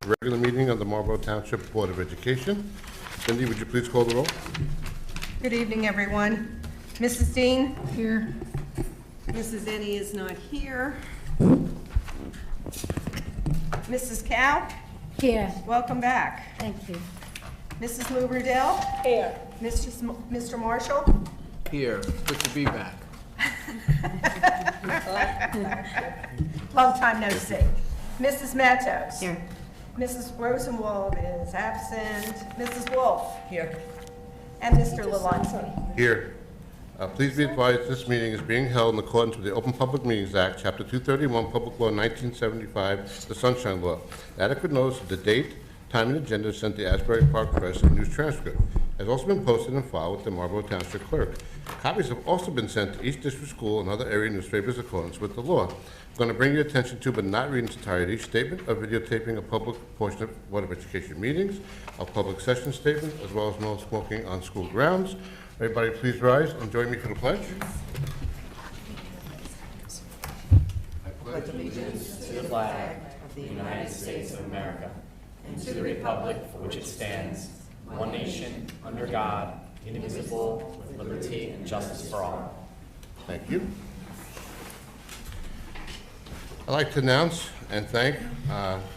regular meeting of the Marlborough Township Board of Education. Cindy, would you please call the roll? Good evening, everyone. Mrs. Dean? Here. Mrs. Eddy is not here. Mrs. Cow? Here. Welcome back. Thank you. Mrs. Luberdale? Here. Mr. Marshall? Here, good to be back. Long time no see. Mrs. Matos? Here. Mrs. Rosenwald is absent. Mrs. Wolf? Here. And Mr. Lalansky? Here. Please be advised this meeting is being held in accordance with the Open Public Meetings Act, Chapter 231, Public Law 1975, the Sunshine Law. Adequate notice of the date, time, and agenda is sent to the Asbury Park Press and News Transcript. Has also been posted and filed with the Marlborough Township Clerk. Copies have also been sent to each district school and other area newspapers in accordance with the law. I'm going to bring your attention to, but not read in its entirety, statement of videotaping a public portion of Board of Education meetings, a public session statement, as well as no smoking on school grounds. Everybody please rise and join me for the pledge. I pledge allegiance to the flag of the United States of America and to the republic for which it stands, one nation, under God, indivisible, with liberty and justice for all. Thank you. I'd like to announce and thank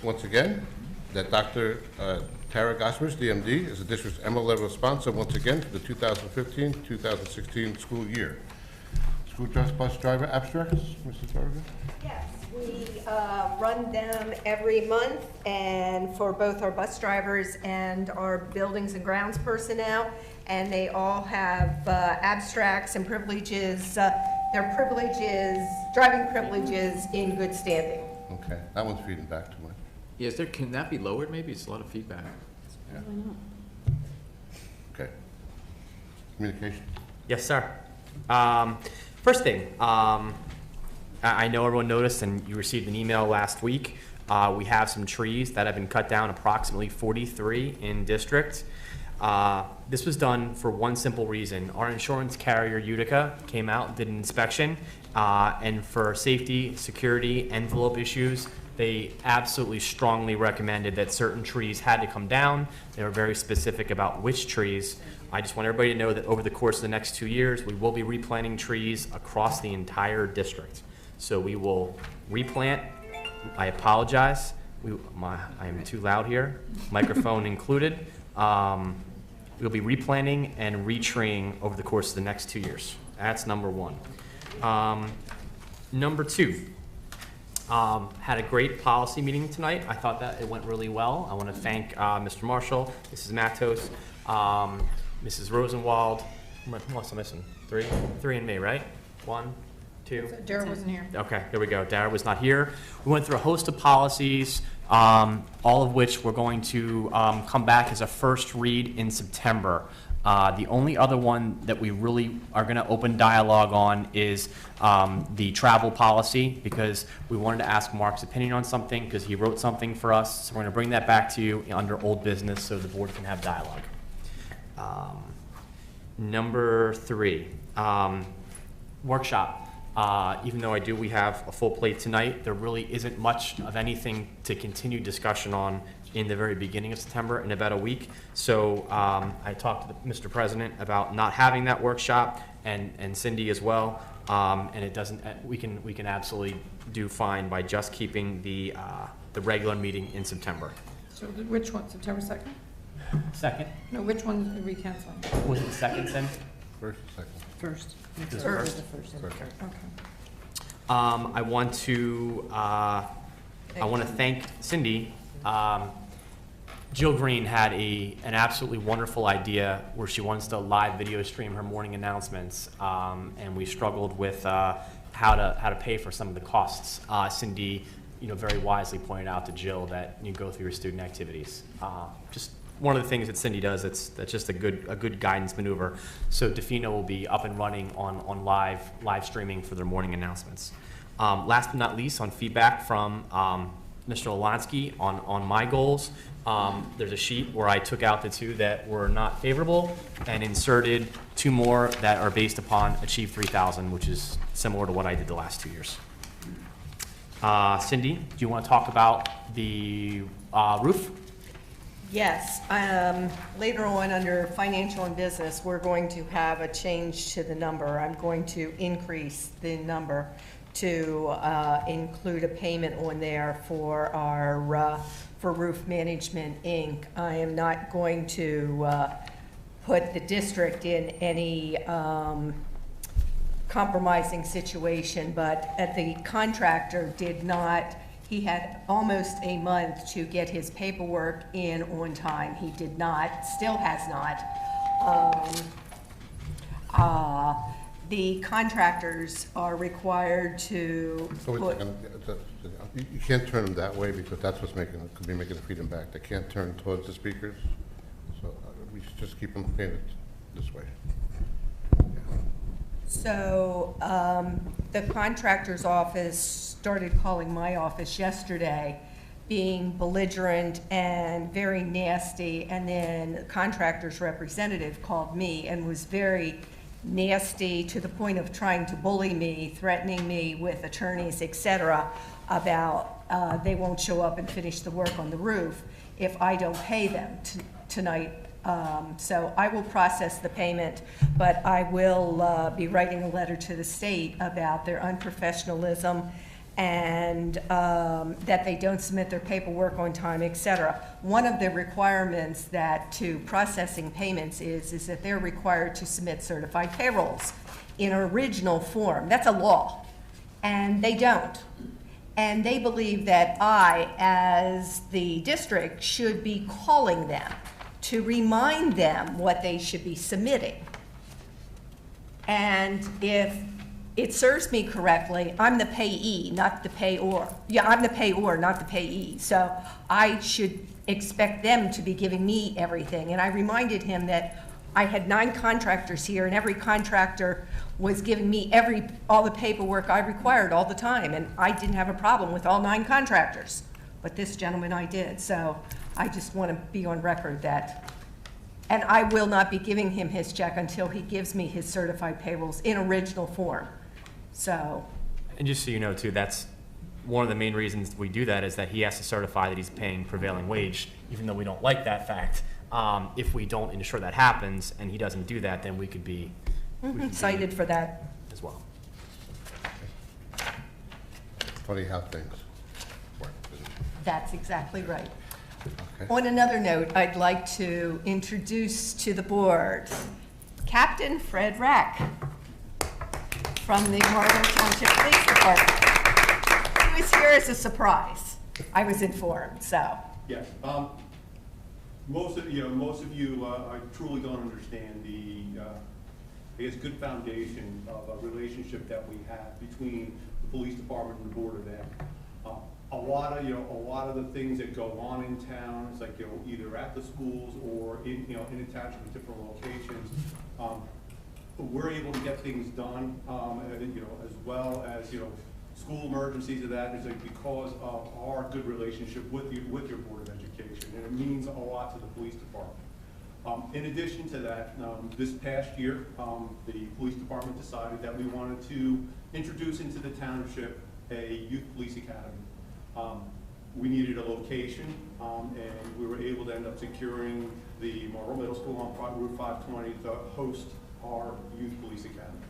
once again that Dr. Tara Gosmers, DMD, is the district's Emerald level sponsor once again for the 2015-2016 school year. School bus driver abstracts, Mrs. Darga? Yes, we run them every month, and for both our bus drivers and our buildings and grounds personnel, and they all have abstracts and privileges, their privileges, driving privileges in good standing. Okay, that one's feeding back too much. Yes, can that be lowered maybe? It's a lot of feedback. Yeah. Okay. Communication. Yes, sir. First thing, I know everyone noticed and you received an email last week. We have some trees that have been cut down, approximately 43 in district. This was done for one simple reason. Our insurance carrier, Utica, came out and did an inspection, and for safety, security, envelope issues, they absolutely strongly recommended that certain trees had to come down. They were very specific about which trees. I just want everybody to know that over the course of the next 2 years, we will be replanting trees across the entire district. So we will replant. I apologize. I am too loud here, microphone included. We'll be replanting and retreeing over the course of the next 2 years. That's number one. Number two, had a great policy meeting tonight. I thought that it went really well. I want to thank Mr. Marshall, Mrs. Matos, Mrs. Rosenwald. Who else am I missing? Three and me, right? 1, 2. Dara wasn't here. Okay, there we go. Dara was not here. We went through a host of policies, all of which we're going to come back as a first read in September. The only other one that we really are going to open dialogue on is the travel policy, because we wanted to ask Mark's opinion on something because he wrote something for us. So we're going to bring that back to you under old business so the board can have dialogue. Number 3, workshop. Even though we have a full plate tonight, there really isn't much of anything to continue discussion on in the very beginning of September, in about a week. So I talked to Mr. President about not having that workshop, and Cindy as well. And it doesn't. We can absolutely do fine by just keeping the regular meeting in September. So which one, September 2nd? Second. No, which one are we canceling? Was it second, Cindy? First, second. First. First. Okay. I want to thank Cindy. Jill Green had an absolutely wonderful idea where she wants to live video stream her morning announcements, and we struggled with how to pay for some of the costs. Cindy, very wisely pointed out to Jill that you go through your student activities. Just one of the things that Cindy does, that's just a good guidance maneuver. So Defino will be up and running on live streaming for their morning announcements. Last but not least, on feedback from Mr. Lalansky on my goals, there's a sheet where I took out the 2 that were not favorable and inserted 2 more that are based upon Achieve 3000, which is similar to what I did the last 2 years. Cindy, do you want to talk about the Roof? Yes, later on, under financial and business, we're going to have a change to the number. I'm going to increase the number to include a payment on there for our, for Roof Management, Inc. I am not going to put the district in any compromising situation, but the contractor did not, he had almost a month to get his paperwork in on time. He did not, still has not. The contractors are required to So wait a put, second, you can't turn them that way because that's what's making, could be making the feed them back. They can't turn towards the speakers. So we should just keep them painted this way. so the contractor's office started calling my office yesterday, being belligerent and very nasty, and then the contractor's representative called me and was very nasty to the point of trying to bully me, threatening me with attorneys, et cetera, about they won't show up and finish the work on the roof if I don't pay them tonight. So I will process the payment, but I will be writing a letter to the state about their unprofessionalism and that they don't submit their paperwork on time, et cetera. One of the requirements that to processing payments is that they're required to submit certified payrolls in original form. That's a law, and they don't. And they believe that I, as the district, should be calling them to remind them what they should be submitting. And if it serves me correctly, I'm the payee, not the payor. Yeah, I'm the payor, not the payee. So I should expect them to be giving me everything. And I reminded him that I had 9 contractors here, and every contractor was giving me all the paperwork I required all the time. And I didn't have a problem with all 9 contractors. But this gentleman, I did. So I just want to be on record that, and I will not be giving him his check until he gives me his certified payrolls in original form. So, And just so you know too, that's one of the main reasons we do that, is that he has to certify that he's paying prevailing wage, even though we don't like that fact. If we don't ensure that happens and he doesn't do that, then we could be cited for that. as well. Funny how things work. That's exactly right. Okay. On another note, I'd like to introduce to the board Captain Fred Rack from the Marlborough Township Police Department. He was here as a surprise. I was informed, so. Yes. Most of you, I truly don't understand the, I guess, good foundation of a relationship that we have between the police department and the board of them. A lot of the things that go on in town, it's like, either at the schools or in the township at different locations. We're able to get things done, as well as, school emergencies of that is like because of our good relationship with your Board of Education, and it means a lot to the police department. In addition to that, this past year, the police department decided that we wanted to introduce into the township a youth police academy. We needed a location, and we were able to end up securing the Marlborough Middle School on Route 520 to host our youth police academy.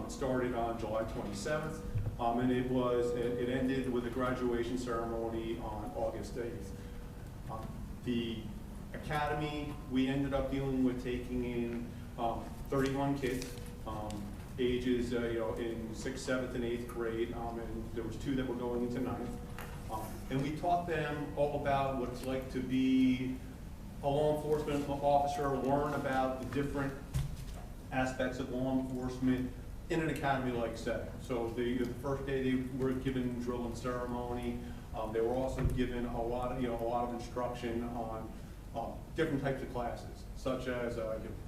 It started on July 27th. And it ended with a graduation ceremony on August 8th. The academy, we ended up dealing with taking in 31 kids, ages in 6th, 7th, and 8th grade, and there was 2 that were going into 9th. And we taught them all about what it's like to be a law enforcement officer, learn about the different aspects of law enforcement in an academy-like setting. So the first day they were given drill and ceremony. They were also given a lot of instruction on different types of classes, such as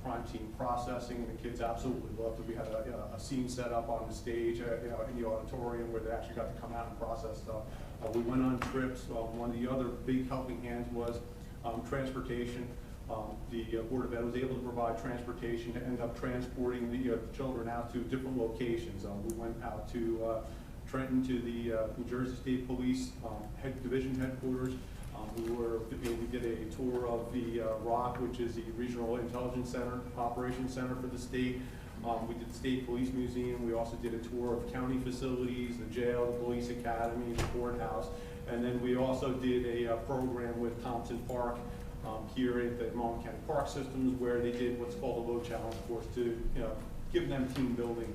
crime scene processing. The kids absolutely loved it. We had a scene set up on the stage, in the auditorium where they actually got to come out and process stuff. We went on trips. One of the other big helping hands was transportation. The Board of Ed was able to provide transportation to end up transporting the children out to different locations. We went out to Trenton to the New Jersey State Police Division headquarters. We did a tour of the ROC, which is the Regional Intelligence Center, Operations Center for the state. We did the State Police Museum. We also did a tour of county facilities, the jail, the police academy, the courthouse. And then we also did a program with Thompson Park here at the Multnomah County Park Systems, where they did what's called a load challenge course to give them team building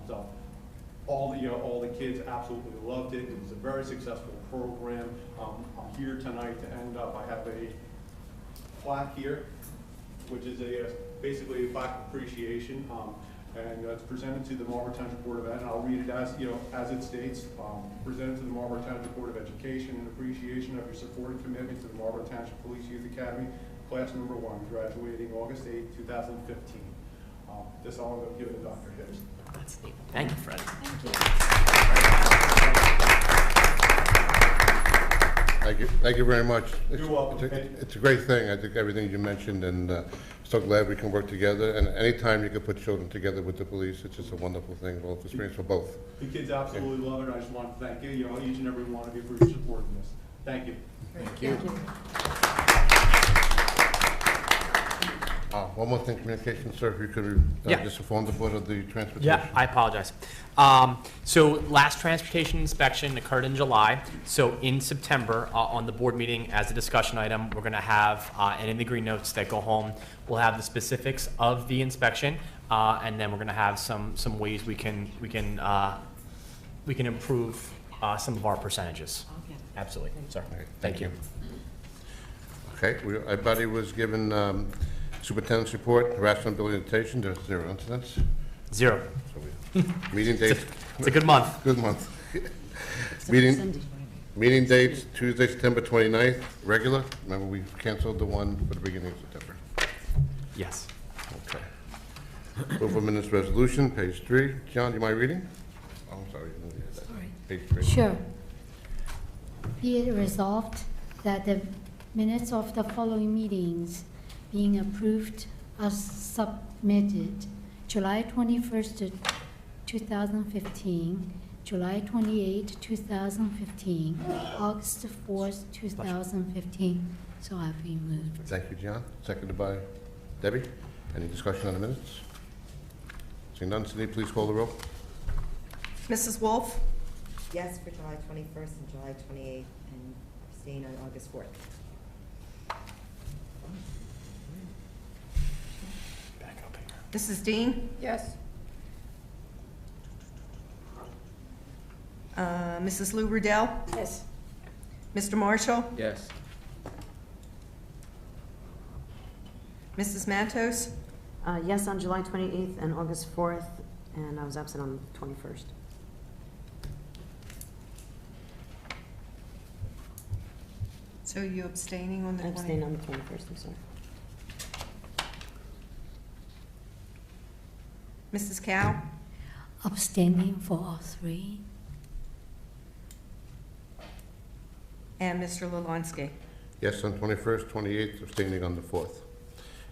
stuff. All the kids absolutely loved it. It was a very successful program. I'm here tonight to end up. I have a plaque here, which is basically a plaque of appreciation, and it's presented to the Marlborough Township Board of Ed. And I'll read it as as it states. Presented to the Marlborough Township Board of Education in appreciation of your support and commitment to the Marlborough Township Police Youth Academy, class number 1, graduating August 8, 2015. This I'll end up giving to Dr. Hibbs. That's neat. Thank you, Fred. Thank you very much. You're welcome. It's a great thing. I think everything you mentioned, and so glad we can work together. And anytime you can put children together with the police, it's just a wonderful thing, both experience for both. The kids absolutely love it. I just want to thank you, each and every one of you for your support in this. Thank you. Thank you. One more thing, communication, sir, if you could Yeah. just inform the board of the transportation. Yeah, I apologize. So last transportation inspection occurred in July. So in September, on the board meeting, as a discussion item, we're going to have, and in the green notes that go home, we'll have the specifics of the inspection, and then we're going to have some ways we can improve some of our percentages. Absolutely, sir. Right, Thank you. Okay, everybody was given superintendent's report, harassment, bullying, irritation. There's 0 incidents. 0. So meeting dates. It's a good month. Good month. Meeting dates, Tuesday, September 29th, regular. Remember, we canceled the one for the beginning of September. Yes. Okay. Approval of minutes resolution, page 3. John, do you mind reading? Oh, I'm sorry. Page 3. Sure. Be it resolved that the minutes of the following meetings being approved as submitted: July 21st, 2015, July 28, 2015, August 4th, 2015. So I've been moved. Thank you, John. Seconded by Debbie. Any discussion on the minutes? Seeing none, Cindy, please call the roll. Mrs. Wolf? Yes for July 21st and July 28th, and abstain on August 4th. Back up here. Mrs. Dean? Yes. Mrs. Lou Rudell? Yes. Mr. Marshall? Yes. Mrs. Matos? Yes on July 28th and August 4th, and I was absent on the 21st. So you abstaining on the I 20th? abstained on the 21st, I'm sorry. Mrs. Cow? Abstaining for all 3. And Mr. Lalansky? Yes on 21st, 28th, abstaining on the 4th.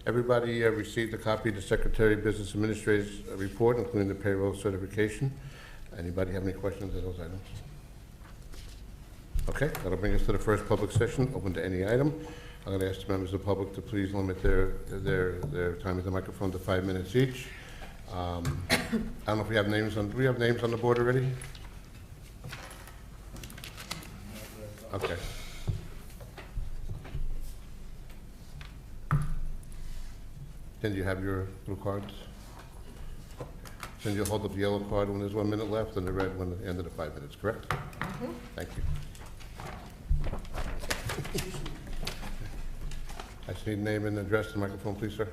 Everybody received a copy of the Secretary of Business Administrator's report, including the payroll certification. Anybody have any questions on those items? Okay, that'll bring us to the first public session, open to any item. I'm going to ask the members of the public to please limit their time at the microphone to 5 minutes each. I don't know if we have names on, do we have names on the board already? Okay. Then you have your blue cards? Then you'll hold up the yellow card when there's 1 minute left and the red when at the end of the 5 minutes, correct? Mm-hmm. Thank you. I just need name and address and microphone, please, sir.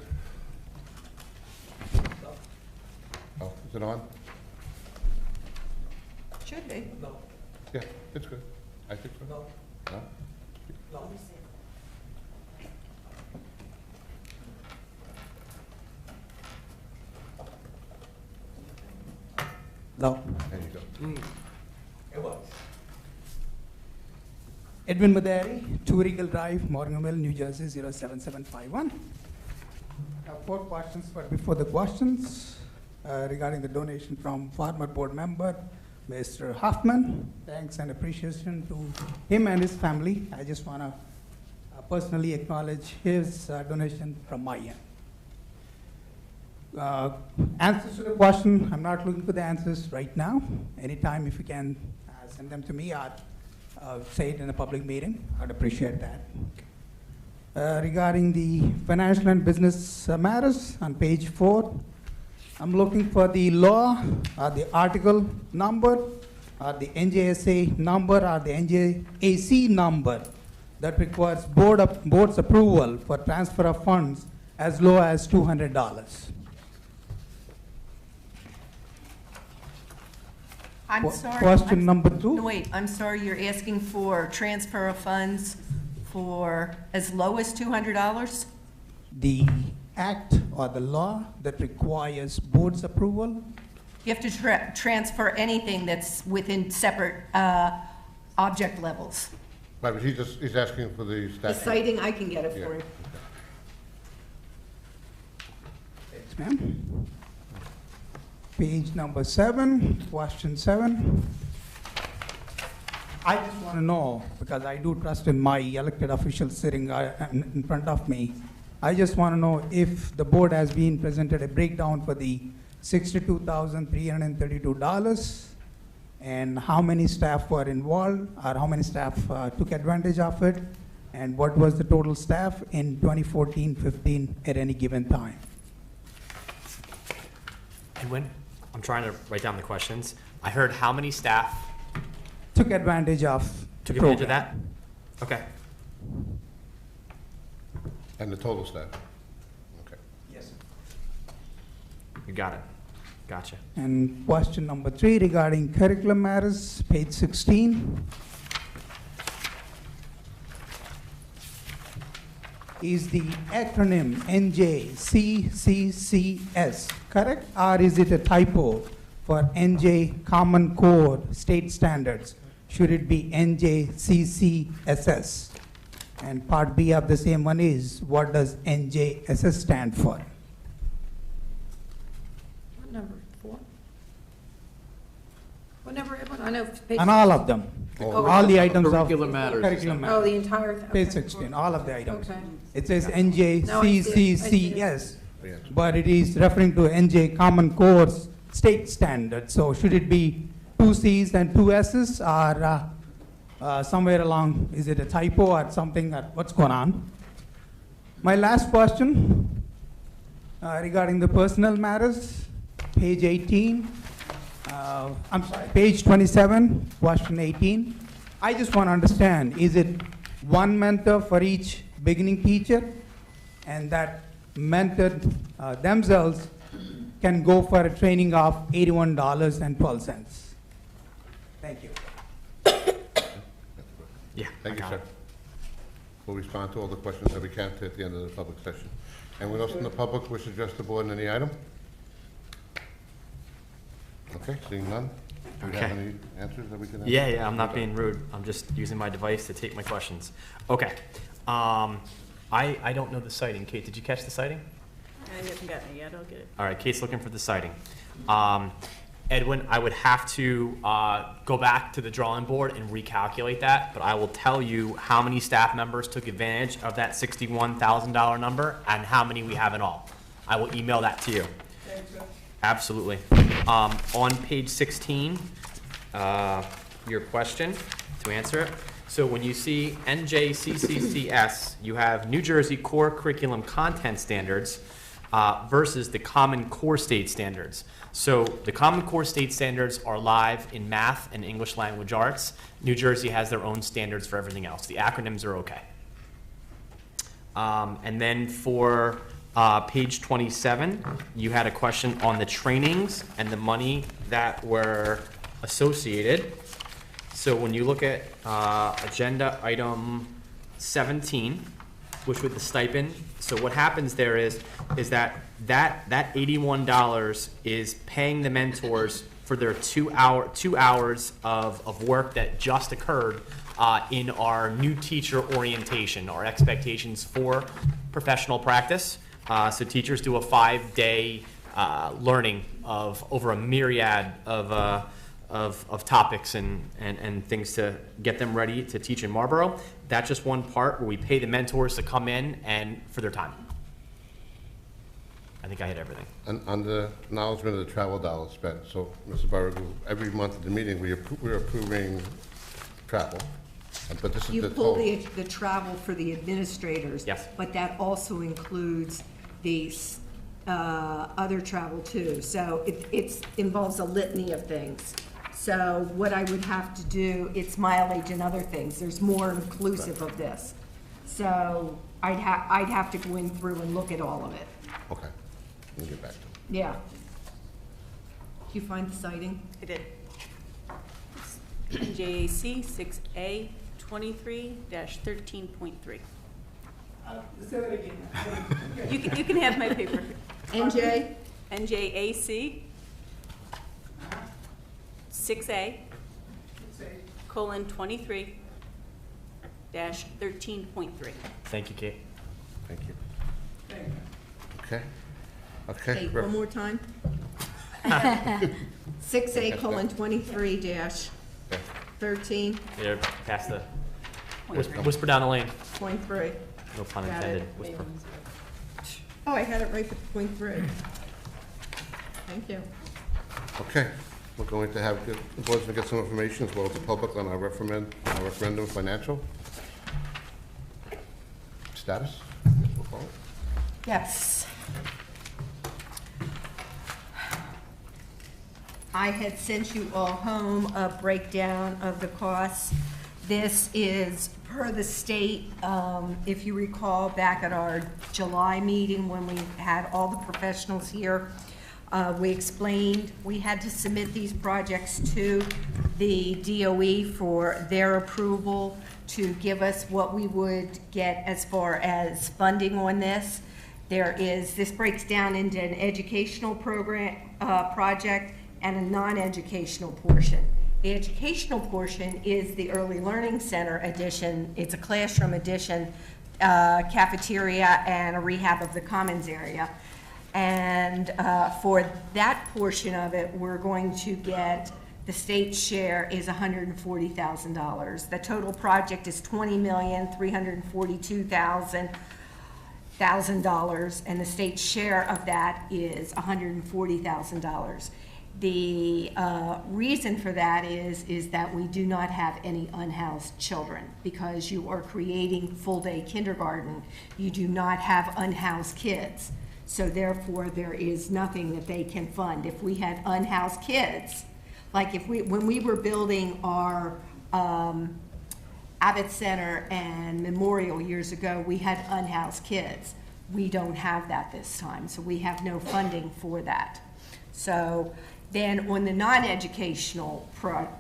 Oh, is it on? Should be. Yeah, it's good. I think so. No? No. There you go. Edwin Madari, 2 Regal Drive, Morgan Hill, New Jersey, 07751. I have 4 questions, but before the questions, regarding the donation from former board member, Mr. Hoffman, thanks and appreciation to him and his family. I just want to personally acknowledge his donation from my end. Answers to the question, I'm not looking for the answers right now. Anytime if you can send them to me, I'd say it in a public meeting. I'd appreciate that. Regarding the financial and business matters on page 4, I'm looking for the law, the article number, the NJSA number, or the NJAC number that requires board's approval for transfer of funds as low as $200. I'm sorry. Question number 2. No, wait, I'm sorry, you're asking for transfer of funds for as low as $200? The act or the law that requires board's approval. You have to transfer anything that's within separate object levels. Right, but he's asking for the The statute. citing, I can get it Yeah. for you. Yes, ma'am. Page number 7, question 7. I just want to know, because I do trust in my elected officials sitting in front of me, I just want to know if the board has been presented a breakdown for the $62,332 and how many staff were involved or how many staff took advantage of it and what was the total staff in 2014-15 at any given time. Edwin, I'm trying to write down the questions. I heard how many staff Took advantage of took the advantage of program. that? Okay. And the total staff. Okay. Yes. You got it. Gotcha. And question number 3 regarding curriculum matters, page 16. Is the acronym NJCCCS correct, or is it a typo for NJ Common Core State Standards? Should it be NJCCSS? And part B of the same one is, what does NJSS stand for? What number, 4? What number, Edwin? I know. Page On all of them. Oh. All the items of Curriculum matters. curriculum Oh, matters. the entire. Page okay. 16, all of the items. Okay. It says No, I see it. I see NJCCCS, Yes. but it is referring to NJ Common Core State Standard. So should it be 2 C's and 2 S's, or somewhere along, is it a typo or something, or what's going on? My last question regarding the personnel matters, page 18. I'm sorry, page 27, question 18. I just want to understand, is it one mentor for each beginning teacher, and that mentor themselves can go for a training of $81.12? Thank you. Yeah. Thank I you, got sir. it. We'll respond to all the questions that we can at the end of the public session. Anyone else in the public wish to address the board on any item? Okay, seeing none. Do we have Okay. any answers that we can answer? Yeah, I'm not being rude. I'm just using my device to take my questions. Okay. I don't know the citing. Kate, did you catch the citing? I haven't gotten it yet, I'll get it. All right, Kate's looking for the citing. Edwin, I would have to go back to the drawing board and recalculate that, but I will tell you how many staff members took advantage of that $61,000 number and how many we have in all. I will email that to you. Absolutely. On page 16, your question, to answer it. So when you see NJCCCS, you have New Jersey Core Curriculum Content Standards versus the Common Core State Standards. So the Common Core State Standards are live in math and English language arts. New Jersey has their own standards for everything else. The acronyms are okay. And then for page 27, you had a question on the trainings and the money that were associated. So when you look at agenda item 17, which with the stipend, so what happens there is that $81 is paying the mentors for their 2 hours of work that just occurred in our new teacher orientation, our expectations for professional practice. So teachers do a 5-day learning of over a myriad of of topics and things to get them ready to teach in Marlboro. That's just one part where we pay the mentors to come in and for their time. I think I hit everything. And on the acknowledgement of the travel dollars spent, so, Mr. Barragu, every month at the meeting, we're approving travel, but this is You the pull total. the travel for the administrators. Yes. But that also includes the other travel too. So it involves a litany of things. So what I would have to do, it's mileage and other things. There's more inclusive of this. So I'd have to go in through and look at all of it. Okay, we'll get back to it. Yeah. Did you find the citing? I did. JAC 6A 23-13.3. You can have my paper. NJ? NJAC 6A colon 23-13.3. Thank you, Kate. Thank you. Okay. Hey, Okay. one more time. 6A colon 23-13.3. Here, pass the whisper down the lane. No pun Got intended. it. Whisper. Oh, I had it right for .3. Thank you. Okay, we're going to have, the board's going to get some information as well as the public on our referendum financial status. We'll follow. Yes. I had sent you all home a breakdown of the costs. This is per the state, if you recall, back at our July meeting when we had all the professionals here, we explained we had to submit these projects to the DOE for their approval to give us what we would get as far as funding on this. This breaks down into an educational program, project and a non-educational portion. The educational portion is the Early Learning Center addition. It's a classroom addition, cafeteria, and a rehab of the commons area. And for that portion of it, we're going to get, the state share is $140,000. The total project is $20,342,000, and the state share of that is $140,000. The reason for that is that we do not have any unhoused children. Because you are creating full-day kindergarten, you do not have unhoused kids. So therefore, there is nothing that they can fund. If we had unhoused kids, like when we were building our Abbott Center and Memorial years ago, we had unhoused kids. We don't have that this time, so we have no funding for that. So then on the non-educational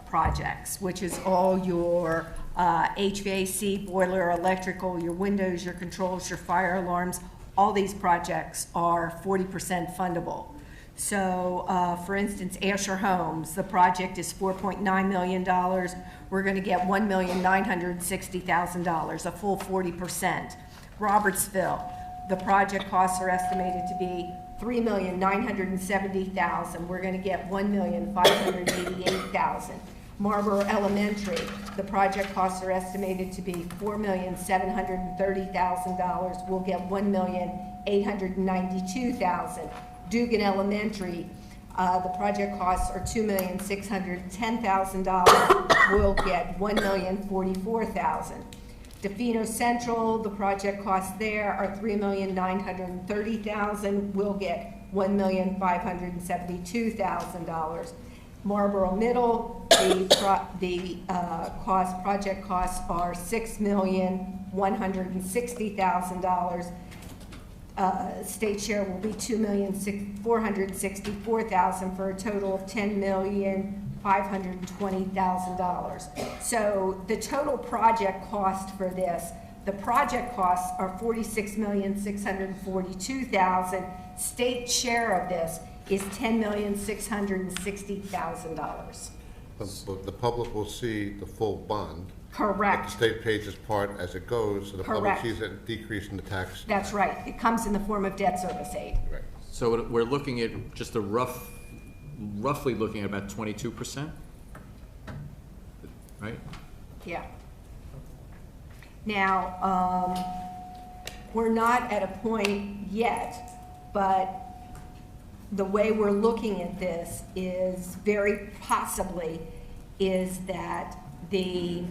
projects, which is all your HVAC, boiler, electrical, your windows, your controls, your fire alarms, all these projects are 40% fundable. So, for instance, Asher Homes, the project is $4.9 million. We're going to get $1,960,000, a full 40%. Robertsville, the project costs are estimated to be $3,970,000. We're going to get $1,588,000. Marlboro Elementary, the project costs are estimated to be $4,730,000. We'll get $1,892,000. Dugan Elementary, the project costs are $2,610,000. We'll get $1,044,000. Defino Central, the project costs there are $3,930,000. We'll get $1,572,000. Marlboro Middle, the project costs are $6,160,000. State share will be $2,464,000 for a total of $10,520,000. So the total project cost for this, the project costs are $46,642,000. State share of this is $10,660,000. The public will see the full bond. Correct. But the state pays its part as it goes, so the public Correct. sees a decrease in the tax. That's right. It comes in the form of debt service aid. So we're looking at just roughly looking at about 22%? right? Yeah. Now, we're not at a point yet, but the way we're looking at this is very possibly is that the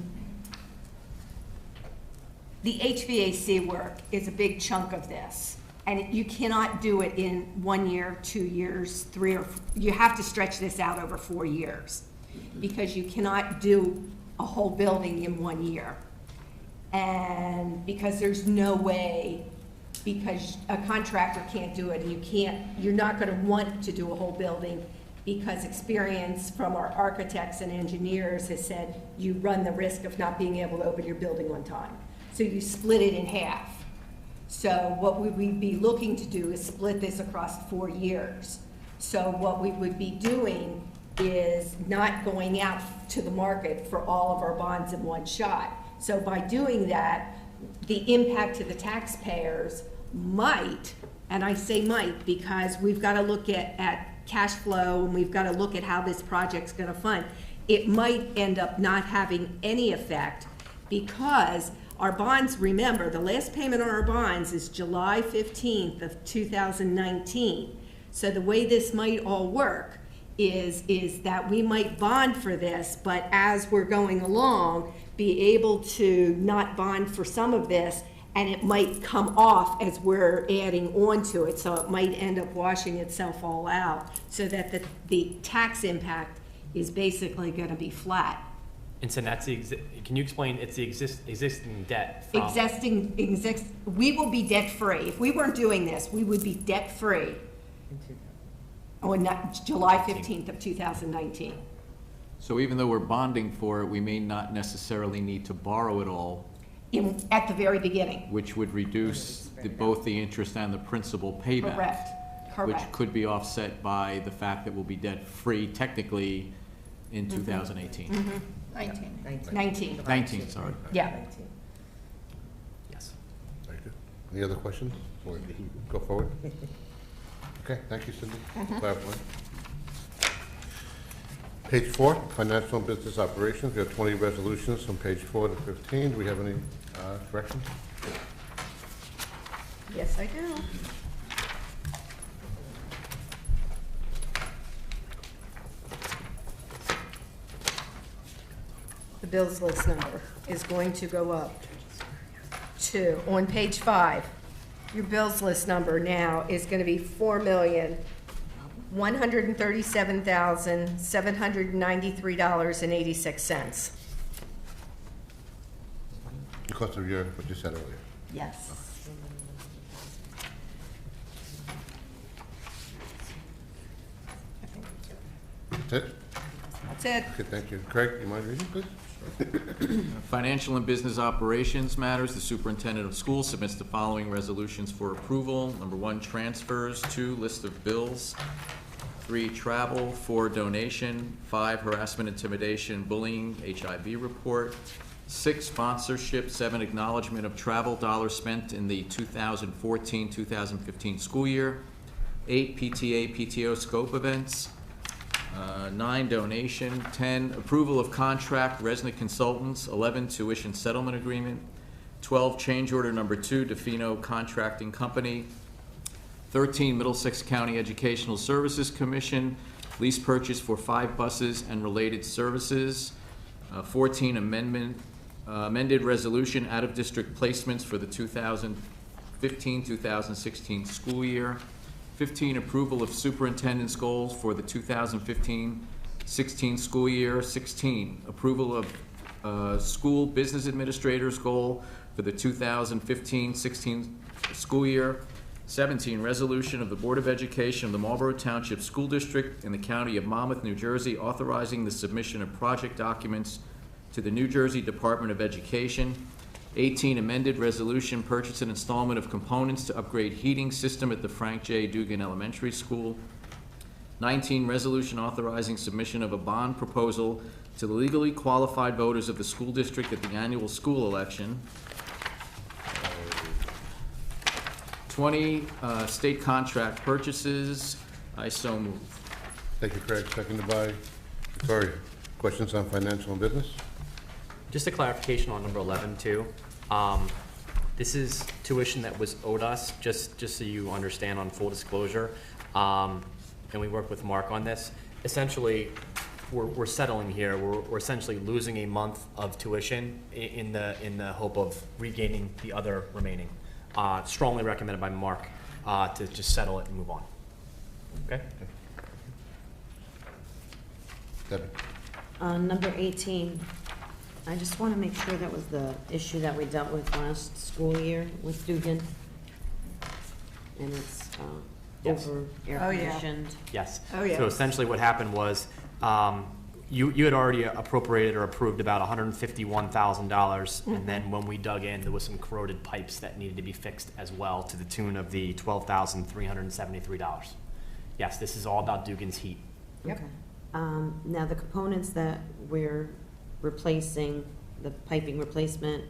HVAC work is a big chunk of this. And you cannot do it in 1 year, 2 years, 3 or, you have to stretch this out over 4 years. Because you cannot do a whole building in 1 year. And because there's no way, because a contractor can't do it, and you're not gonna want to do a whole building, because experience from our architects and engineers has said you run the risk of not being able to open your building on time. So you split it in half. So what we would be looking to do is split this across 4 years. So what we would be doing is not going out to the market for all of our bonds in one shot. So by doing that, the impact to the taxpayers might, and I say might because we've got to look at cash flow and we've got to look at how this project's going to fund. It might end up not having any effect because our bonds, remember, the last payment on our bonds is July 15th of 2019. So the way this might all work is that we might bond for this, but as we're going along, be able to not bond for some of this, and it might come off as we're adding on to it. So it might end up washing itself all out so that the tax impact is basically going to be flat. And so that's can you explain, it's the existing debt from? We will be debt-free. If we weren't doing this, we would be debt-free on July 15th of 2019. So even though we're bonding for it, we may not necessarily need to borrow it all, At the very beginning. which would reduce both the interest and the principal payback. Correct. Which could be offset by the fact that we'll be debt-free technically in Mm-hmm. 2018. 19. 19, sorry. Yeah. Yes. Very good. Any other questions? Or you can go forward. Okay, thank you, Cindy. Clarifying. Page 4, financial and business operations. We have 20 resolutions from page 4 to 15. Do we have any corrections? Yes, I do. The bills list number is going to go up to, on page 5, your bills list number now is going to be $4,137,793.86. Because of what you said earlier. Yes. That's it? That's it. Okay, thank you. Craig, you mind reading, please? Financial and business operations matters. The superintendent of schools submits the following resolutions for approval. Number 1, transfers. 2, list of bills. 3, travel. 4, donation. 5, harassment, intimidation, bullying, HIV report. 6, sponsorship. 7, acknowledgement of travel dollars spent in the 2014-2015 school year. 8, PTA, PTO scope events. 9, donation. 10, approval of contract, resident consultants. 11, tuition settlement agreement. 12, change order number 2, Defino Contracting Company. 13, Middlesex County Educational Services Commission, lease purchase for 5 buses and related services. 14, amended resolution, out-of-district placements for the 2015-2016 school year. 15, approval of superintendent's goals for the 2015-16 school year. 16, approval of school business administrator's goal for the 2015-16 school year. 17, resolution of the Board of Education of the Marlborough Township School District in the County of Monmouth, New Jersey, authorizing the submission of project documents to the New Jersey Department of Education. 18, amended resolution, purchase and installment of components to upgrade heating system at the Frank J. Dugan Elementary School. 19, resolution authorizing submission of a bond proposal to the legally qualified voters of the school district at the annual school election. 20, state contract purchases. I so move. Thank you, Craig. Seconded by Victoria. Questions on financial and business? Just a clarification on number 11 too. This is tuition that was owed us, just so you understand on full disclosure. And we worked with Mark on this. Essentially, we're settling here. We're essentially losing a month of tuition in the hope of regaining the other remaining. Strongly recommended by Mark to just settle it and move on. Okay? Debbie? Number 18, I just want to make sure that was the issue that we dealt with last school year with Dugan. And it's Yes. over air Oh, yeah. conditioned. Yes. Oh, yeah. So essentially what happened was, you had already appropriated or approved about $151,000, and then when we dug in, there was some corroded pipes that needed to be fixed as well, to the tune of the $12,373. Yes, this is all about Dugan's heat. Yep. Okay. Now, the components that we're replacing, the piping replacement,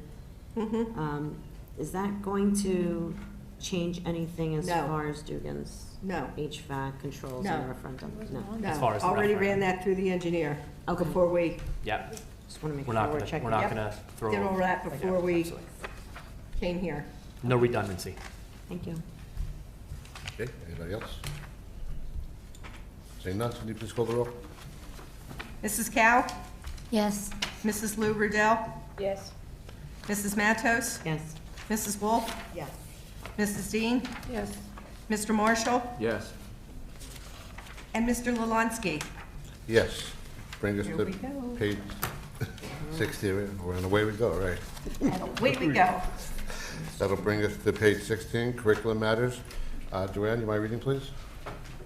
is that going to change anything as No. far as Dugan's No, HVAC controls No. and referendum? No. no. As far as the Already referendum. ran that through the engineer Okay. before we, Yep. Just want to make We're sure not we're gonna, checking. we're not Yep. gonna throw. did all that before we Absolutely. came here. No redundancy. Thank you. Okay, anybody else? Seeing none, Cindy, please call the roll. Mrs. Cow? Yes. Mrs. Lou Riddell? Yes. Mrs. Matos? Yes. Mrs. Wolf? Yes. Mrs. Dean? Yes. Mr. Marshall? Yes. And Mr. Lalunsky? Yes. Bring us Here to we go. page 60, and away we go, right? Away we go. That'll bring us to page 16, curriculum matters. Joanne, you mind reading, please?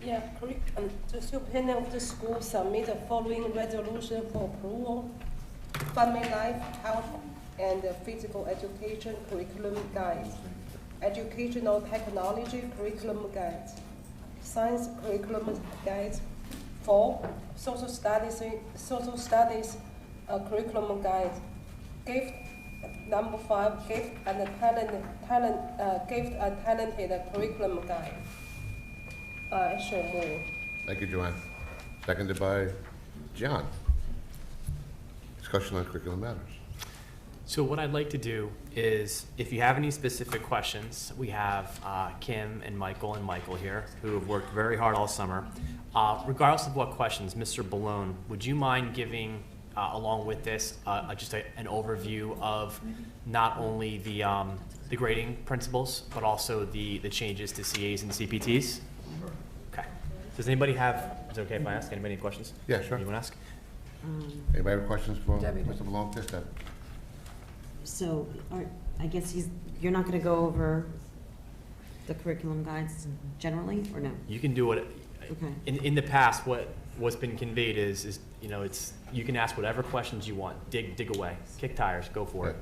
Yeah, the superintendent of the school submit the following resolution for approval. Family life, health, and physical education curriculum guide. Educational technology curriculum guide. Science curriculum guide. 4. Social studies curriculum guide. Gift, number 5, gift and talented curriculum guide. So move. Thank you, Joanne. Seconded by John. Discussion on curriculum matters. So what I'd like to do is, if you have any specific questions, we have Kim and Michael here, who have worked very hard all summer. Regardless of what questions, Mr. Ballone, would you mind giving, along with this, just an overview of not only the grading principles, but also the changes to CAs and CPTs? Okay. Does anybody have, is it okay if I ask anybody any questions? Yeah, sure. You want to ask? Anybody have questions for Debbie. Mr. Malone? Yes, Debbie. So, I guess you're not going to go over the curriculum guides generally, or no? You can do it. Okay. In the past, what's been conveyed is you can ask whatever questions you want. Dig away. Kick tires. Go for it.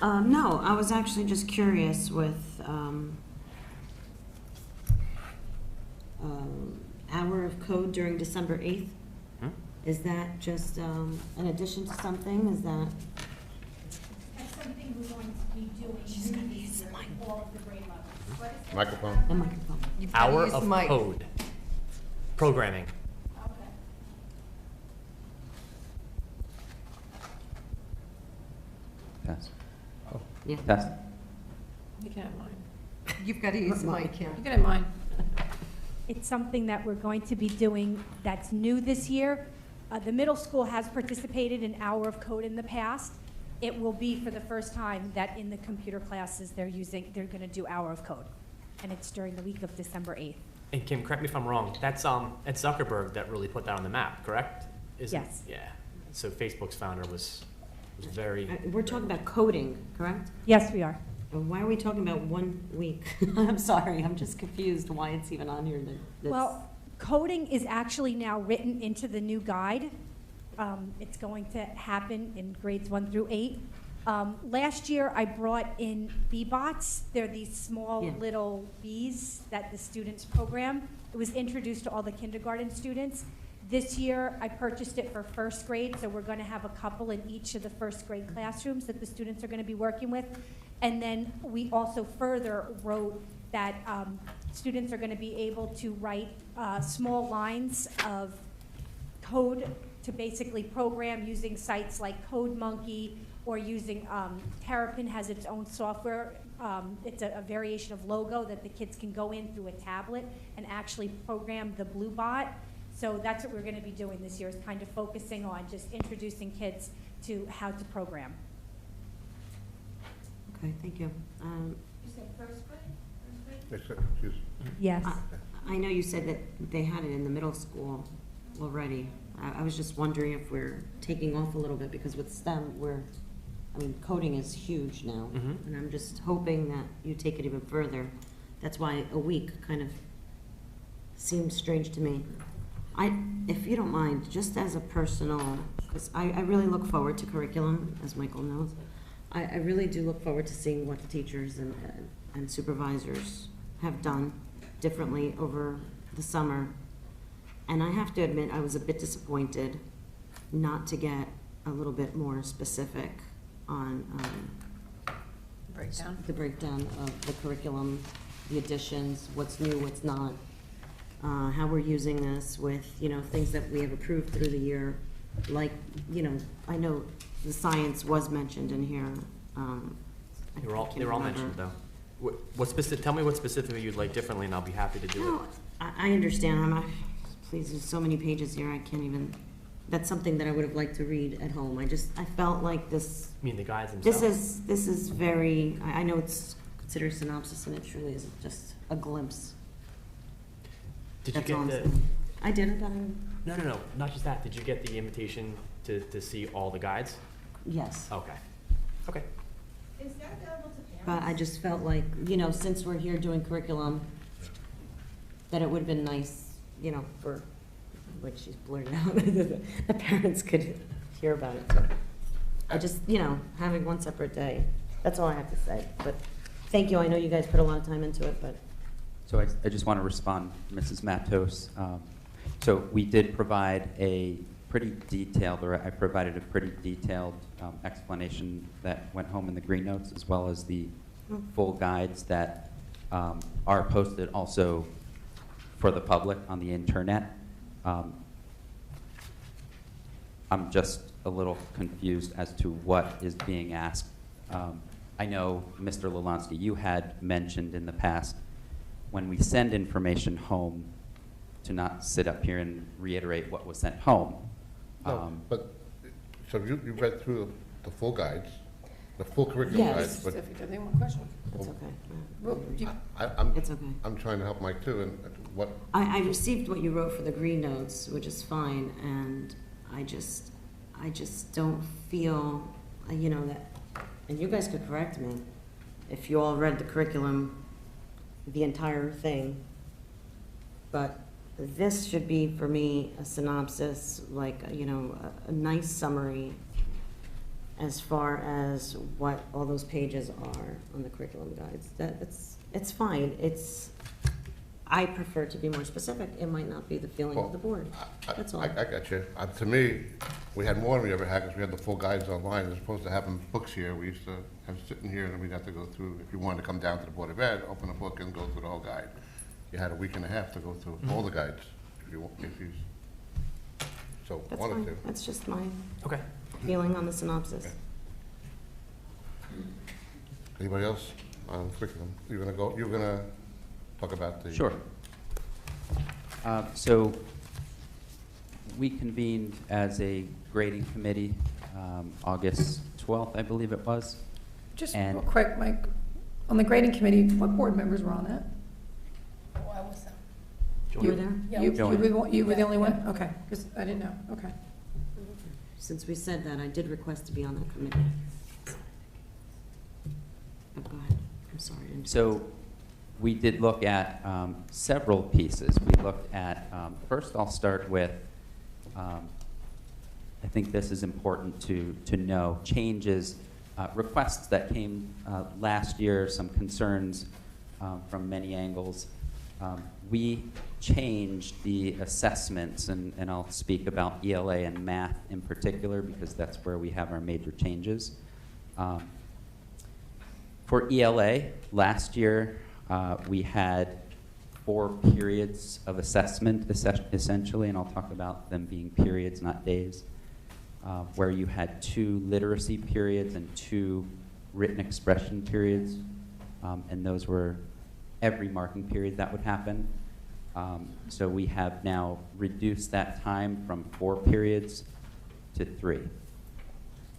No, I was actually just curious with hour of code during December 8th. Hmm? Is that just an addition to something? Is that? That's something we're going to be doing in all of the grade levels. Microphone. The microphone. You've got to Hour use the of mic. code. Programming. Okay. Pass. Yeah. Pass. You can have mine. You've got to use the mic, Kim. You can have mine. It's something that we're going to be doing that's new this year. The middle school has participated in Hour of Code in the past. It will be for the first time that in the computer classes they're going to do Hour of Code. And it's during the week of December 8th. And Kim, correct me if I'm wrong. That's Zuckerberg that really put that on the map, correct? Yes. Yeah. So Facebook's founder was very. We're talking about coding, correct? Yes, we are. Why are we talking about 1 week? I'm sorry, I'm just confused why it's even on here. Well, coding is actually now written into the new guide. It's going to happen in grades 1 through 8. Last year, I brought in B-bots. They're these small little bees that the students program. It was introduced to all the kindergarten students. This year, I purchased it for first grade, so we're going to have a couple in each of the first grade classrooms that the students are going to be working with. And then we also further wrote that students are going to be able to write small lines of code to basically program using sites like CodeMonkey or using, Terrapin has its own software. It's a variation of Logo that the kids can go in through a tablet and actually program the Blue Bot. So that's what we're going to be doing this year, is kind of focusing on just introducing kids to how to program. Okay, thank you. You said first grade? Yes. I know you said that they had it in the middle school already. I was just wondering if we're taking off a little bit, because with STEM, coding is huge now. Mhm. And I'm just hoping that you take it even further. That's why a week kind of seems strange to me. If you don't mind, just as a personal, because I really look forward to curriculum, as Michael knows. I really do look forward to seeing what the teachers and supervisors have done differently over the summer. And I have to admit, I was a bit disappointed not to get a little bit more specific on Breakdown. the breakdown of the curriculum, the additions, what's new, what's not, how we're using this with, things that we have approved through the year. Like, I know the science was mentioned in here. They were all remember. mentioned, though. Tell me what specifically you'd like differently, and I'll be happy to do it. No, I understand. Please, there's so many pages here, I can't even, that's something that I would have liked to read at home. I felt like this. You mean the guides themselves? This is very, I know it's considered a synopsis, and it truly is just a glimpse. Did you That's all I'm get saying. I did, I got it. No, not just that. Did you get the invitation to see all the guides? Yes. Okay. Is that available to parents? But I just felt like, since we're here doing curriculum, that it would have been nice, for, like she's blurted out, the parents could hear about it too. I just, having one separate day, that's all I have to say. But thank you, I know you guys put a lot of time into it, but. So I just want to respond, Mrs. Matos. So we did provide a pretty detailed, or I provided a pretty detailed explanation that went home in the green notes, as well as the full guides that are posted also for the public on the internet. I'm just a little confused as to what is being asked. I know, Mr. Lalansky, you had mentioned in the past, when we send information home, to not sit up here and reiterate what was sent home. No, but, so you read through the full guides, the full curriculum Yes. guides, but Specific, they want questions. It's okay. Well, do you- It's okay. I'm trying to help Mike too, and what, I received what you wrote for the green notes, which is fine, and I just don't feel, that, and you guys could correct me, if you all read the curriculum, the entire thing, but this should be, for me, a synopsis, like, a nice summary as far as what all those pages are on the curriculum guides. It's fine. I prefer to be more specific. It might not be the feeling of the board. That's all. I got you. To me, we had more than we ever had, because we had the full guides online, as opposed to having books here. We used to have sitting here, and then we'd have to go through, if you wanted to come down to the Board of Ed, open a book and go through the whole guide. You had a week and a half to go through all the guides, if you so That's wanted fine. to. That's just my Okay. feeling on the synopsis. Anybody else on curriculum? You're gonna talk about the. Sure. So we convened as a grading committee August 12th, I believe it was. Just And- real quick, Mike, on the grading committee, what board members were on that? Oh, I was, You were there? You were the only one? Okay, because I didn't know, okay. Since we said that, I did request to be on that committee. Oh, go ahead. I'm sorry. I didn't- So we did look at several pieces. We looked at, first I'll start with, I think this is important to know, changes, requests that came last year, some concerns from many angles. We changed the assessments, and I'll speak about ELA and math in particular, because that's where we have our major changes. For ELA, last year, we had 4 periods of assessment, essentially, and I'll talk about them being periods, not days. where you had 2 literacy periods and 2 written expression periods, and those were every marking period that would happen. So we have now reduced that time from 4 periods to 3.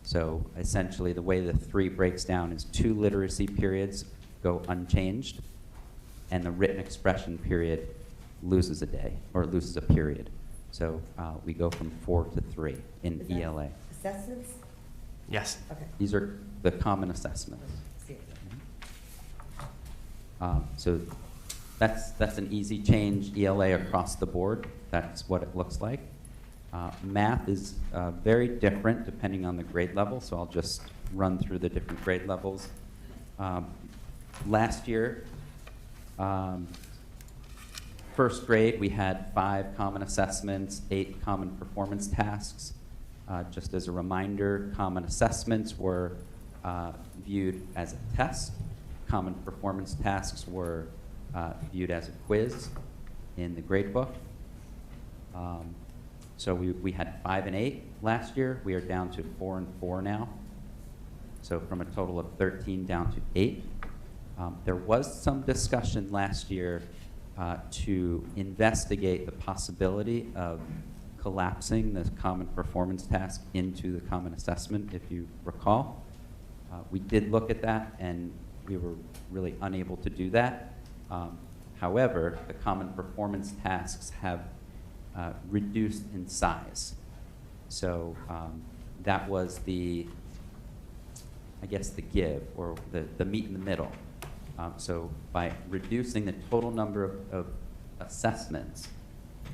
So essentially the way the 3 breaks down is 2 literacy periods go unchanged, and the written expression period loses a day, or loses a period. So we go from 4 to 3 in Is that ELA. Assessments? Yes. Okay. These are the common assessments. See it. So that's an easy change, ELA across the board. That's what it looks like. Math is very different depending on the grade level, so I'll just run through the different grade levels. Last year, first grade, we had 5 common assessments, 8 common performance tasks. Just as a reminder, common assessments were viewed as a test. Common performance tasks were viewed as a quiz in the grade book. So we had 5 and 8 last year. We are down to 4 and 4 now. So from a total of 13 down to 8. There was some discussion last year to investigate the possibility of collapsing the common performance task into the common assessment, if you recall. We did look at that, and we were really unable to do that. However, the common performance tasks have reduced in size. So that was the, I guess, the give, or the meat in the middle. So by reducing the total number of assessments,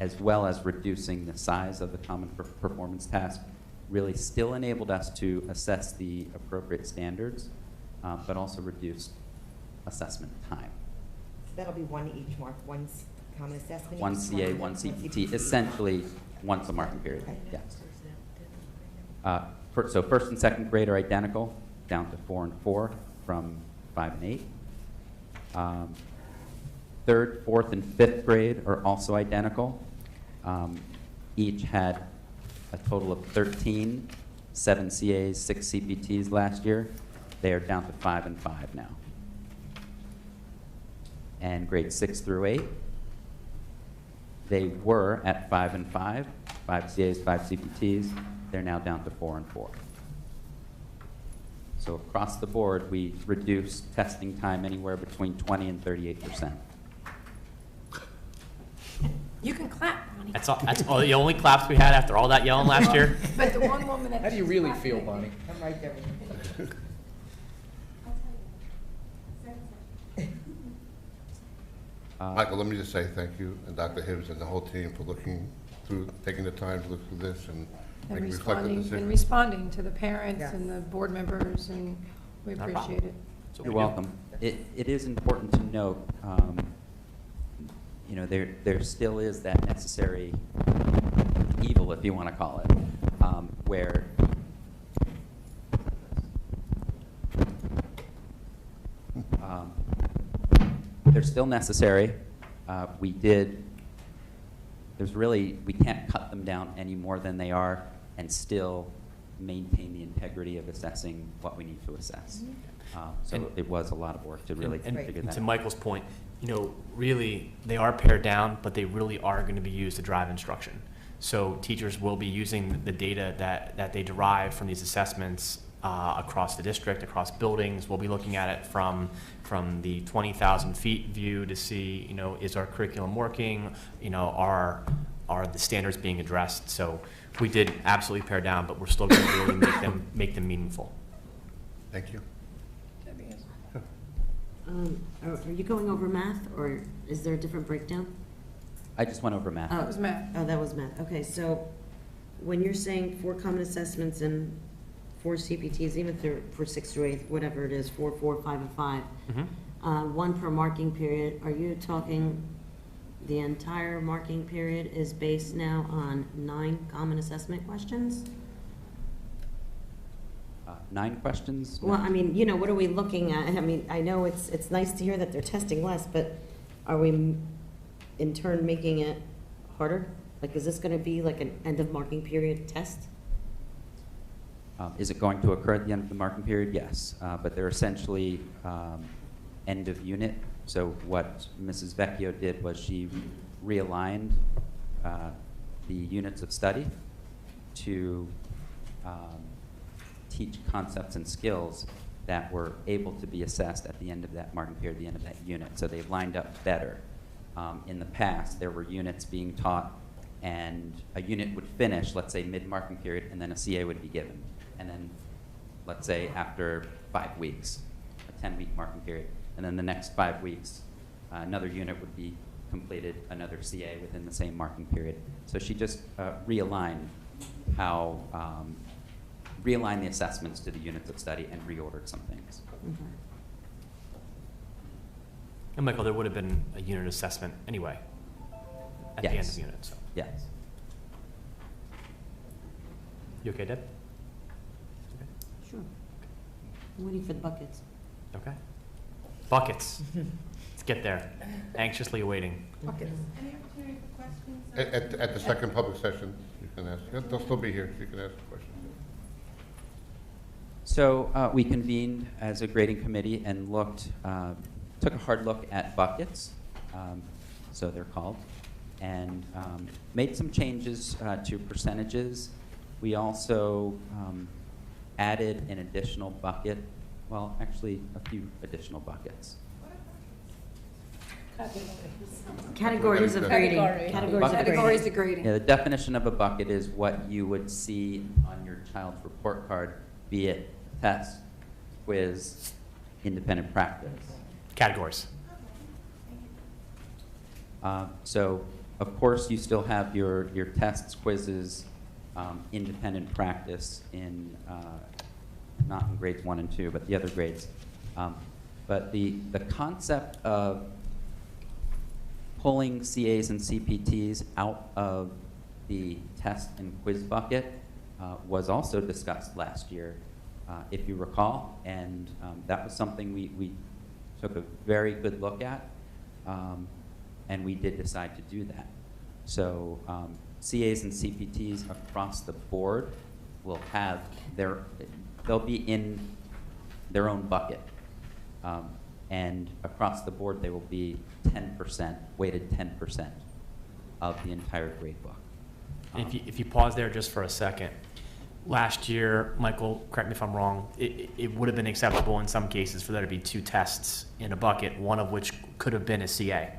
as well as reducing the size of the common performance task, really still enabled us to assess the appropriate standards, but also reduce assessment time. So that'll be 1 each mark, 1 common assessment. 1 each, CA, 1 CPT, essentially once a marking period, Okay. yes. So first and second grade are identical, down to 4 and 4 from 5 and 8. Third, fourth, and fifth grade are also identical. Each had a total of 13, 7 CAs, 6 CPTs last year. They are down to 5 and 5 now. And grades 6 through 8, they were at 5 and 5, 5 CAs, 5 CPTs. They're now down to 4 and 4. So across the board, we reduced testing time anywhere between 20 and 38%. You can clap, Bonnie. That's all the only claps we had after all that yelling last year. But the one woman that. How do you really feel, Bonnie? I'm right there with you. Michael, let me just say thank you, and Dr. Hibbs and the whole team for looking through, taking the time to look through this and And making reflective decisions. responding to the parents Yes. and the board members, and we No appreciate problem. it. That's what You're we do. welcome. It is important to note, you know, there still is that necessary evil, if you want to call it, where they're still necessary. We can't cut them down any more than they are and still maintain the integrity of assessing what we need to assess. So And- it was a lot of work to really And figure that to out. Michael's point, you know, really, they are pared down, but they really are going to be used to drive instruction. So teachers will be using the data that they derive from these assessments across the district, across buildings. We'll be looking at it from the 20,000 feet view to see, you know, is our curriculum working? You know, are the standards being addressed? So we did absolutely pare down, but we're still going to really make them meaningful. Thank you. Are you going over math, or is there a different breakdown? I just went over math. That was math. Oh, that was math. Okay, so when you're saying 4 common assessments and 4 CPTs, even for 6 through 8, whatever it is, 4, 5, and 5, 1 per marking period, are you talking the entire marking period is based now on 9 common assessment questions? 9 questions? Well, I mean, you know, what are we looking at? I mean, I know it's nice to hear that they're testing less, but are we in turn making it harder? Like, is this going to be like an end of marking period test? Is it going to occur at the end of the marking period? Yes, but they're essentially end of unit. So what Mrs. Vecchio did was she realigned the units of study to teach concepts and skills that were able to be assessed at the end of that marking period, the end of that unit. So they've lined up better. In the past, there were units being taught, and a unit would finish, let's say, mid-marking period, and then a CA would be given. And then, let's say, after 5 weeks, a 10-week marking period. And then the next 5 weeks, another unit would be completed, another CA within the same marking period. So she just realigned how, realigned the assessments to the units of study and reordered some things. Okay. And Michael, there would have been a unit assessment anyway at the end of the unit, so. Yes. You okay, Deb? Sure. I'm waiting for the buckets. Okay. Buckets. Let's get there. Anxiously awaiting. Buckets. At the second public session, you can ask. They'll still be here. You can ask questions. So we convened as a grading committee and looked, took a hard look at buckets, so they're called, and made some changes to percentages. We also added an additional bucket, well, actually a few additional buckets. Categories of grading. Categories of grading. Yeah, the definition of a bucket is what you would see on your child's report card, be it test, quiz, independent practice. Categories. So, of course, you still have your tests, quizzes, independent practice in, not in grades 1 and 2, but the other grades. But the concept of pulling CAs and CPTs out of the test and quiz bucket was also discussed last year, if you recall, and that was something we took a very good look at, and we did decide to do that. So CAs and CPTs across the board will have they'll be in their own bucket. And across the board, they will be 10%, weighted 10% of the entire grade book. If you pause there just for a second, last year, Michael, correct me if I'm wrong, it would have been acceptable in some cases for there to be 2 tests in a bucket, one of which could have been a CA,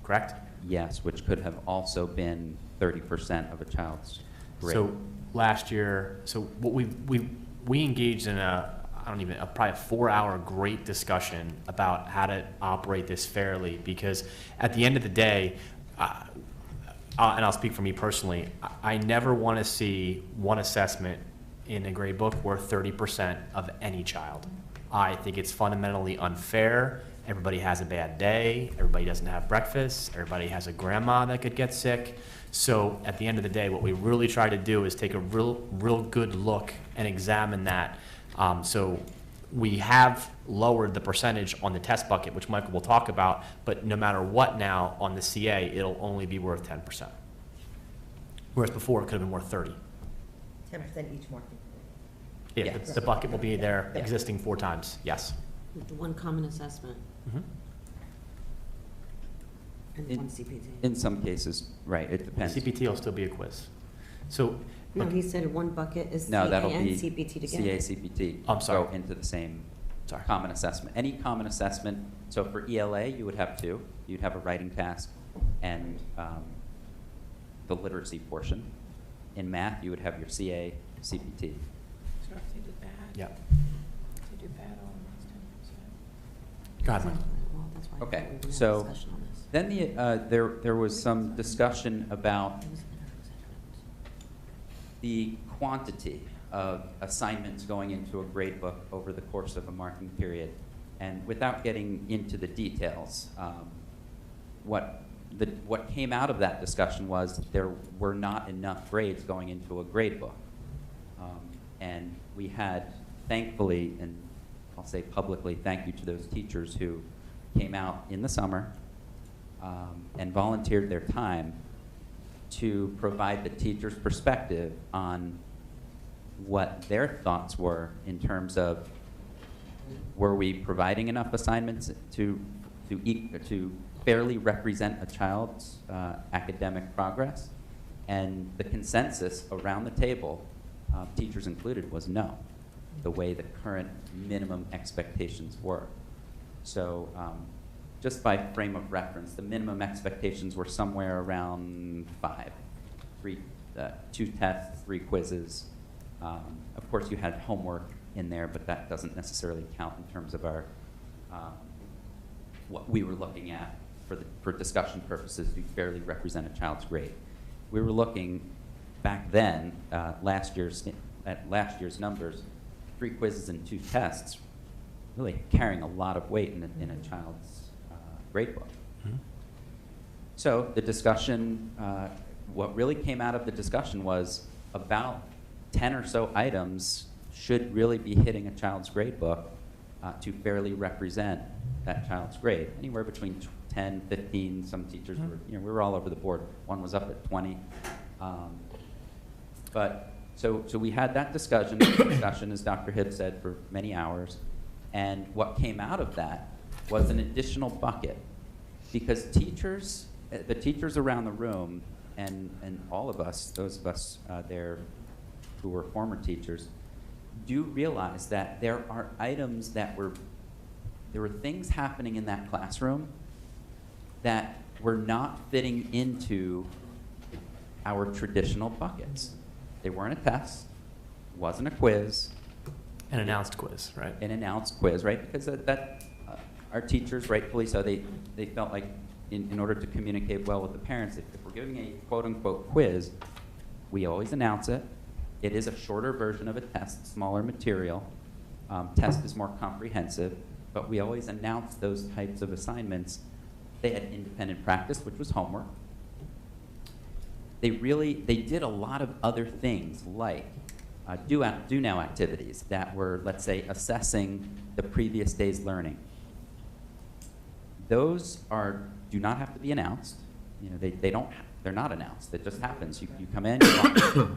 correct? Yes, which could have also been 30% of a child's grade. So last year, so what we engaged in probably a 4-hour great discussion about how to operate this fairly, because at the end of the day, and I'll speak for me personally, I never want to see one assessment in a grade book worth 30% of any child. I think it's fundamentally unfair. Everybody has a bad day. Everybody doesn't have breakfast. Everybody has a grandma that could get sick. So at the end of the day, what we really try to do is take a real good look and examine that. So we have lowered the percentage on the test bucket, which Michael will talk about, but no matter what now on the CA, it'll only be worth 10%. Whereas before, it could have been worth 30. 10% each marking. Yeah, Yes. the bucket will be there existing 4 times, yes. With the one common assessment Mhm. and one CPT. In some cases, right, it depends. CPT will still be a quiz. So, No, he said one bucket is No, CA that'll and be CPT together. CA, CPT. I'm sorry. Go into the same common assessment. Any common assessment, so for ELA, you would have 2. You'd have a writing task and the literacy portion. In math, you would have your CA, CPT. So if they did bad. yeah. If they do bad, all that's 10%. Go ahead, Michael. Well, that's why I Okay, thought we were gonna have so a discussion on this. then there was some discussion about the quantity of assignments going into a grade book over the course of a marking period. And without getting into the details, what came out of that discussion was there were not enough grades going into a grade book. And we had, thankfully, and I'll say publicly, thank you to those teachers who came out in the summer and volunteered their time to provide the teacher's perspective on what their thoughts were in terms of, were we providing enough assignments to fairly represent a child's academic progress? And the consensus around the table, teachers included, was no, the way the current minimum expectations were. So just by frame of reference, the minimum expectations were somewhere around 5, 2 tests, 3 quizzes. Of course, you had homework in there, but that doesn't necessarily count in terms of our what we were looking at for discussion purposes to fairly represent a child's grade. We were looking back then, at last year's numbers, 3 quizzes and 2 tests, really carrying a lot of weight in a child's grade book. Mm-hmm. So the discussion, what really came out of the discussion was about 10 or so items should really be hitting a child's grade book to fairly represent that child's grade. Anywhere between 10, 15, some teachers were, we were all over the board. One was up at 20. So we had that discussion, as Dr. Hibb said, for many hours. And what came out of that was an additional bucket. Because teachers, the teachers around the room, and all of us, those of us there who were former teachers, do realize that there are items that there were things happening in that classroom that were not fitting into our traditional buckets. They weren't a test, wasn't a quiz. An announced quiz, right? An announced quiz, right? Because our teachers, rightfully so, they felt like in order to communicate well with the parents, if we're giving a quote-unquote quiz, we always announce it. It is a shorter version of a test, smaller material. Test is more comprehensive, but we always announce those types of assignments. They had independent practice, which was homework. They did a lot of other things like do now activities that were, let's say, assessing the previous day's learning. Those do not have to be announced. They're not announced. It just happens. You come in, you walk.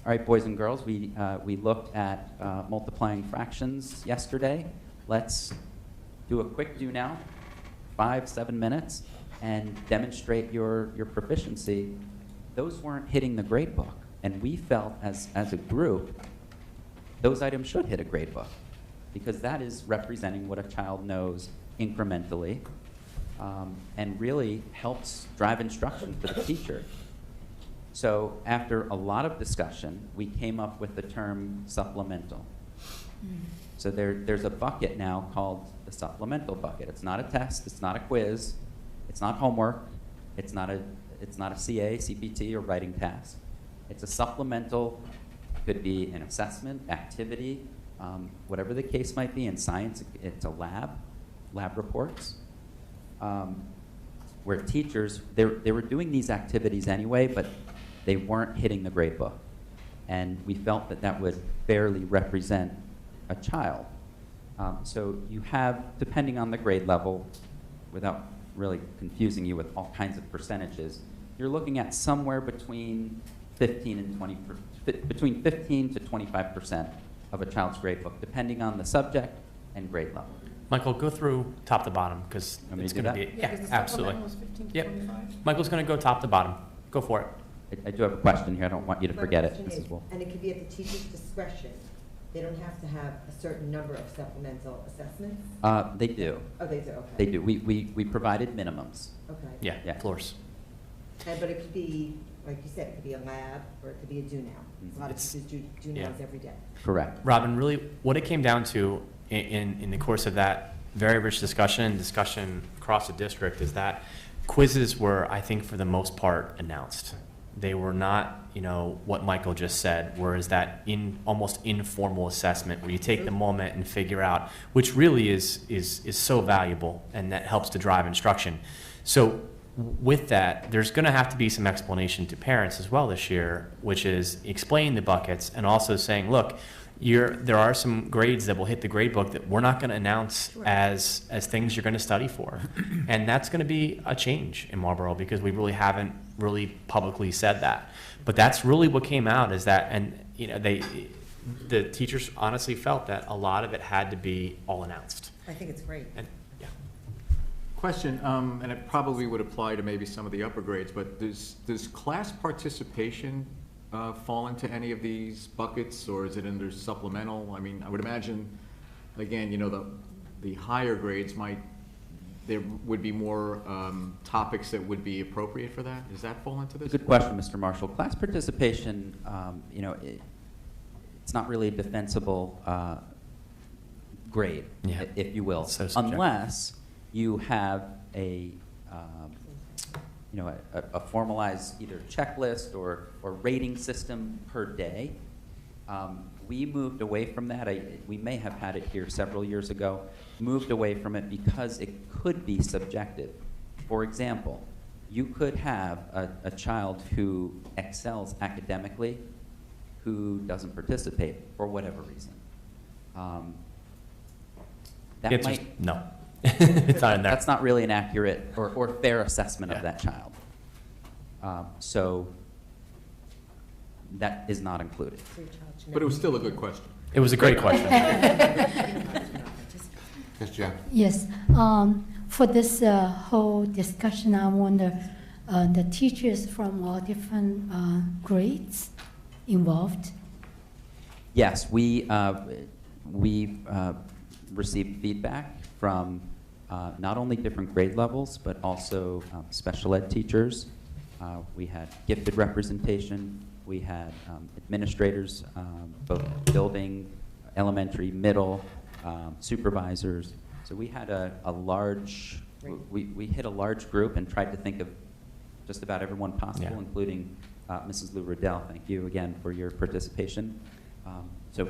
All right, boys and girls, we looked at multiplying fractions yesterday. Let's do a quick do now, 5-7 minutes, and demonstrate your proficiency. Those weren't hitting the grade book, and we felt as a group, those items should hit a grade book, because that is representing what a child knows incrementally, and really helps drive instruction for the teacher. So after a lot of discussion, we came up with the term supplemental. So there's a bucket now called the supplemental bucket. It's not a test, it's not a quiz, it's not homework, it's not a CA, CPT, or writing task. It's a supplemental, could be an assessment, activity, whatever the case might be. In science, it's a lab reports, where teachers, they were doing these activities anyway, but they weren't hitting the grade book. And we felt that would fairly represent a child. So you have, depending on the grade level, without really confusing you with all kinds of percentages, you're looking at somewhere between 15 to 25% of a child's grade book, depending on the subject and grade level. Michael, go through top to bottom, because it's going to be, yeah, absolutely. Yep. Michael's going to go top to bottom. Go for it. I do have a question here. I don't want you to forget it, Mrs. Wolf. And it could be at the teacher's discretion. They don't have to have a certain number of supplemental assessments? They do. Oh, they do, okay. They do. We provided minimums. Okay. Yeah, floors. But it could be, like you said, it could be a lab, or it could be a do now. A lot of teachers do nows every day. Correct. Robin, really, what it came down to in the course of that very rich discussion across the district is that quizzes were, I think, for the most part, announced. They were not, what Michael just said, whereas that almost informal assessment where you take the moment and figure out, which really is so valuable, and that helps to drive instruction. So with that, there's going to have to be some explanation to parents as well this year, which is explaining the buckets and also saying, look, there are some grades that will hit the grade book that we're not going to announce as things you're going to study for. And that's going to be a change in Marlboro, because we really haven't really publicly said that. But that's really what came out, is that, and the teachers honestly felt that a lot of it had to be all announced. I think it's great. And, yeah. Question, and it probably would apply to maybe some of the upper grades, but does class participation fall into any of these buckets, or is it under supplemental? I mean, I would imagine, again, you know, the higher grades there would be more topics that would be appropriate for that. Does that fall into this? Good question, Mr. Marshall. Class participation, you know, it's not really a defensible grade, if you will, So subjective. unless you have a formalized either checklist or rating system per day. We moved away from that. We may have had it here several years ago. Moved away from it because it could be subjective. For example, you could have a child who excels academically who doesn't participate for whatever reason. That It's might, just, no. It's not in there. that's not really an accurate or fair assessment of that child. So that is not included. But it was still a good question. It was a great question. Yes, Jan? Yes, for this whole discussion, I wonder, the teachers from all different grades involved? Yes, we received feedback from not only different grade levels, but also special ed teachers. We had gifted representation. We had administrators, both building, elementary, middle, supervisors. So we had a large, we hit a large group and tried to think of just about everyone possible, Yeah. including Mrs. Lou Riddell. Thank you again for your participation. So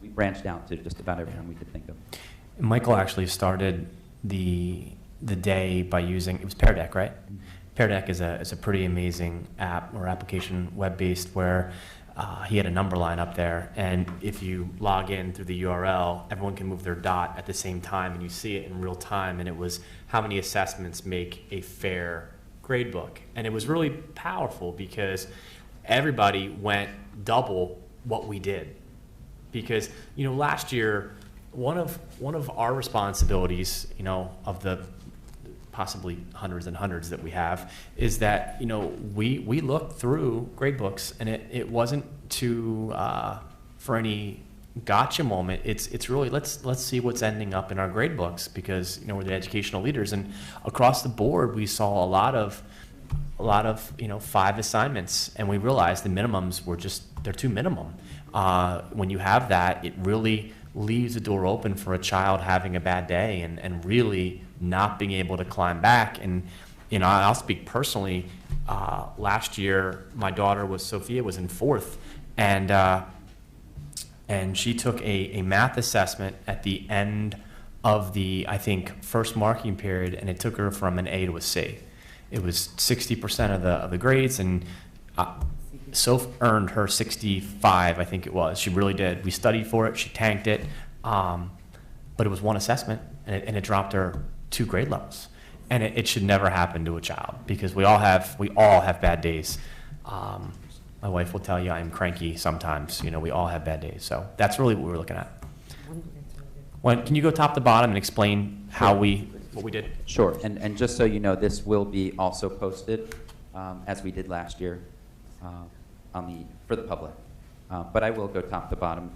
we branched out to just about everyone we could think of. Michael actually started the day by using, it was Pear Deck, right? Pear Deck is a pretty amazing app or application, web-based, where he had a number line up there, and if you log in through the URL, everyone can move their dot at the same time, and you see it in real time, and it was how many assessments make a fair grade book. And it was really powerful because everybody went double what we did. Because, you know, last year, one of our responsibilities, you know, of the possibly hundreds and hundreds that we have, is that, you know, we looked through grade books, and it wasn't for any gotcha moment. It's really let's see what's ending up in our grade books, because, you know, we're the educational leaders, and across the board we saw a lot of 5 assignments, and we realized the minimums were they're too minimum. When you have that, it really leaves the door open for a child having a bad day and really not being able to climb back. And, you know, I'll speak personally. Last year, my daughter Sophia was in 4th, and she took a math assessment at the end of the, I think, first marking period, and it took her from an A to a C. It was 60% of the grades, and Soph earned her 65, I think it was. She really did. We studied for it. She tanked it. But it was one assessment, and it dropped her 2 grade levels. And it should never happen to a child, because we all have bad days. My wife will tell you I'm cranky sometimes. You know, we all have bad days. So that's really what we're looking at. Can you go top to bottom and explain what we did? Sure, and just so you know, this will be also posted, as we did last year, for the public. But I will go top to bottom.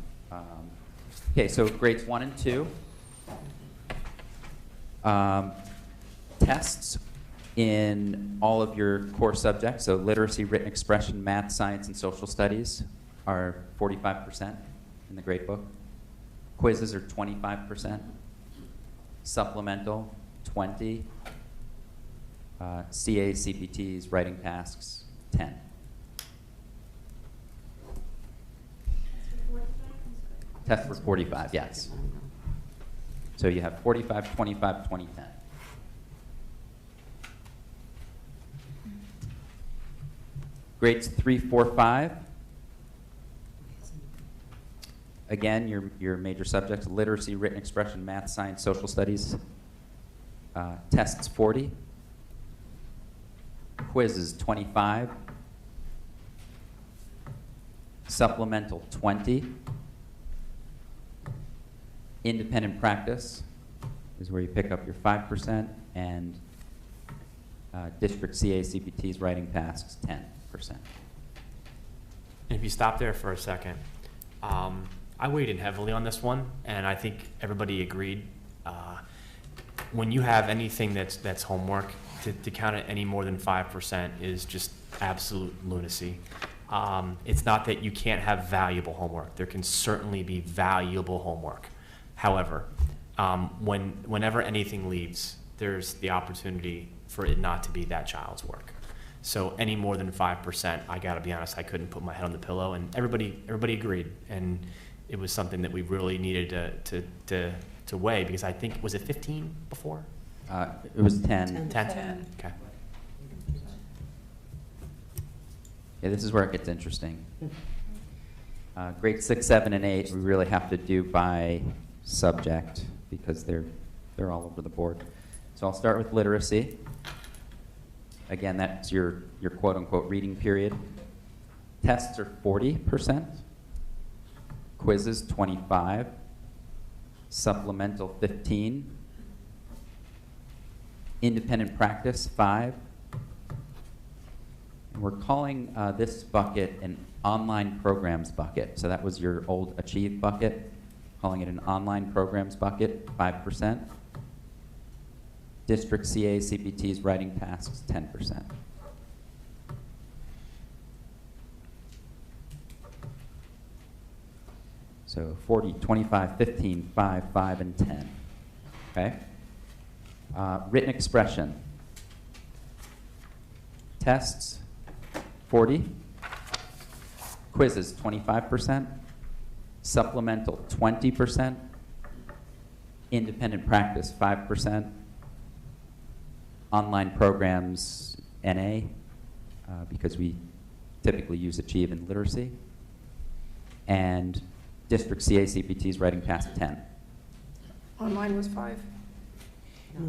Okay, so grades 1 and 2. Tests in all of your core subjects, so literacy, written expression, math, science, and social studies are 45% in the grade book. Quizzes are 25%. Supplemental, 20. CAs, CPTs, writing tasks, 10. Tests were 45, yes. So you have 45, 25, 20, 10. Grades 3, 4, 5. Again, your major subjects: literacy, written expression, math, science, social studies. Tests 40. Quizzes 25. supplemental 20. Independent practice is where you pick up your 5%, and district CA CPT's writing tasks 10%. And if you stop there for a second, I weighed in heavily on this one, and I think everybody agreed. When you have anything that's homework, to count it any more than 5% is just absolute lunacy. It's not that you can't have valuable homework. There can certainly be valuable homework. However, whenever anything leaves, there's the opportunity for it not to be that child's work. So any more than 5%, I gotta be honest, I couldn't put my head on the pillow, and everybody agreed, and it was something that we really needed to weigh, because I think, was it 15 before? It was 10. 10? Okay. Yeah, this is where it gets interesting. Grades 6, 7, and 8, we really have to do by subject because they're all over the board. So I'll start with literacy. Again, that's your quote-unquote reading period. Tests are 40%, quizzes 25, supplemental 15, independent practice 5. And we're calling this bucket an online programs bucket. So that was your old Achieve bucket, calling it an online programs bucket, 5%. District CA CPT's writing tasks, 10%. So 40, 25, 15, 5, 5, and 10. Okay? Written expression. Tests, 40. Quizzes, 25%. Supplemental, 20%. Independent practice, 5%. Online programs, NA, because we typically use Achieve in literacy. And District CA CPT's writing task 10. Online was 5?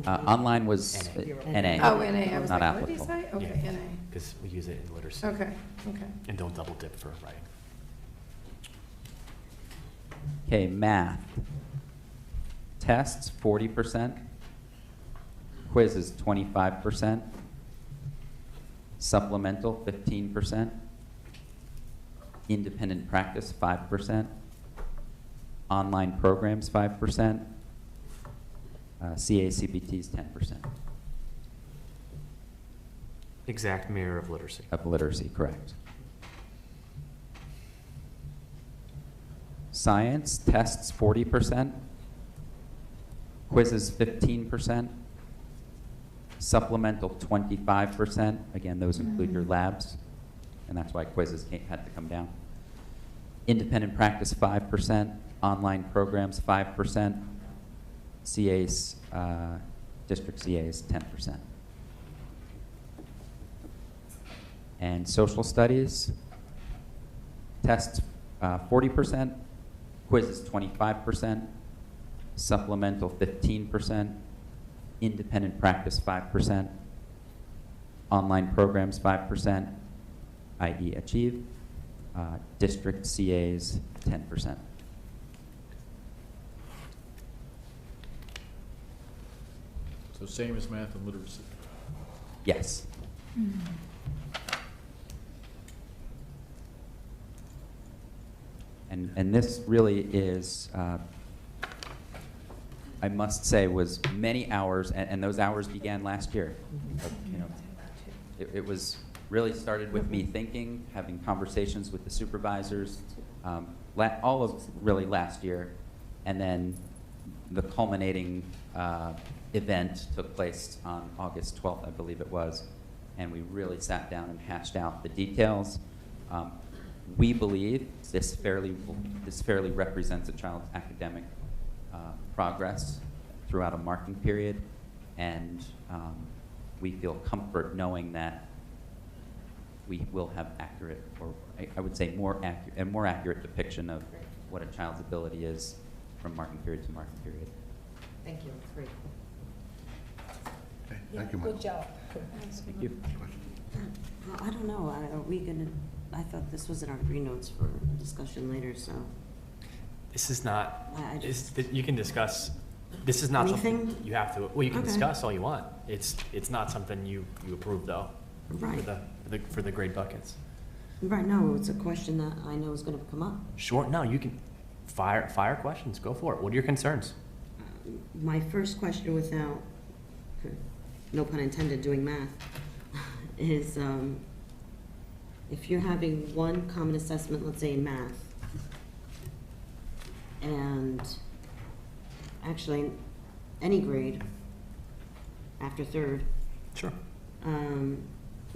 Online was NA. Oh, NA, I was not like, what did he applicable. say? Okay, NA. Because we use it in literacy. Okay, okay. And don't double dip for writing. Okay, math. Tests, 40%. Quizzes, 25%. Supplemental, 15%. Independent practice, 5%. Online programs, 5%. CA CPT's 10%. Exact mirror of literacy. Of literacy, correct. Science, tests 40%. Quizzes 15%. Supplemental 25%. Again, those include your labs, and that's why quizzes had to come down. Independent practice 5%. Online programs 5%. CA's, district CA's 10%. And social studies, tests 40%, quizzes 25%, supplemental 15%, independent practice 5%, online programs 5%, i.e. Achieve, district CA's 10%. So same as math and literacy. Yes. And this really is, I must say, was many hours, and those hours began last year. You know, it was really started with me thinking, having conversations with the supervisors, all of really last year, and then the culminating event took place on August 12th, I believe it was, and we really sat down and hashed out the details. We believe this fairly represents a child's academic progress throughout a marking period, and we feel comfort knowing that we will have accurate, or I would say more accurate depiction of what a child's ability is from marking period to marking period. Thank you, great. Okay, thank you, Michael. Good job. Thank you. I don't know, are we gonna I thought this was in our green notes for discussion later, so. This is not, I just- you can discuss, this is not something Anything? you have to, well, you can Okay. discuss all you want. It's not something you approve though. Right. For the grade buckets. Right, no, it's a question that I know is gonna come up. Sure, no, you can, fire questions, go for it. What are your concerns? My first question without, no pun intended, doing math, is, if you're having one common assessment, let's say in math, and actually, any grade after third, Sure.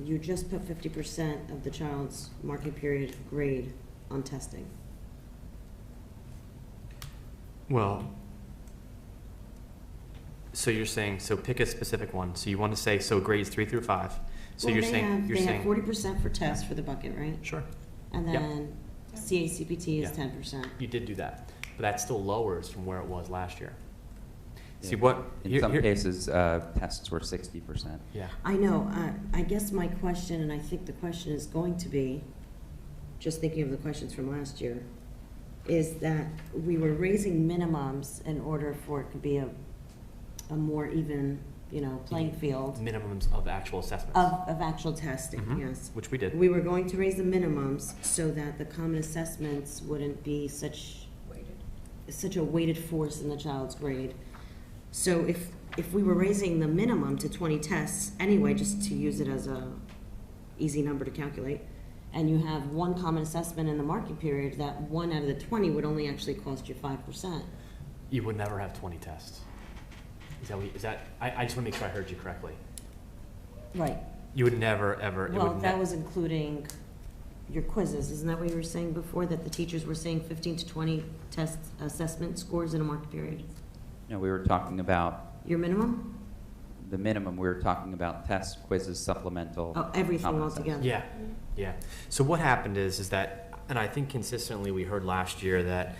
you just put 50% of the child's marking period grade on testing. Well, so you're saying, so pick a specific one. So you want to say, so grades 3 through 5. So Well, you're they saying, have- you're They saying. have 40% for tests for the bucket, right? Sure. And Yep. then CACPT is Yeah. 10%. You did do that, but that still lowers from where it was last year. See Yeah. what? In some cases, tests were 60%. Yeah. I know, I guess my question, and I think the question is going to be, just thinking of the questions from last year, is that we were raising minimums in order for it to be a more even, playing field Minimums of actual assessments. of actual testing, Mhm. yes. Which we did. We were going to raise the minimums so that the common assessments wouldn't be such a weighted force in the child's grade. So if we were raising the minimum to 20 tests anyway, just to use it as a easy number to calculate, and you have one common assessment in the marking period, that 1 out of the 20 would only actually cost you 5%. You would never have 20 tests. I just want to make sure I heard you correctly. Right. You would never, ever. Well, that was including your quizzes. Isn't that what you were saying before, that the teachers were saying 15 to 20 test assessment scores in a marked period? No, we were talking about Your minimum? the minimum. We were talking about tests, quizzes, supplemental. Oh, everything common altogether. assessment. Yeah. So what happened is that, and I think consistently we heard last year that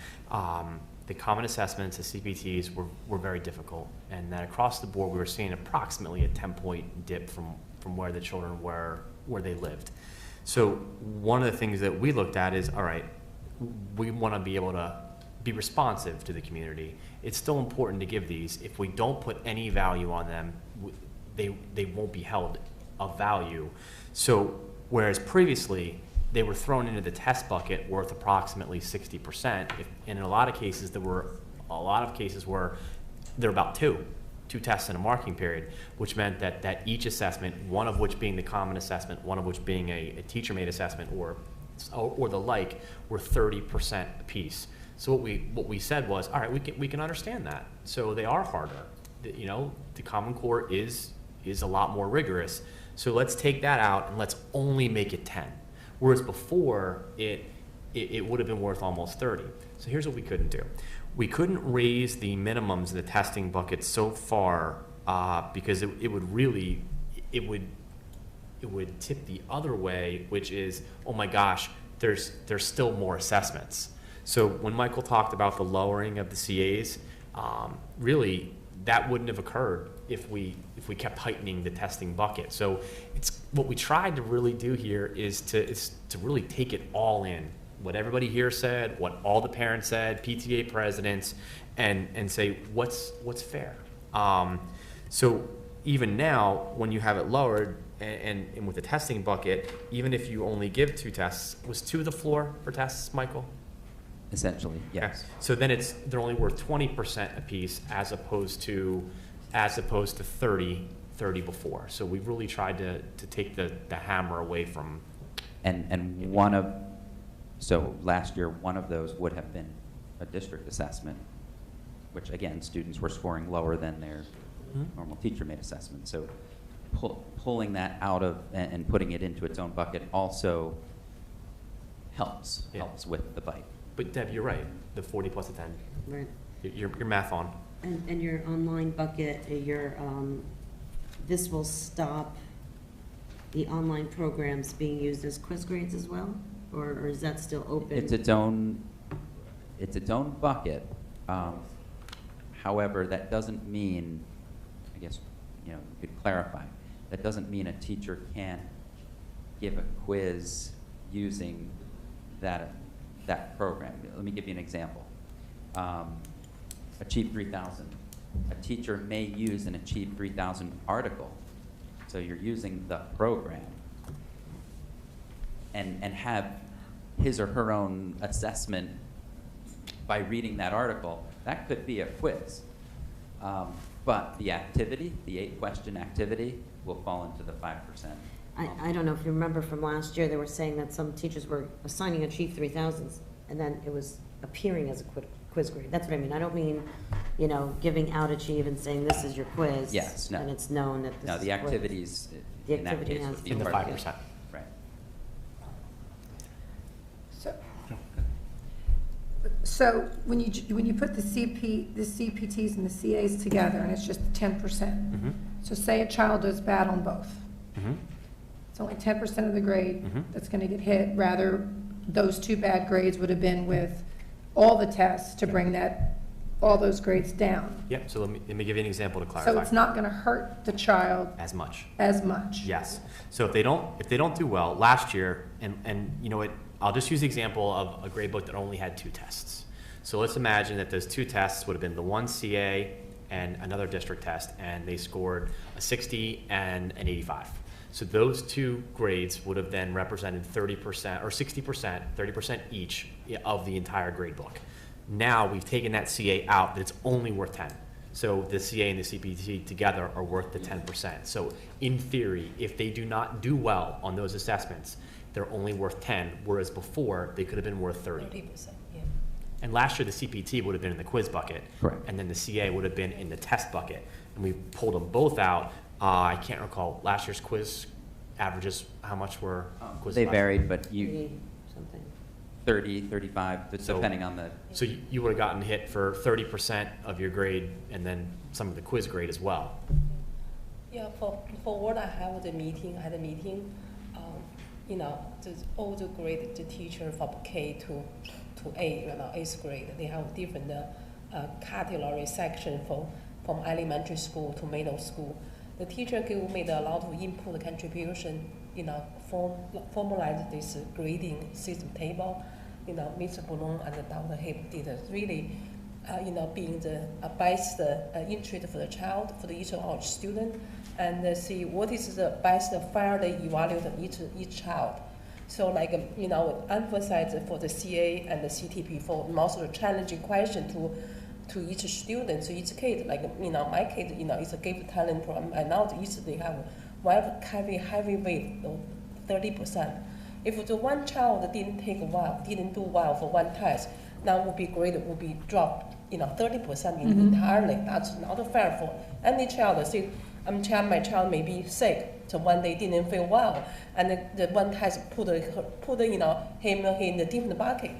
the common assessments, the CPTs, were very difficult, and that across the board we were seeing approximately a 10-point dip from where the children were, where they lived. So one of the things that we looked at is, all right, we want to be able to be responsive to the community. It's still important to give these. If we don't put any value on them, they won't be held of value. So whereas previously they were thrown into the test bucket worth approximately 60%, and in a lot of cases there were a lot of cases where there were about two tests in a marking period, which meant that each assessment, one of which being the common assessment, one of which being a teacher-made assessment or the like, were 30% apiece. So what we said was, all right, we can understand that. So they are harder. The Common Core is a lot more rigorous. So let's take that out and let's only make it 10. Whereas before, it would have been worth almost 30. So here's what we couldn't do. We couldn't raise the minimums in the testing bucket so far because it would tip the other way, which is, oh my gosh, there's still more assessments. So when Michael talked about the lowering of the CAs, really that wouldn't have occurred if we kept heightening the testing bucket. So it's what we tried to really do here is to really take it all in, what everybody here said, what all the parents said, PTA presidents, and say what's fair. So even now, when you have it lowered and with the testing bucket, even if you only give 2 tests, was 2 the floor for tests, Michael? Essentially, yes. Okay. So then they're only worth 20% apiece as opposed to 30 before. So we really tried to take the hammer away from. And so last year, one of those would have been a district assessment, which again, students were scoring lower than their normal teacher-made assessment. So pulling that out of and putting it into its own bucket also helps with the bite. But Deb, you're right. The 40 plus the 10. Right. Your math on. And your online bucket, this will stop the online programs being used as quiz grades as well? Or is that still open? It's its own bucket. However, that doesn't mean, I guess, you could clarify, that doesn't mean a teacher can't give a quiz using that program. Let me give you an example. Achieve 3000. A teacher may use an Achieve 3000 article. So you're using the program and have his or her own assessment by reading that article. That could be a quiz. But the activity, the 8-question activity, will fall into the 5%. I don't know if you remember from last year, they were saying that some teachers were assigning Achieve 3000s, and then it was appearing as a quiz grade. That's what I mean. I don't mean, you know, giving out Achieve and saying this is your quiz. Yes, no. And it's known that this No, is the quiz. activities The in that activity case has would be In the part of 5%. Right. So when you put the CPTs and the CAs together, and it's just 10%. Mm-hmm. So say a child does bad on both. Mm-hmm. It's only 10% of the grade Mhm. that's going to get hit. Rather, those 2 bad grades would have been with all the tests to bring all those grades down. Yep, so let me give you an example to clarify. So it's not going to hurt the child As much. as much. Yes. So if they don't do well, last year, and you know what, I'll just use the example of a grade book that only had 2 tests. So let's imagine that those 2 tests would have been the one CA and another district test, and they scored a 60 and an 85. So those 2 grades would have then represented 30% or 60%, 30% each of the entire grade book. Now we've taken that CA out, but it's only worth 10. So the CA and the CPT together are worth the 10%. So in theory, if they do not do well on those assessments, they're only worth 10, whereas before they could have been worth 30. 30%, yeah. And last year the CPT would have been in the quiz bucket, Correct. and then the CA would have been in the test bucket. And we pulled them both out. I can't recall last year's quiz averages. How much were quiz? They last varied, but 30 something. 30, 35, So- depending on the. So you would have gotten hit for 30% of your grade, and then some of the quiz grade as well. Yeah, for what I had a meeting, you know, all the grade, the teacher from K to A, you know, 8th grade, they have different category section from elementary school to middle school. The teacher made a lot of input contribution, you know, formalize this grading system table. You know, Mr. Boulon and Dr. Hip did really, you know, being the best interest for the child, for each of our student, and see what is the best fairly evaluate each child. So like, you know, emphasize for the CA and the CTP for most of the challenging question to each student, so each kid, like, you know, my kid, you know, is a gift talent program, and now each they have heavy weight, 30%. If the one child didn't do well for one test, now would be grade would be dropped, you know, 30% entirely. That's not fair for any child. See, my child may be sick, so one day didn't feel well, and the one test put you know, him in a different bucket.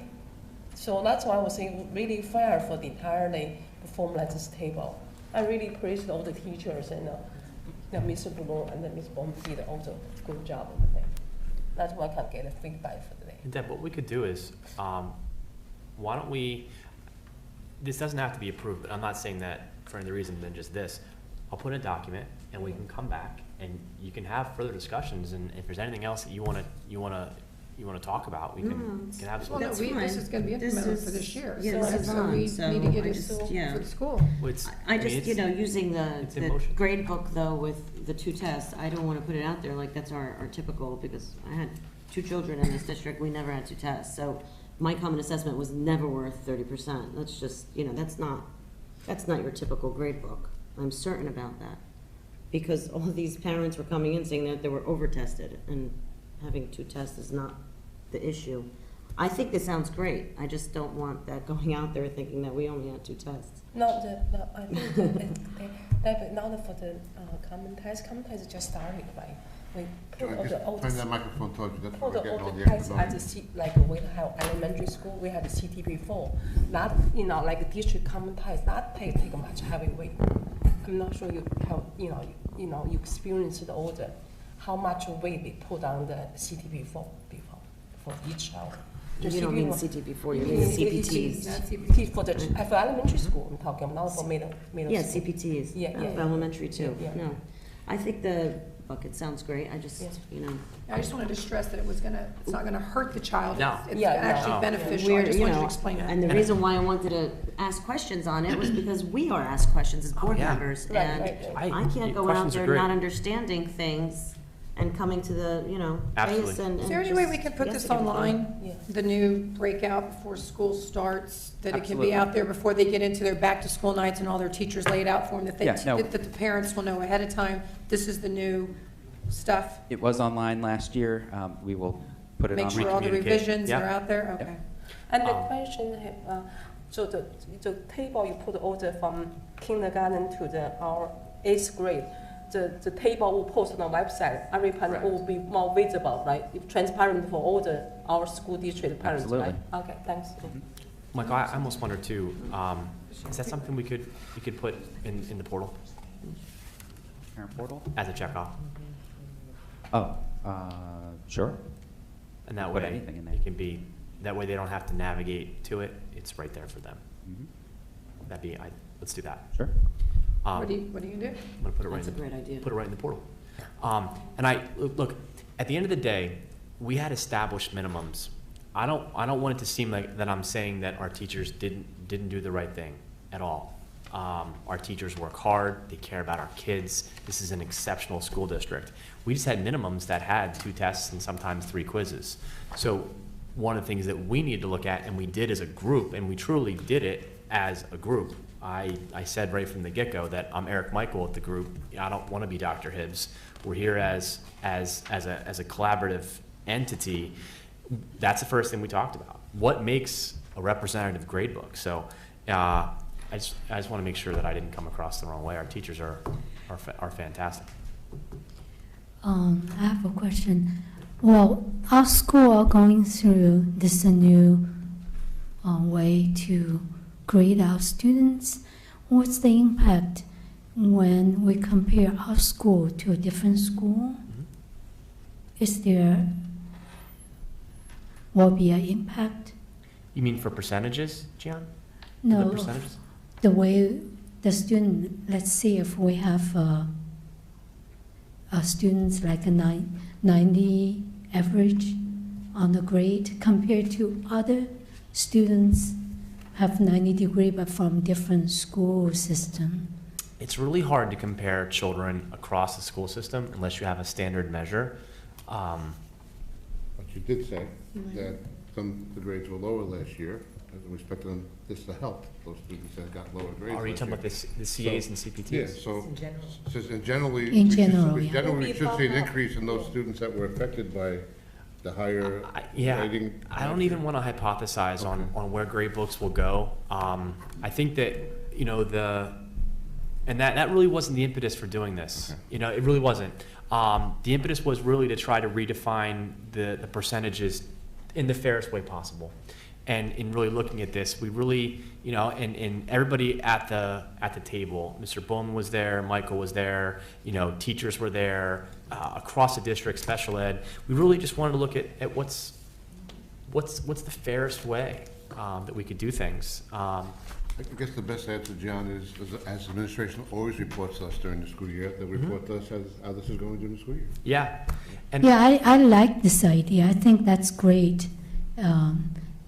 So that's why I was saying really fair for the entirely perform like this table. I really praise all the teachers and Mr. Boulon and Ms. Baum did also good job on the thing. That's why I can get a feedback for today. And Deb, what we could do is, why don't we, this doesn't have to be approved, but I'm not saying that for any other reason than just this. I'll put in a document and we can come back and you can have further discussions, and if there's anything else that you want to talk about, we can Well, no, absolutely. this is going to be implemented for this year. Yeah, So this is so on, we so need to get I it just- for yeah. the school. Well, it's- I mean, just, it's- you know, using it's in the motion. grade book though with the 2 tests, I don't want to put it out there like that's our typical, because I had 2 children in this district, we never had 2 tests. So my common assessment was never worth 30%. That's just, you know, that's not your typical grade book. I'm certain about that. Because all these parents were coming in saying that they were over-tested, and having 2 tests is not the issue. I think this sounds great. I just don't want that going out there thinking that we only had 2 tests. No, I think that now for the common test just started, right? We put all the Turn that microphone towards you, that's all why the we're getting all the tests extra at noise. like we have elementary school, we have the CTP4. Not, you know, like district common test, not take much heavy weight. I'm not sure you have, you know, you experienced all the how much weight we put on the CTP4 before for each child. You don't mean CTP4, you mean CPTs. For elementary school, I'm talking, not for middle Yeah, school. CPTs, Yeah. elementary too. Yeah. No, I think the bucket sounds great. I just, you know. I just wanted to stress that it's not gonna hurt the child. No. It's Yeah, actually no. beneficial. I We're, just you wanted to know, explain that. and the reason why I wanted to ask questions on it was because we are asked questions as board yeah. members. Right, And right, I can't go out questions are there great. not understanding things and coming to the, you know, Absolutely. base and Is there any way just we can put this guessing everything. online, Yeah. the new breakout before school starts? That it can Absolutely. be out there before they get into their back-to-school nights and all their teachers lay it out for them, that Yeah, no. that the parents will know ahead of time, this is the new stuff? It was online last year. We will put it Make on. sure all the Recommunicate. revisions are Yeah. out there? Okay. And the question, so the table you put order from kindergarten to our 8th grade, the table will post on the website. Every parent will be more visible, right? If transparent for all our school district parents, Absolutely. right? Okay, thanks. Michael, I almost wonder too, is that something we could put in the portal Parent portal? as a checkoff? Oh, sure. And that Put way, anything in there. it can be, that way they don't have to navigate to it, it's right there for them. Mhm. Let's do that. Sure. What do you do? I'm gonna put it right That's in a great idea. Put it right in the portal. Look, at the end of the day, we had established minimums. I don't want it to seem like that I'm saying that our teachers didn't do the right thing at all. Our teachers work hard, they care about our kids. This is an exceptional school district. We just had minimums that had 2 tests and sometimes 3 quizzes. So one of the things that we need to look at, and we did as a group, and we truly did it as a group. I said right from the get-go that I'm Eric Michael at the group. I don't want to be Dr. Hibbs. We're here as a collaborative entity. That's the first thing we talked about. What makes a representative grade book? So I just want to make sure that I didn't come across the wrong way. Our teachers are fantastic. I have a question. Well, our school are going through this new way to grade our students. What's the impact when we compare our school to a different school? Is there will be an impact? You mean for percentages, Gian? No, The percentages? the way the student, let's say if we have students like a 90 average on the grade compared to other students have 90 degree but from different school system. It's really hard to compare children across the school system unless you have a standard measure. But you did say that the grades were lower last year, and we expected this to help those students that got lower grades. Are you last talking year. about the CAs and CPTs? Yeah, so, In general. says in generally. In we should- general, we yeah. Generally, we should see an increase in those students that were affected by the higher grading. I don't even want to hypothesize on where grade books will go. I think that, and that really wasn't the impetus for doing this. Okay. It really wasn't. The impetus was really to try to redefine the percentages in the fairest way possible. And in really looking at this, we really, and everybody at the table, Mr. Bowman was there, Michael was there, teachers were there, across the district, special ed. We really just wanted to look at what's the fairest way that we could do things. I guess the best answer, John, is as administration always reports us during the school year, they report to us how this is going during the school year. Yeah. And Yeah, I like this idea. I think that's great.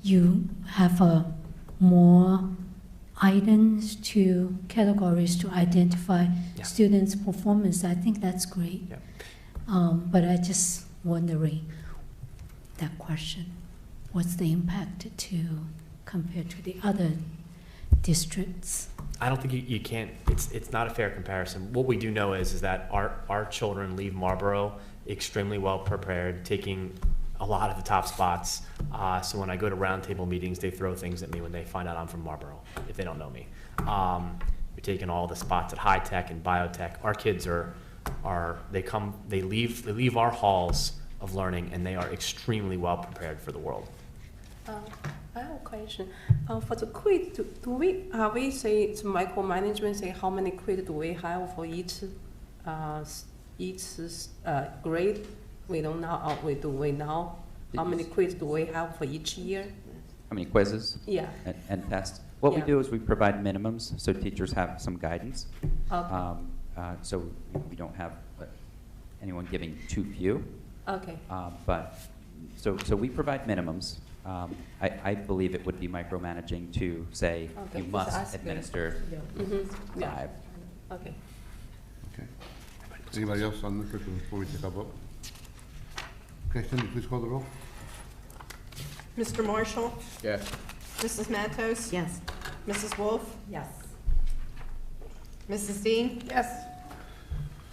You have more items to categories to identify Yeah. students' performance. I think that's great. Yeah. But I just wondering that question: what's the impact to compared to the other districts? I don't think you can't, it's not a fair comparison. What we do know is that our children leave Marlboro extremely well prepared, taking a lot of the top spots. So when I go to roundtable meetings, they throw things at me when they find out I'm from Marlboro, if they don't know me. We're taking all the spots at high tech and biotech. Our kids they leave our halls of learning and they are extremely well prepared for the world. I have a question. For the quiz, we say to micromanagement, say how many quiz do we have for each grade? We don't know. We know how many quiz do we have for each year? How many quizzes? Yeah. And tests? What we Yeah. do is we provide minimums, so teachers have some guidance. Okay. So we don't have anyone giving too few. Okay. But, so we provide minimums. I believe it would be micromanaging to say Okay, you just must asking. administer Mm-hmm. Yeah. 5. Okay. Okay. Anybody else on the curriculum before we take our vote? Okay, Cindy, please call the roll. Mr. Marshall? Yes. Mrs. Matos? Yes. Mrs. Wolf? Yes. Mrs. Dean? Yes.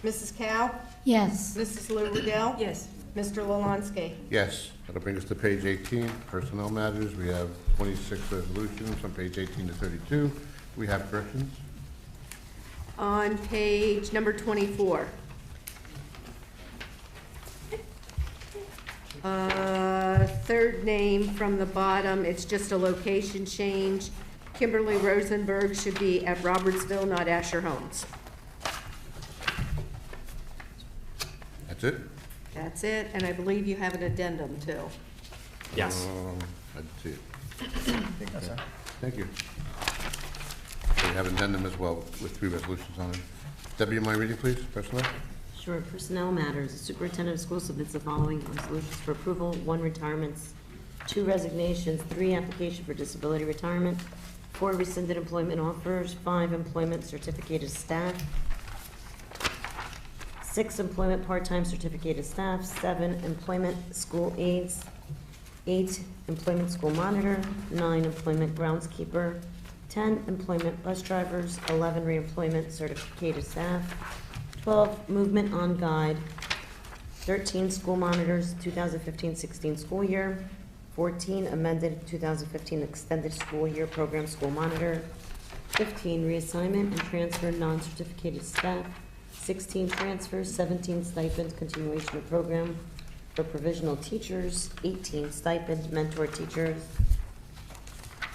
Mrs. Cow? Yes. Mrs. Lou Riddell? Yes. Mr. Lolanski? Yes, that'll bring us to page 18, personnel matters. We have 26 resolutions from page 18 to 32. We have corrections. On page number 24. Third name from the bottom, it's just a location change. Kimberly Rosenberg should be at Robertsville, not Asher Homes. That's it? That's it, and I believe you have an addendum too. Yes. I didn't see it. Thank you. We have an addendum as well with 3 resolutions on it. Debbie, you mind reading, please, personnel? Sure. Personnel matters. The superintendent of schools submits the following resolutions for approval: 1 retirements, 2 resignations, 3 application for disability retirement, 4 rescinded employment offers, 5 employment certificated staff, 6 employment part-time certificated staff, 7 employment school aides, 8 employment school monitor, 9 employment groundskeeper, 10 employment bus drivers, 11 reemployment certificated staff, 12 movement on guide, 13 school monitors, 2015-16 school year, 14 amended 2015 extended school year program school monitor, 15 reassignment and transfer non-certificated staff, 16 transfers, 17 stipends continuation of program for provisional teachers, 18 stipend mentor teachers,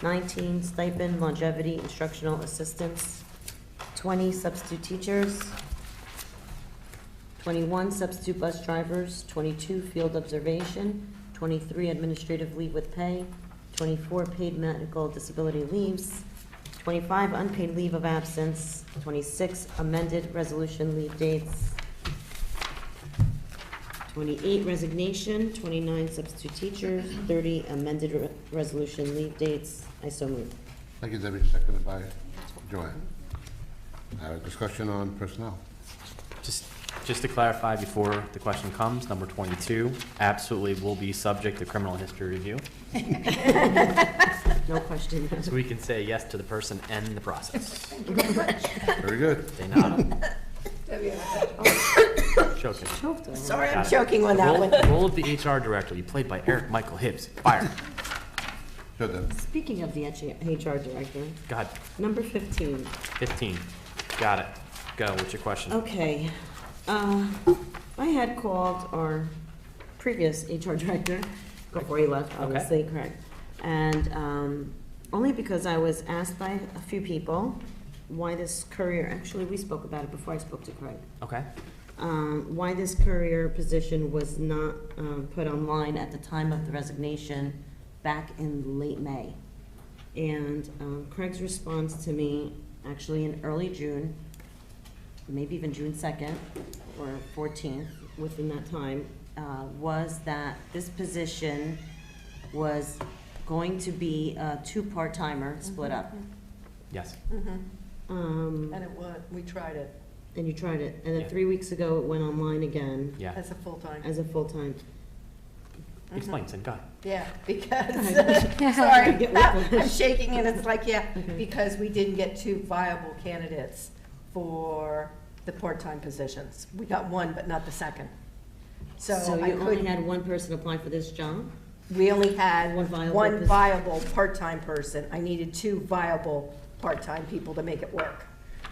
19 stipend longevity instructional assistants, 20 substitute teachers, 21 substitute bus drivers, 22 field observation, 23 administrative leave with pay, 24 paid medical disability leaves, 25 unpaid leave of absence, 26 amended resolution leave dates, 28 resignation, 29 substitute teachers, 30 amended resolution leave dates. I so move. Thank you, Debbie. Seconded by Joanne. Discussion on personnel. Just to clarify before the question comes, number 22 absolutely will be subject to criminal history review. No question. So we can say yes to the person and the process. Very good. They nod. Choking. Sorry, I'm Got it. choking on that Role- one. Role of the HR director, you played by Eric Michael Hibbs. Fire. Sure, Debbie. Speaking of the HR director, Go ahead. number 15. 15. Got it. Go. What's your question? Okay. I had called our previous HR director before he left, obviously, correct. And only because I was asked by a few people why this career, actually, we spoke about it before I spoke to Craig. Okay. Why this career position was not put online at the time of the resignation back in late May. And Craig's response to me, actually in early June, maybe even June 2nd or 14th, within that time, was that this position was going to be a 2 part-timer split up. Yes. And it was, we tried it And you tried it, and then Yeah. 3 weeks ago, it went online again Yeah. as a full-time. as a full-time. Explain, Sid. Go ahead. Yeah, because, Go sorry, Get whiplash. I'm shaking and it's like, yeah, because we didn't get 2 viable candidates for the part-time positions. We got 1, but not the second. So I you only couldn't, had 1 person apply for this job? we only had One viable one position. viable part-time person. I needed 2 viable part-time people to make it work.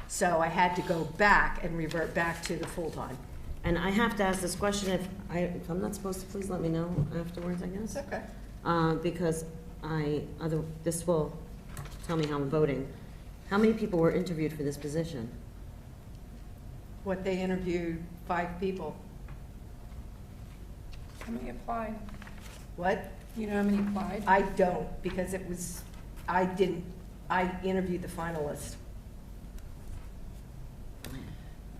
So I had to go back and revert back to the full-time. And I have to ask this question, if I'm not supposed to, please let me know afterwards, I guess. It's okay. Because this will tell me how I'm voting. How many people were interviewed for this position? What, they interviewed 5 people. How many applied? What? You know how many applied? I don't, because it was, I interviewed the finalists.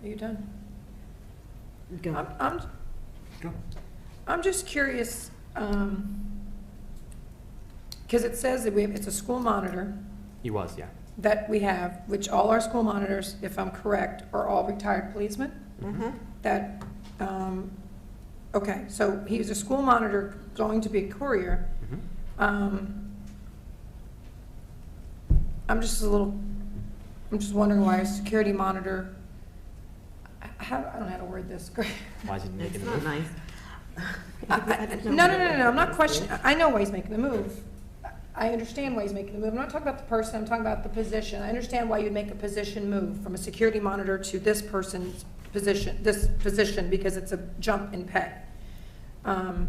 Are you done? Go. I'm just curious, because it says that it's a school monitor He was, yeah. that we have, which all our school monitors, if I'm correct, are all retired policemen. That, okay, so he's a school monitor going to be a courier. I'm just wondering why a security monitor, I don't know how to word this. Why is he making It's the not move? nice. No, I'm not questioning, I know why he's making the move. I understand why he's making the move. I'm not talking about the person, I'm talking about the position. I understand why you'd make a position move from a security monitor to this person's position, because it's a jump in pay. Out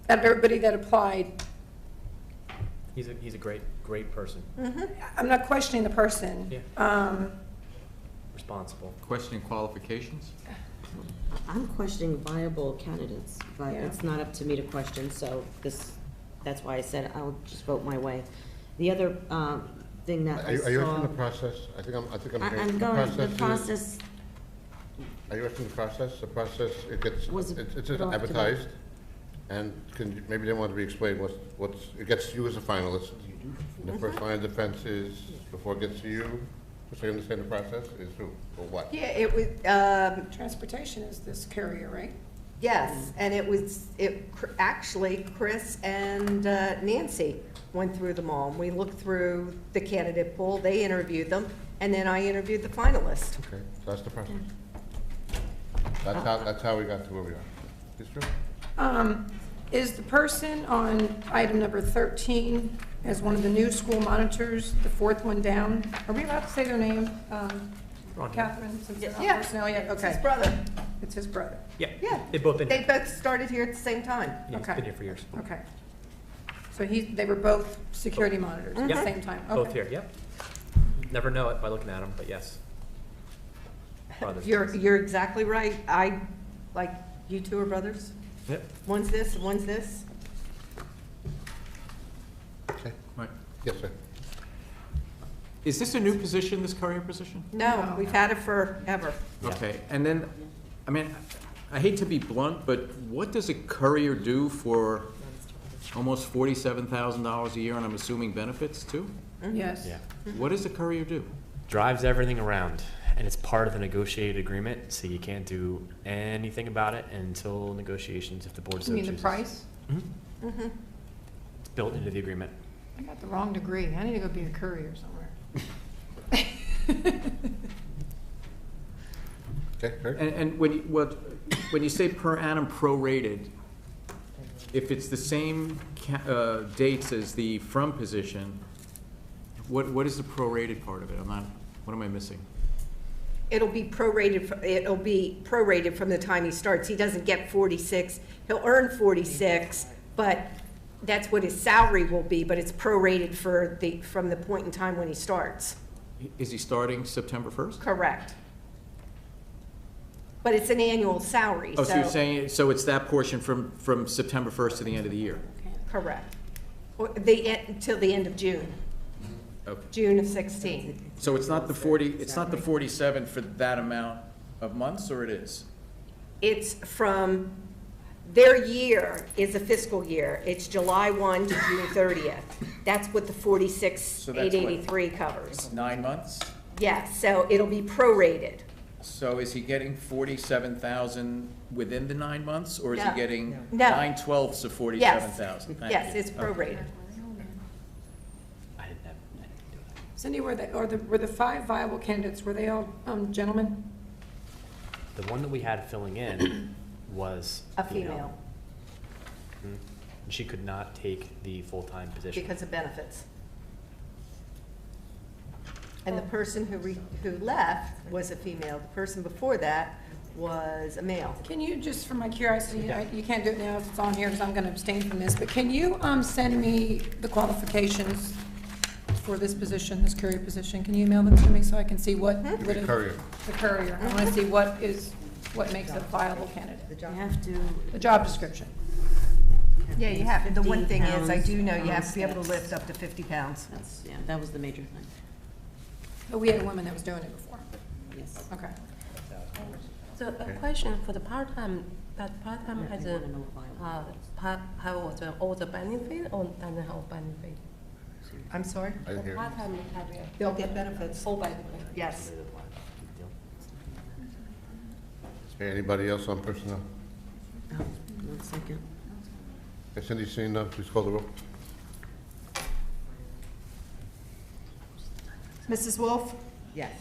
of everybody that applied, He's a great person. I'm not questioning the person. Yeah. Responsible. Questioning qualifications? I'm questioning viable candidates, but Yeah. it's not up to me to question, so that's why I said I'll just vote my way. The other thing that I Are you asking the saw, process? I think I'm hearing. I'm going, the process Are you asking the process? The process, it gets, Was it's brought to me. advertised, and maybe they want to be explained it gets you as a finalist. And the first line of defense is, before it gets to you, so you understand the process, is who, or what? Yeah, it was, Transportation is this courier, right? yes, and actually, Chris and Nancy went through them all. We looked through the candidate pool, they interviewed them, and then I interviewed the finalist. Okay, so that's the process. That's how we got to where we are. Is true? Is the person on item number 13 as one of the new school monitors, the fourth one down? Are we allowed to say their name? Catherine, since they're not Yeah. personnel yet? It's Okay. his brother. It's his brother. Yeah. Yeah. They've both been They here. both started here at the same time. Yeah, he's Okay. been here for years. Okay. So they were both security monitors at the Yep. same time? Both Okay. here, yep. Never know it by looking at them, but yes. Brothers. You're exactly right. You two are brothers? Yep. One's this, and one's this? Okay. Right. Yes, sir. Is this a new position, this courier position? No, we've had it forever. Yeah. Okay, and then, I mean, I hate to be blunt, but what does a courier do for almost $47,000 a year, and I'm assuming benefits too? Yes. Yeah. What does a courier do? Drives everything around, and it's part of the negotiated agreement, so you can't do anything about it until negotiations if the board so You mean chooses. the price? Mhm. It's built into the agreement. I got the wrong degree. I need to go be a courier somewhere. Okay, very good. And when you say per annum prorated, if it's the same dates as the from position, what is the prorated part of it? What am I missing? It'll be prorated from the time he starts. He doesn't get 46. He'll earn 46, but that's what his salary will be, but it's prorated from the point in time when he starts. Is he starting September 1st? Correct. But it's an annual salary, Oh, so you're saying, so it's that portion from September 1st to the end of the year? Correct. Till the end of June, Okay. June of 16. So it's not the 47 for that amount of months, or it is? It's from, their year is a fiscal year. It's July 1 to June 30th. That's what the So that's what- 46,883 covers. 9 months? Yes, so it'll be prorated. So is he getting 47,000 within the 9 months, or is he No. getting No. 9/12 of 47,000? Thank Yes, you. it's prorated. I didn't have anything to do with that. Cindy, were the 5 viable candidates, were they all gentlemen? The one that we had filling in was A female, Mhm. And she could not take the full-time position. because of benefits. And the person who left was a female. The person before that was a male. Can you, just for my curiosity, you can't do it now if it's on here because I'm going to abstain from this, but can you send me the qualifications for this position, this courier position? Can you email them to me so I can see what? You'd be a courier. The courier. I want to see what makes it a viable candidate. you have to. The job description. Yeah, you have, the one thing is, I 50 do know you have pounds to be able to steps. lift up to 50 pounds. That was the major thing. But we had a woman that was doing it before. Yes. Okay. So a question for the part-time, that part-time has We a, wanna know why. have all the benefit or doesn't have benefit? I'm sorry? I didn't hear you. Part-time career. They'll get benefits. Full benefit. Yes. Okay, anybody else on personnel? Oh, 1 second. Okay, Cindy, seeing none, please call the roll. Mrs. Wolf? Yes.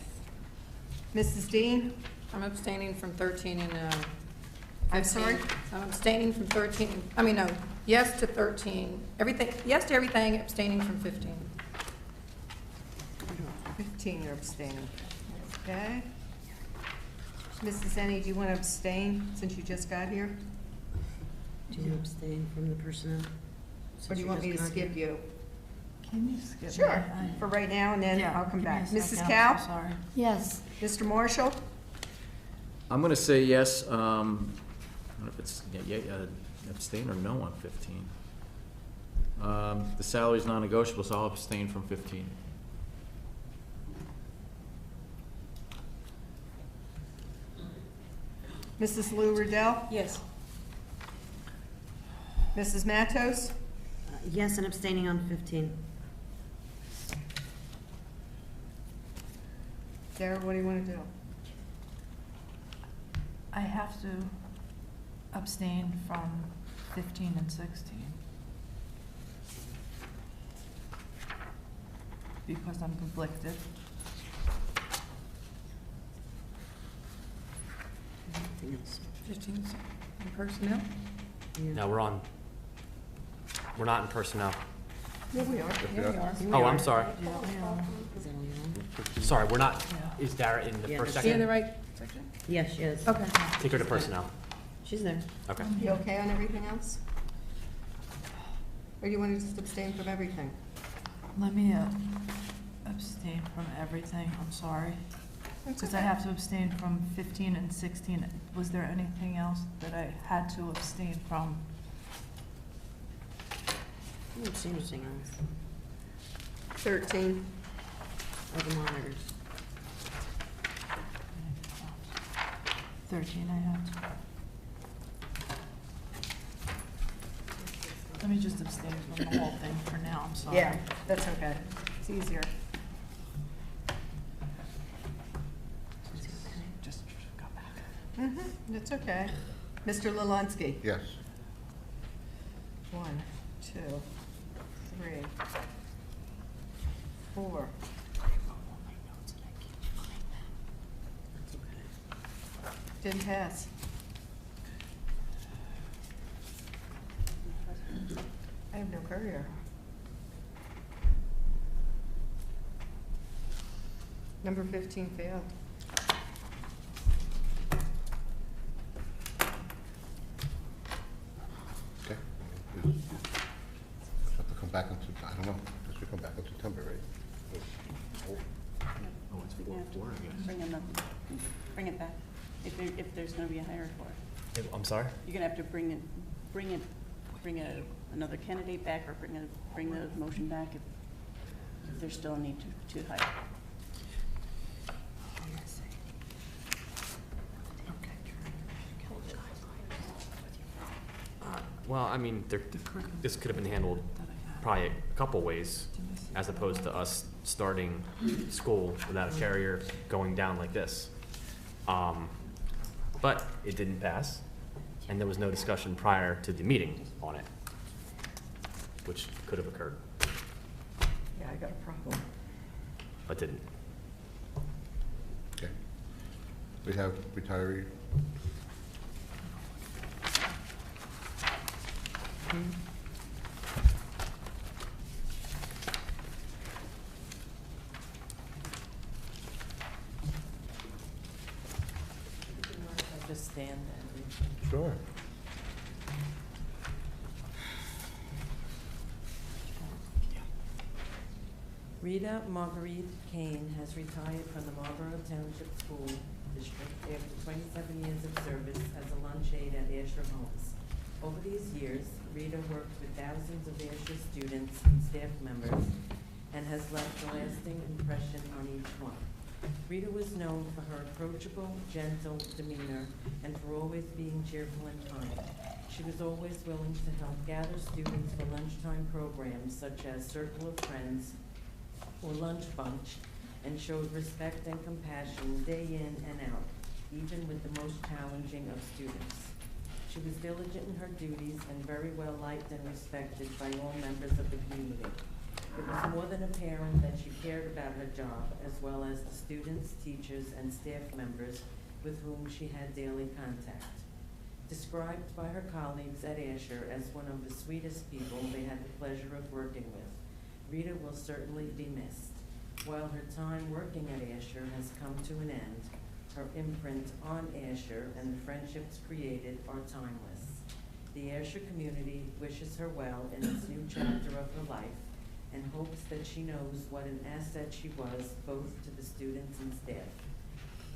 Mrs. Dean? I'm abstaining from 13 and, 15. I'm sorry? I'm abstaining from 13, I mean, no, yes to 13, everything, yes to everything, abstaining from 15. 15, you're abstaining. Okay. Mrs. Ennie, do you want to abstain since you just got here? Do you abstain from the personnel? Or do you want me to skip you? Can you skip? Sure, for right now, and then I'll come back. Mrs. Cow? Sorry. Yes. Mr. Marshall? I'm going to say yes. I don't know if it's abstain or no on 15. The salary's non-negotiable, so I'll abstain from 15. Mrs. Lou Riddell? Yes. Mrs. Matos? Yes, and abstaining on 15. Sarah, what do you want to do? I have to abstain from 15 and 16. Because I'm conflicted. Anything else? 15 in personnel? No, we're not in personnel. Here we are. Here we are. Oh, I'm sorry. Is that all you're on? Sorry, we're not, is Dara in the Yeah, first but Is she in the section? right section? Yes, she is. Okay. Take her to personnel. She's there. Okay. You okay on everything else? Or do you want to just abstain from everything? Let me abstain from everything, I'm sorry. Because I have to abstain from 15 and 16. Was there anything else that I had to abstain from? I don't see anything else. 13. Or the monitors. 13 I have to. Let me just abstain from the whole thing for now, I'm sorry. Yeah, that's okay. It's easier. Just go back. Mm-hmm, that's okay. Mr. Lalunsky? Yes. 1, 2, 3, 4. Didn't pass. I have no courier. Number 15 failed. Okay. We'll have to come back into, I don't know, this will come back in September, right? Oh, it's 4-4, I guess. Bring it back, if there's gonna be a hire for it. I'm sorry? You're gonna have to bring another candidate back or bring the motion back if there's still a need to hire. Well, I mean, this could have been handled probably a couple ways, as opposed to us starting school without a carrier going down like this. But it didn't pass, and there was no discussion prior to the meeting on it, which could have occurred, Yeah, I got a problem. but didn't. Okay. We have retiree. Just stand. Sure. Rita Marguerite Kane has retired from the Marlborough Township School District after 27 years of service as a lunch aide at Asher Homes. Over these years, Rita worked with thousands of Asher students and staff members and has left a lasting impression on each one. Rita was known for her approachable, gentle demeanor and for always being cheerful and kind. She was always willing to help gather students for lunchtime programs such as Circle of Friends or Lunch Bunch, and showed respect and compassion day in and out, even with the most challenging of students. She was diligent in her duties and very well liked and respected by all members of the community. It was more than apparent that she cared about her job, as well as the students, teachers, and staff members with whom she had daily contact. Described by her colleagues at Asher as one of the sweetest people they had the pleasure of working with, Rita will certainly be missed. While her time working at Asher has come to an end, her imprint on Asher and the friendships created are timeless. The Asher community wishes her well in this new chapter of her life and hopes that she knows what an asset she was both to the students and staff.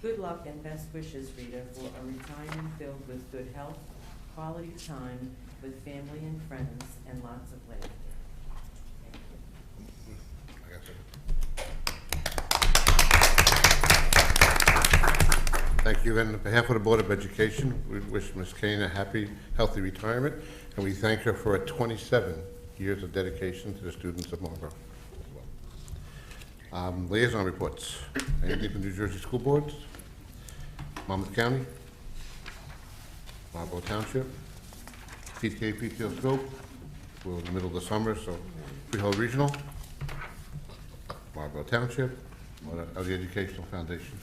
Good luck and best wishes, Rita, for a retirement filled with good health, quality time with family and friends, and lots of laughter. Thank you. And on behalf of the Board of Education, we wish Ms. Kane a happy, healthy retirement, and we thank her for her 27 years of dedication to the students of Marlborough. Liaison reports. Anything from New Jersey School Boards? Monmouth County? Marlborough Township? PTA, PTO scope? We're in the middle of the summer, so Freehold Regional? Marlborough Township? Or the Educational Foundation?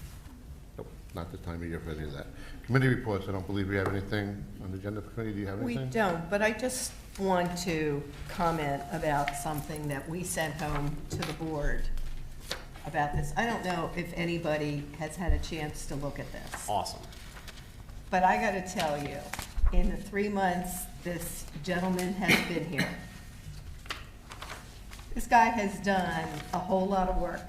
Nope, not this time of year for any of that. Committee reports, I don't believe we have anything on the agenda for committee. Do you have anything? We don't, but I just want to comment about something that we sent home to the board about this. I don't know if anybody has had a chance to look at this. Awesome. But I got to tell you, in the 3 months this gentleman has been here, this guy has done a whole lot of work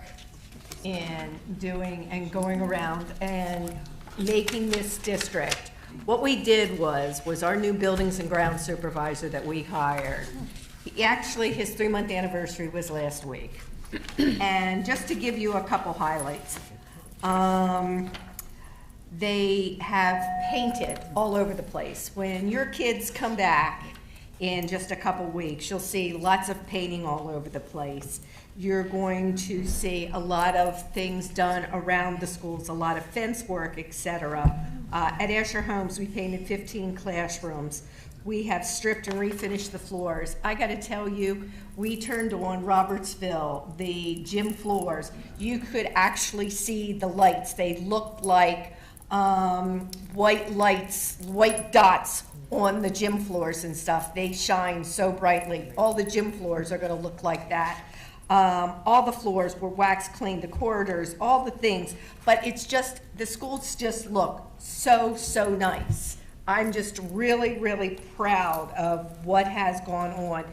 in doing and going around and making this district. What we did was our new buildings and grounds supervisor that we hired, he actually, his 3-month anniversary was last week. And just to give you a couple highlights, they have painted all over the place. When your kids come back in just a couple weeks, you'll see lots of painting all over the place. You're going to see a lot of things done around the schools, a lot of fence work, etc. At Asher Homes, we painted 15 classrooms. We have stripped and refinished the floors. I got to tell you, we turned on Robertsville, the gym floors. You could actually see the lights. They looked like white lights, white dots on the gym floors and stuff. They shine so brightly. All the gym floors are going to look like that. All the floors were wax cleaned, the corridors, all the things. But it's just, the schools just look so, so nice. I'm just really, really proud of what has gone on.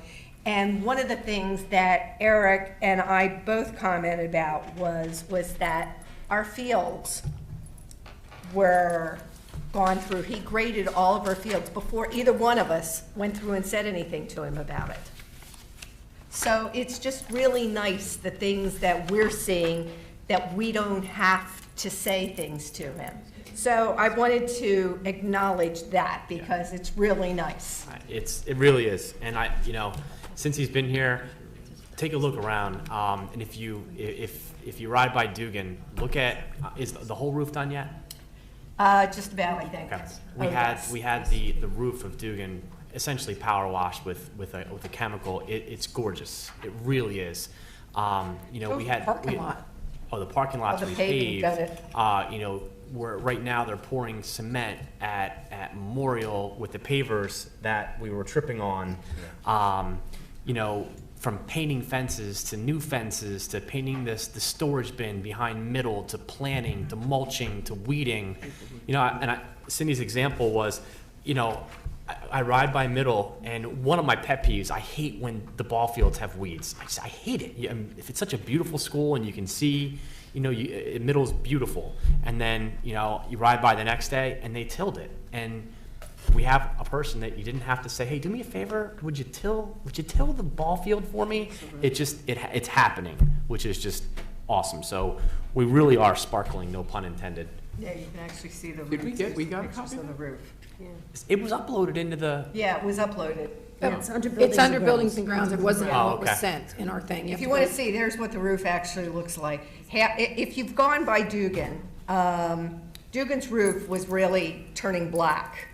And one of the things that Eric and I both commented about was that our fields were gone through. He graded all of our fields before either one of us went through and said anything to him about it. So it's just really nice, the things that we're seeing, that we don't have to say things to him. So I wanted to acknowledge that because it's really nice. It really is. And since he's been here, take a look around. And if you ride by Dugan, look at, is the whole roof done yet? Just about, I think. Okay. We had the roof of Dugan essentially power washed with a chemical. It's gorgeous. It really is. We had parking lot. Oh, the parking lot's the paving, got it. Where right now they're pouring cement at Memorial with the pavers that we were tripping on. From painting fences to new fences to painting the storage bin behind Middle to planting to mulching to weeding. Cindy's example was, I ride by Middle, and one of my pet peeves, I hate when the ball fields have weeds. I hate it. If it's such a beautiful school and you can see, Middle's beautiful, and then you ride by the next day and they tilled it, and we have a person that you didn't have to say, hey, do me a favor, would you till the ball field for me? It's happening, which is just awesome. So we really are sparkling, no pun intended. Yeah, you can actually see the roof. Did we got a Pictures copy of of the roof. It was uploaded into the, Yeah, it was uploaded. It's under buildings and grounds. It wasn't Oh, what was okay. sent in our thing. If you want to see, there's what the roof actually looks like. If you've gone by Dugan, Dugan's roof was really turning black.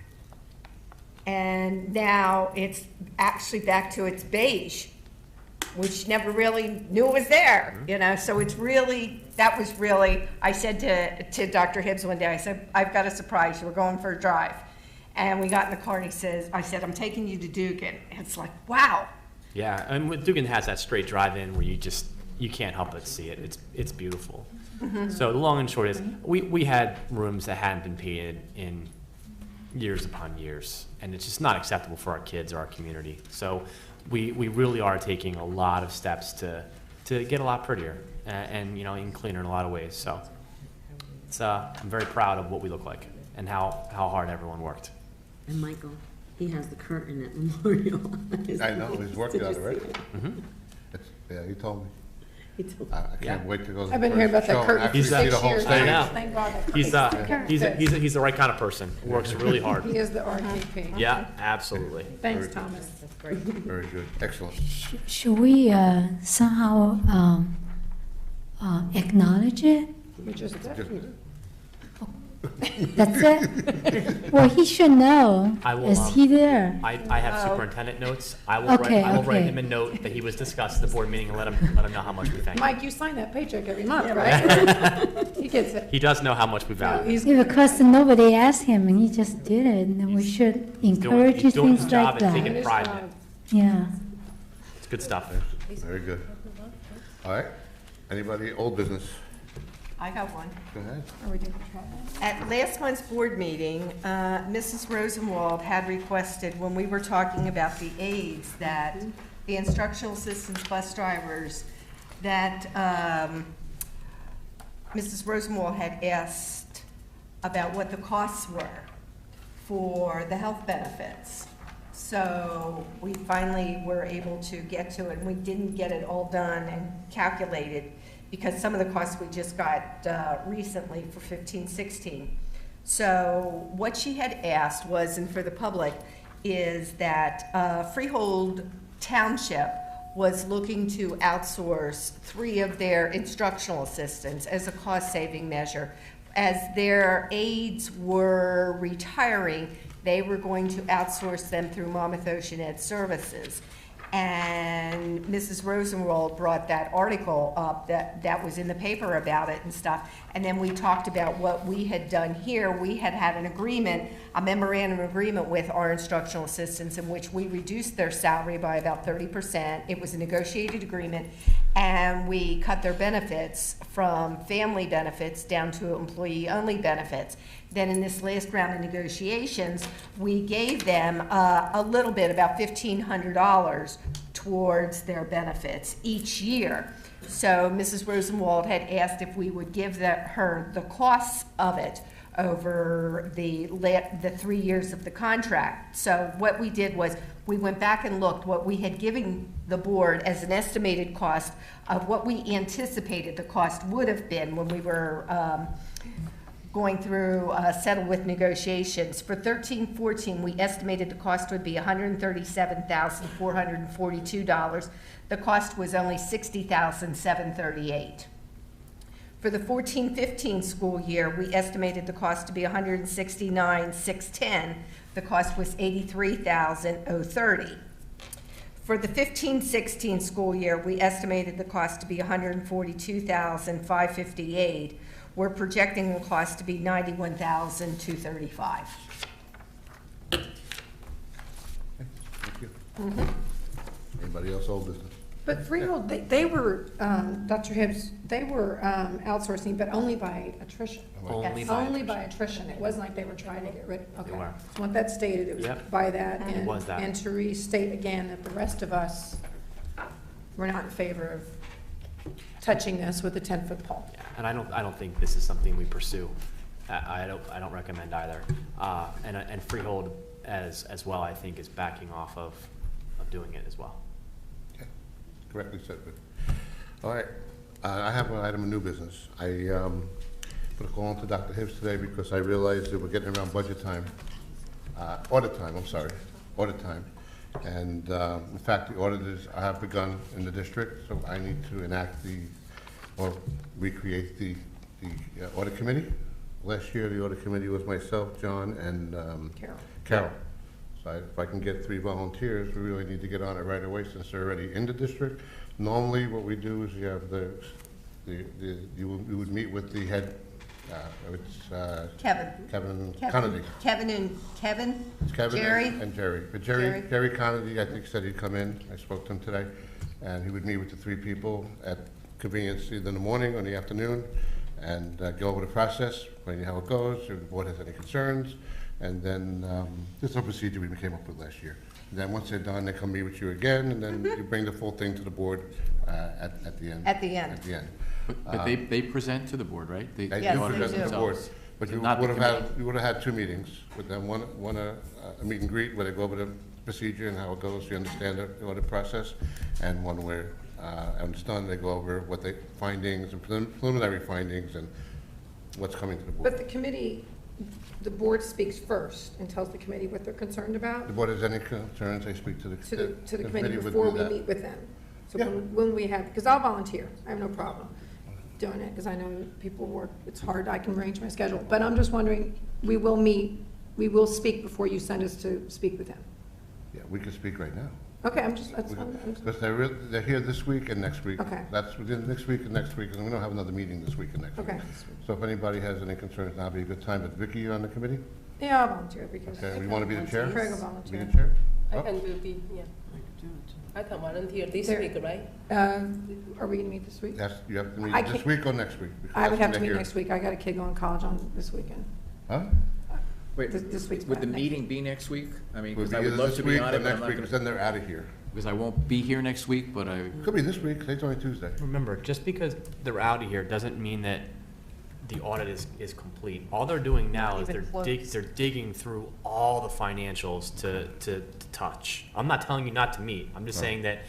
And now it's actually back to its beige, which never really knew it was there, you know? So it's really, that was really, I said to Dr. Hibbs one day, I said, I've got a surprise you. We're going for a drive. And we got in the car and he says, I said, I'm taking you to Dugan. And it's like, wow. yeah, and Dugan has that straight drive-in where you can't help but see it. It's beautiful. So the long and short is, we had rooms that hadn't been painted in years upon years, and it's just not acceptable for our kids or our community. So we really are taking a lot of steps to get a lot prettier and you know, even cleaner in a lot of ways. So it's I'm very proud of what we look like and how hard everyone worked. And Michael, he has the curtain at Memorial. I know, he's working on it already. Mm-hmm. Yeah, he told me. He told I can't wait to go to the I've been hearing about first that show curtain and for actually see 6 the whole years. stage. I know. Thank God that He's the right kind of person. Works really hard. He is the RKP. Yeah, absolutely. Thanks, Thomas. That's great. Very good, excellent. Should we somehow acknowledge it? We just That's it? Well, he should know. I will, Is he there? I have superintendent notes. I will Okay, write okay. him a note that he was discussed at the board meeting and let him know how much we thank him. Mike, you sign that paycheck every month, right? He gets it. He does know how much we value. He's Yeah, because nobody asked him and he just did it, and we should encourage he's doing his things job like and that. taking pride in it. Yeah. It's good stuff. Very good. All right, anybody, old business? I got one. Go ahead. Are we doing the travel? At last month's board meeting, Mrs. Rosenwald had requested, when we were talking about the aides, that the instructional assistants, bus drivers, that Mrs. Rosenwald had asked about what the costs were for the health benefits. So we finally were able to get to it, and we didn't get it all done and calculated, because some of the costs we just got recently for 15-16. So what she had asked was, and for the public, is that Freehold Township was looking to outsource 3 of their instructional assistants as a cost-saving measure. As their aides were retiring, they were going to outsource them through Monmouth Ocean Ed Services. And Mrs. Rosenwald brought that article up that was in the paper about it and stuff. And then we talked about what we had done here. We had an agreement, a memorandum agreement with our instructional assistants, in which we reduced their salary by about 30%. It was a negotiated agreement, and we cut their benefits from family benefits down to employee-only benefits. Then in this last round of negotiations, we gave them a little bit, about $1,500 towards their benefits each year. So Mrs. Rosenwald had asked if we would give her the costs of it over the 3 years of the contract. So what we did was, we went back and looked what we had given the board as an estimated cost of what we anticipated the cost would have been when we were going through settle with negotiations. For 13-14, we estimated the cost would be $137,442. The cost was only $60,738. For the 14-15 school year, we estimated the cost to be $169,610. The cost was $83,030. For the 15-16 school year, we estimated the cost to be $142,558. We're projecting the cost to be $91,235. Thank you. Anybody else, old business? But Freehold, they were, Dr. Hibbs, they were outsourcing, but only by attrition. Only Yes, by only by attrition. It wasn't like they were trying to get rid, okay. were. So I want that stated, it was Yep. by that. It was that. And to restate again that the rest of us, we're not in favor of touching this with a 10-foot pole. Yeah, and I don't think this is something we pursue. I don't recommend either. And Freehold as well, I think, is backing off of doing it as well. Okay. Correctly said. All right, I have an item of new business. I put a call into Dr. Hibbs today because I realized that we're getting around budget time, audit time, I'm sorry, audit time. And in fact, the auditors have begun in the district, so I need to enact or recreate the audit committee. Last year, the audit committee was myself, John, and Carol. So if I can get 3 volunteers, we really need to get on it right away since they're already in the district. Normally, what we do is you have you would meet with the head, Kevin. Kevin Conady. It's Kevin, Jerry? Jerry. And Jerry. But Jerry Conady, I think, said he'd come in. I spoke to him today. And he would meet with the 3 people at convenience either in the morning or in the afternoon and go over the process, find out how it goes, if the board has any concerns. And then this is a procedure we came up with last year. And then once they're done, they come meet with you again, and then you bring the full thing to the board at the end. At the end. At the end. But they present to the board, right? They Yes, do they present to the do. board. But So you not the would have had 2 meetings with them, one a meet and greet where they go over the procedure and how it goes, you understand the audit process, and one where, when it's done, they go over what the findings and preliminary findings and what's coming to the board. But the committee, the board speaks first and tells the committee what they're concerned about The board has any concerns, they speak to the to the committee would before do we that. meet with them. So Yeah. when we have, because I'll volunteer, I have no problem doing it, because I know people work, it's hard, I can arrange my schedule. But I'm just wondering, we will meet, we will speak before you send us to speak with them. Yeah, we can speak right now. Okay, I'm just, that's fine. Because they're here this week and next week. Okay. That's within next week and next week, and we don't have another meeting this week and next week. Okay. So if anybody has any concerns, now would be a good time. But Vicky, you on the committee? Yeah, I'll volunteer because. Okay, we want to be the chair? Craig will Be volunteer. the chair? I Oh. can do the, yeah. I can volunteer this There- week, right? Are we gonna meet this week? Yes, you have to I meet this can't- week or next week? because I would that's have to when meet they're next week. I got a kid going to college on this weekend. Huh? Wait, This week's would the bad. meeting be next week? I mean, We'll because be I would either love this to be week on or it, but I'm next not week, because then gonna, they're out of here. because I won't be here next week, but I, Could be this week, today's only Tuesday. Remember, just because they're out of here doesn't mean that the audit is complete. All they're doing now Not is even close. they're digging through all the financials to touch. I'm not telling you not to meet. I'm just Right. saying that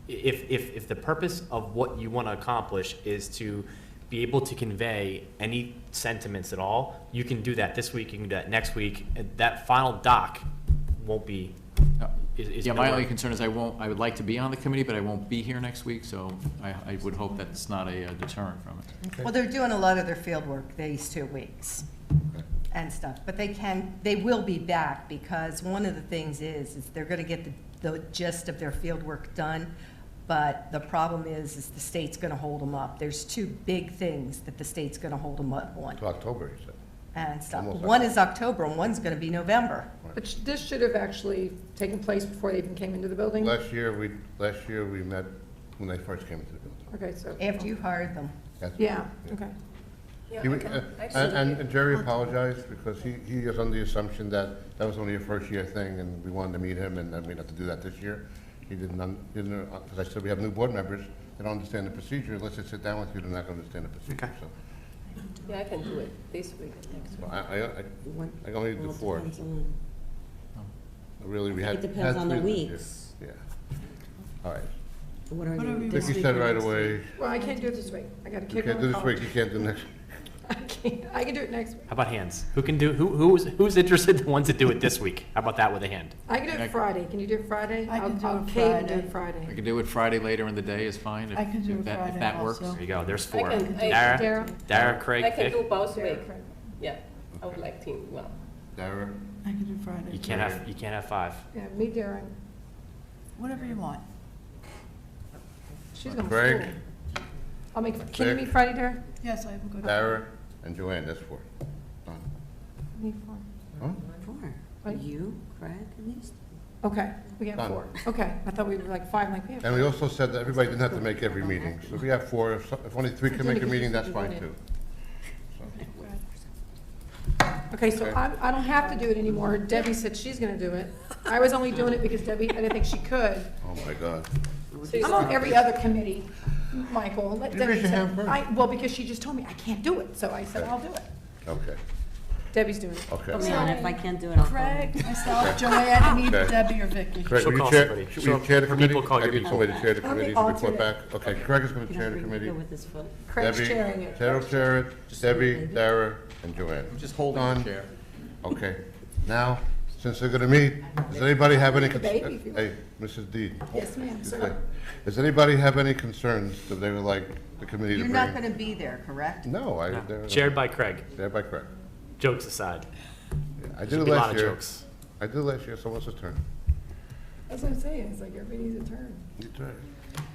if the purpose of what you want to accomplish is to be able to convey any sentiments at all, you can do that this week, you can do that next week. And that final doc won't be, is yeah, my nowhere. only concern is I would like to be on the committee, but I won't be here next week, so I would hope that's not a deterrent from it. Well, they're doing a lot of their field work these 2 weeks and stuff, but they will be back because one of the things is they're gonna get the gist of their field work done, but the problem is the state's gonna hold them up. There's 2 big things that the state's gonna hold them up on To October, you said. and stuff. Almost One is October and one's gonna be November. But this should have actually taken place before they even came into the building? Last year, we met when they first came into the building. Okay, so. After you hired them. That's- Yeah, okay. Yeah, He I would- can- And actually- and Jerry apologized because he is under the assumption that that was only a first-year thing, and we wanted to meet him, and then we'd have to do that this year. He didn't, because I said we have new board members, they don't understand the procedure, unless they sit down with you, they're not gonna understand the procedure, Okay. so. Yeah, I can do it this week and next week. I only do 4. Depends on- Really, we I had. think it depends had on the 3 this year. weeks. Yeah. All right. What are Whatever they, you this Vicky week said or right next away, week? Well, I can't do it this week. I got a you kid can't going do to this week, college. you can't do next. I can do it next week. How about hands? Who can do, who's interested, the ones that do it this week? How about that with a hand? I can do it Friday. Can you do it Friday? I can do I'll it cave and do Friday. it Friday. I could do it Friday later in the day is fine, I can do if it that, if Friday that works. also. There you go, there's I 4. can- Dara, Dara? Craig, I can Vic. do both Sarah, week. Craig. Yeah, I would like to, well. Dara, I can do Friday. You can't have 5. Yeah, me, Darren. Whatever you want. She's going to Craig. school. I'll make, can you Vic. meet Friday, Darren? Yes, I will go. Dara, and Joanne, that's 4. Done. Me, 4. Huh? 4. What? You, Craig, and these. Okay, we have Done. 4. Okay, I thought we were like 5, like we have. And we also said that everybody didn't have to make every meeting. So if we have 4, if only 3 can make a meeting, that's fine too. Okay, so Okay. I don't have to do it anymore. Debbie said she's going to do it. I was only doing it because Debbie, I didn't think she could. Oh, my God. I'm on every other committee, Michael. Let You Debbie raise your say- hand first. Well, because she just told me I can't do it, so I said I'll do it. Okay. Debbie's doing it. Okay. Put me on. If I can't do it, I'll call. Craig, myself, Joanne, I need Okay. Debbie or Vicky. Craig, She'll will you call chair, somebody. will you She'll- chair the her committee? people call I your need people. somebody to chair the I'm the committee to report alternate. back. Okay, Craig is gonna Can I chair the bring committee. Nico with his foot? Craig's Debbie, chairing it. Sarah will chair it, Debbie, Dara, and Joanne. I'm just holding Done. the chair. Okay, now, since they're gonna meet, does anybody have any, The baby, if you hey, Mrs. D? Yes, ma'am. Okay. Does anybody have any concerns that they would like the committee to You're bring? not gonna be there, correct? No, they're. Chaired by Craig. Chaired by Craig. Jokes aside. Yeah, I There's did it gonna be a lot last of year. jokes. I did last year, so what's the turn? That's what I'm saying, it's like everybody needs a turn. That's right.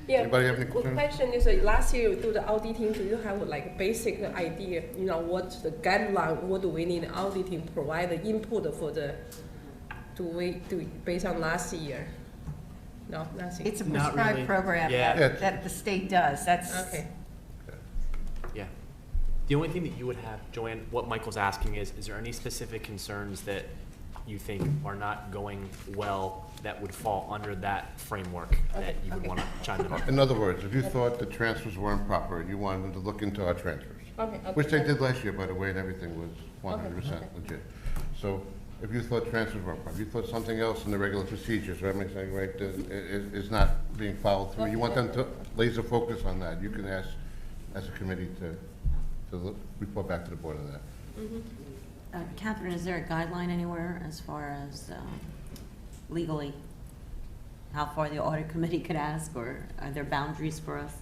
Yeah, Anybody have any good concerns? question is, last year you do the auditing, do you have like basic idea, what's the guideline, what do we need auditing, provide the input for the, do we do based on last year? No, nothing. It's a Not prescribed really. program Yeah. that the state does, that's. Okay. Yeah. The only thing that you would have, Joanne, what Michael's asking is there any specific concerns that you think are not going well that would fall under that framework that you would want to chime in on? In other words, if you thought the transfers were improper and you wanted them to look into our transfers, Okay. which they did last year, by the way, and everything was 100% legit. So if you thought transfers were improper, you thought something else in the regular procedures, right, am I saying right, is not being followed through, you want them to laser focus on that, you can ask as a committee to report back to the board on that. Catherine, is there a guideline anywhere as far as legally, how far the audit committee could ask, or are there boundaries for us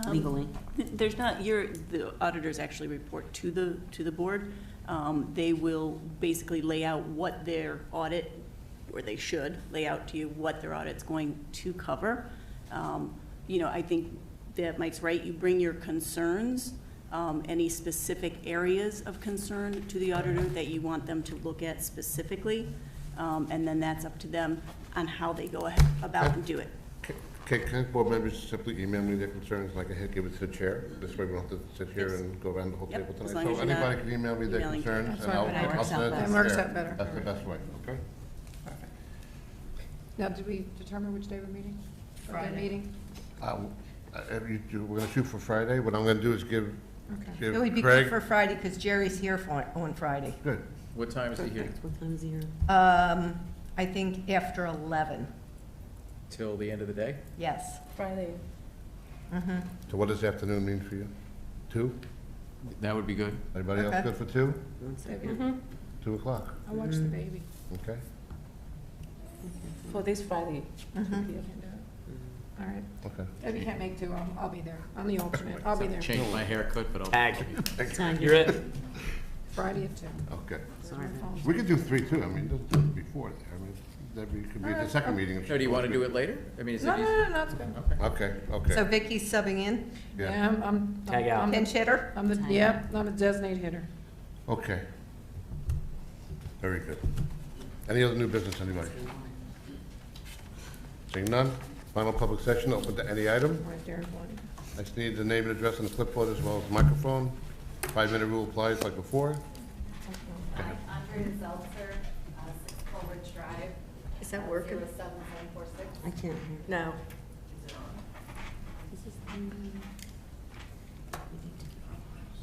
legally? There's not, the auditors actually report to the board. They will basically lay out what their audit, or they should lay out to you what their audit's going to cover. I think that Mike's right, you bring your concerns, any specific areas of concern to the auditor that you want them to look at specifically, and then that's up to them on how they go ahead about and do it. Can board members simply email me their concerns, like I had give it to the chair? This way we don't have to sit here Yes. and go around the whole Yep, table as tonight. long as So you're anybody not can email me their emailing. concerns, That's and fine, I'll that I'll works send it to the That works chair. out better. That's the best way, okay? Now, did we determine which day we're meeting? Friday. Meeting? We're gonna shoot for Friday. What I'm gonna do is give Okay. It would be Craig. good for Friday, because Jerry's here on Friday. Good. What time is he here? What time is it here? I think after 11, Till the end of the day? yes. Friday. So what does afternoon mean for you? 2? That would be good. Anybody else Okay. good for 2? One second. 2 o'clock, I'll watch the baby. okay? For this Friday. Can't do it. All right. Okay. If you can't make two, I'll be there. I'm the alternate. I'll be there. Change my haircut, but I'll. Tag. Tag. You're it. Friday at 2. Okay. Sorry. We could do 3 too. I mean, it doesn't have to be 4 there. I mean, that could be the second meeting. if No, do you she want to wants do it later? I mean, is it No, easy? no, it's good. Okay, So okay. Vicky's subbing in, Yeah, I'm. Tag out. I'm the- pinch hitter? I'm the, yeah, I'm a designated hitter. okay. Very good. Any other new business, anybody? Seeing none, final public session, open to any item. Right there, one. I just need the name and address on the clipboard as well as the microphone. 5-minute rule applies like before. Andrea Zeltzer, 6 Coleridge Drive. Is that working? 07746. I can't hear. No.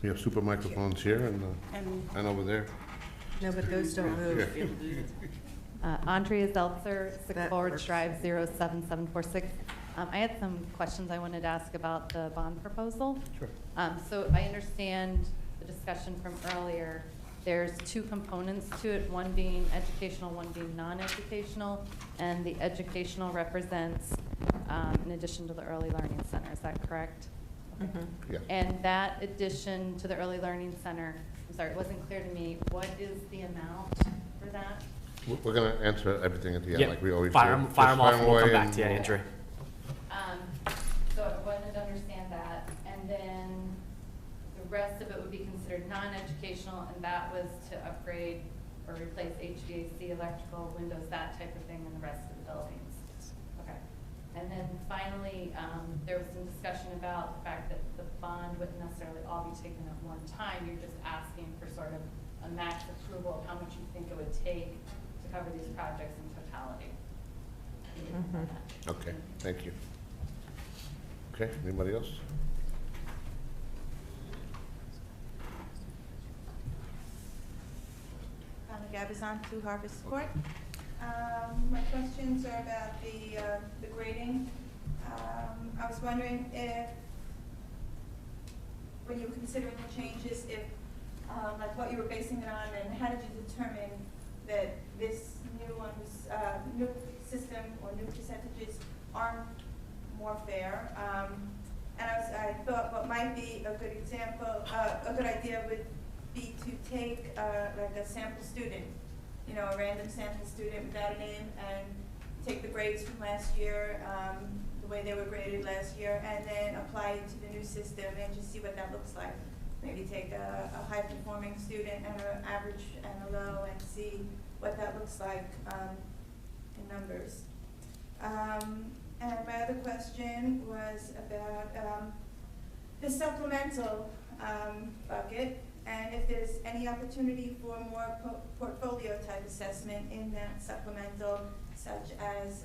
We have super microphones here and over there. No, but those don't move. Andrea Zeltzer, 6 That Coleridge works. Drive, 07746. I had some questions I wanted to ask about the bond proposal. Sure. So I understand the discussion from earlier. There's 2 components to it, one being educational, one being non-educational, and the educational represents, in addition to the early learning center. Is that correct? Yeah. And that addition to the early learning center, I'm sorry, it wasn't clear to me, what is the amount for that? We're gonna answer everything at the end, Yeah. like we always do. Fire 'em Just off and we'll away come back and to you, we'll- Andrew. So I wanted to understand that, and then the rest of it would be considered non-educational, and that was to upgrade or replace HVAC, electrical, windows, that type of thing in the rest of the buildings. Okay. And then finally, there was some discussion about the fact that the bond wouldn't necessarily all be taken at one time. You're just asking for sort of a max approval of how much you think it would take to cover these projects in totality. Okay, thank you. Okay, anybody else? Gabazon, 2 Harvest Court. My questions are about the grading. I was wondering if, when you were considering the changes, if, like what you were basing it on, and how did you determine that this new one was, new system or new percentages are more fair? And I thought what might be a good example, a good idea would be to take like a sample student, you know, a random sample student without a name, and take the grades from last year, the way they were graded last year, and then apply it to the new system and just see what that looks like. Maybe take a high-performing student and an average and a low and see what that looks like in numbers. And my other question was about the supplemental bucket, and if there's any opportunity for more portfolio type assessment in that supplemental, such as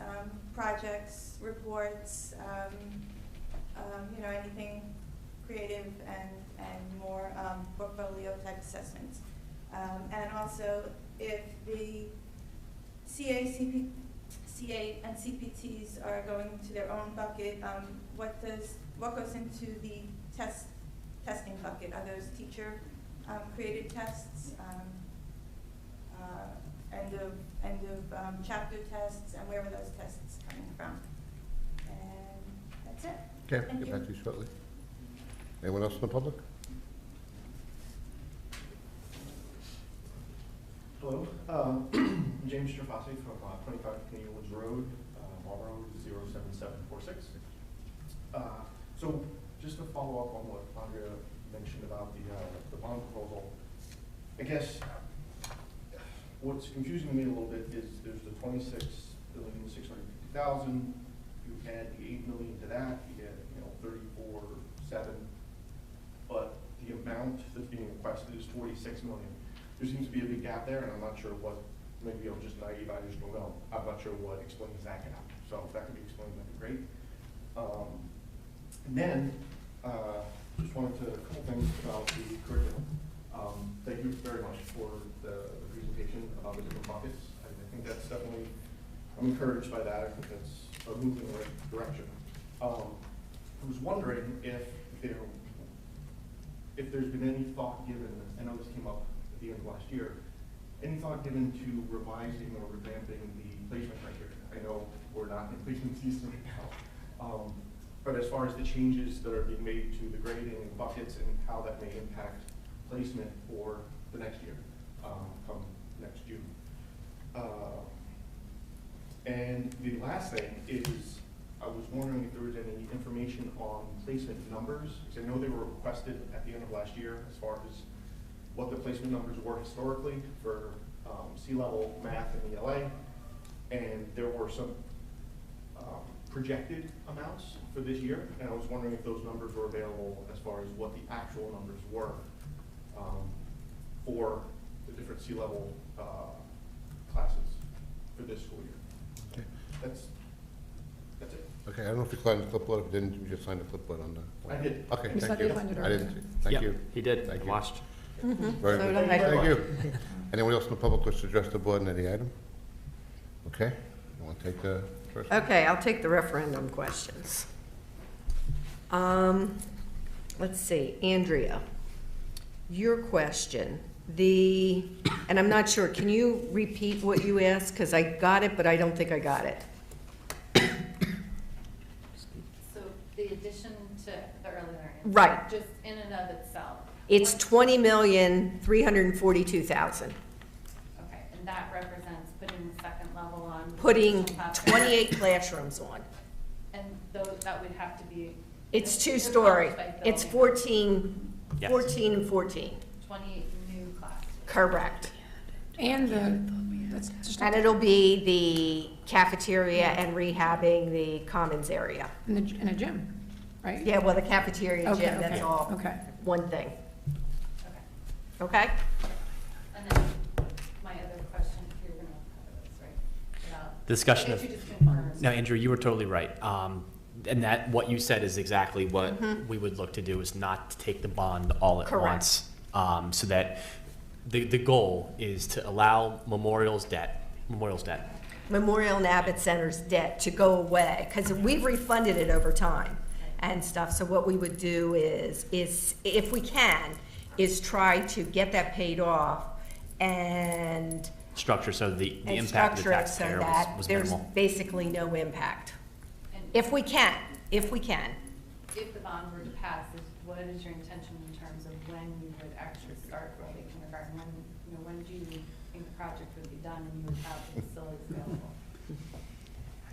projects, reports, you know, anything creative and more portfolio type assessments. And also, if the CA and CPTs are going into their own bucket, what goes into the testing bucket? Are those teacher created tests, end of chapter tests, and where are those tests coming from? And that's it. Okay, Thank get you. back to you shortly. Anyone else in the public? Hello, James Strafasi from 25 Canadian Woods Road, Marlboro 07746. So just to follow up on what Andrea mentioned about the bond proposal, I guess what's confusing me a little bit is there's the $26,650,000. You add the $8 million to that, you get 34.7, but the amount that's being requested is $46 million. There seems to be a big gap there, and I'm not sure what. Maybe I'm just naive. I just don't know. I'm not sure what explains that gap. So if that could be explained, that'd be great. And then just wanted to a couple things about the curriculum. Thank you very much for the presentation about the different buckets. I think that's definitely, I'm encouraged by that. I think that's a move in the right direction. I was wondering if there's been any thought given, I know this came up at the end of last year, any thought given to revising or revamping the placement criteria? I know we're not in placement season right now, but as far as the changes that are being made to the grading and buckets and how that may impact placement for the next year, come next June. And the last thing is, I was wondering if there was any information on placement numbers, because I know they were requested at the end of last year as far as what the placement numbers were historically for C-level math and ELA, and there were some projected amounts for this year, and I was wondering if those numbers were available as far as what the actual numbers were for the different C-level classes for this school year. Okay. That's it. Okay, I don't know if you signed the clipboard. If you didn't, you just signed the clipboard on the. I did. Okay, You thank said you. you signed it I didn't see. Thank Yep, you. he did. Thank I you. watched. Very So good. did I. Thank you. Anyone else in the public wish to address the board on any item? Okay, you want to take the first? Okay, I'll take the referendum questions. Let's see, Andrea, your question, and I'm not sure, can you repeat what you asked? Because I got it, but I don't think I got it. So the addition to the early learning. Right. Just in and of itself. It's 20,342,000. Okay, and that represents putting the second level on. Putting additional classrooms. 28 classrooms on. And those, that would have to be. It's two-story. It's 14 Yes. 14 and 14. 28 new classes. Correct. And that's just. And it'll be the cafeteria and rehabbing the commons area. In a gym, right? Yeah, well, the cafeteria Okay, gym, that's okay, all okay. one thing. Okay. Okay? And then my other question, you're gonna cover this, right? About- Discussion if of, you just confirm. no, Andrew, you were totally right. And that, what you said is exactly what Mhm. we would look to do, is not to take the bond all at Correct. once. So that the goal is to allow Memorial's debt, Memorial and Abbott Center's debt to go away, because we've refunded it over time and stuff. So what we would do is if we can, is try to get that paid off and structure so the and impact of the structure it so taxpayer that was there's minimal. basically no impact. If we can. If the bond were to pass, what is your intention in terms of when you would actually start building kindergarten? When do you think the project would be done and you would have the facilities available?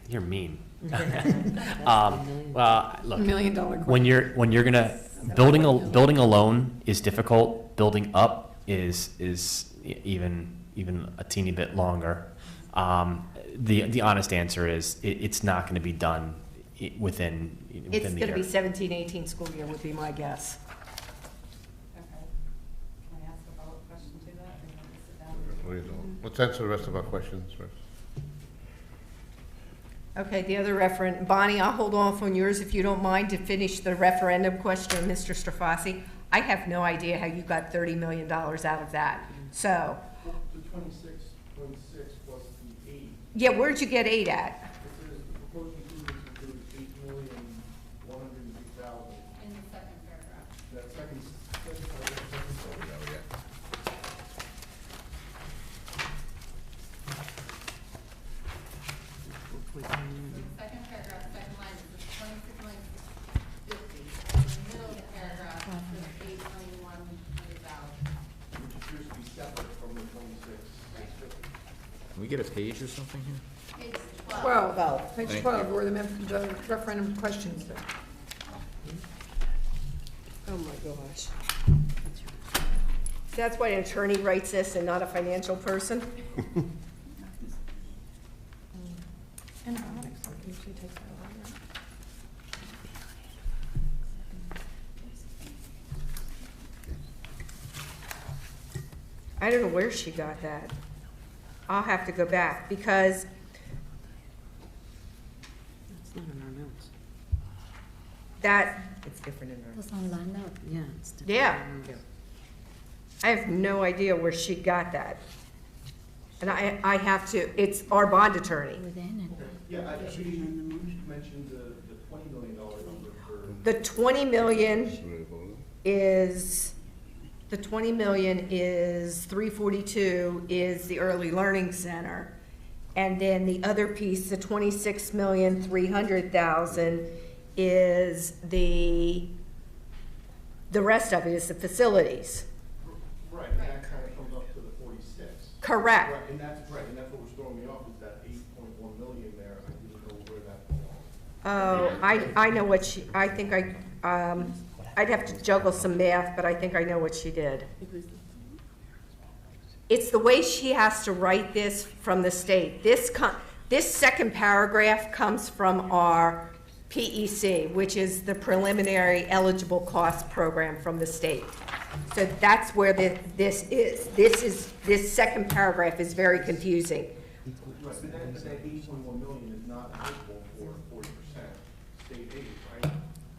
You're mean. Well, look, $1 million question. when you're gonna building alone is difficult. Building up is even a teeny bit longer. The honest answer is it's not going to be done within It's the going to year. be 17-18 school year would be my guess. Okay. Can I ask a follow-up question to that? Or you want me to sit down? Let's answer the rest of our questions first. Okay, the other referendum, Bonnie, I'll hold off on yours if you don't mind to finish the referendum question, Mr. Strafasi. I have no idea how you got $30 million out of that. So, The 26.6 plus the 8. yeah, where'd you get 8 at? It says the proposed improvements include $8,103,000. In the second paragraph. That second paragraph. So the second paragraph, second line, it says 26,650. In the middle of the paragraph, it says 8,100,000. Which appears to be separate from the 26,650. Can we get a page or something here? Page 12, page Thank 12, you. where the referendum questions are. Oh my gosh. That's why an attorney writes this and not a financial person? Usually takes that over. I don't know where she got that. I'll have to go back because It's not in our notes. that, It's different in our. That's online now. Yeah, it's different. yeah. I have no idea where she got that. And I have to, it's our bond attorney. Within Yeah, I think you mentioned the $20 million number for. The 20 million is, the 20 million is 342 is the early learning center. And then the other piece, the 26,300,000 is the rest of it is the facilities. Right, and that kind of comes up to the 46. Correct. Right, and that's what was throwing me off, is that 8.1 million there, I didn't know where that belonged. Oh, I know what she, I think I'd have to juggle some math, but I think I know what she did. It's the way she has to write this from the state. This second paragraph comes from our PEC, which is the Preliminary Eligible Cost Program from the state. So that's where this is. This second paragraph is very confusing. Right, but that 8.1 million is not eligible for 40% state aid, right?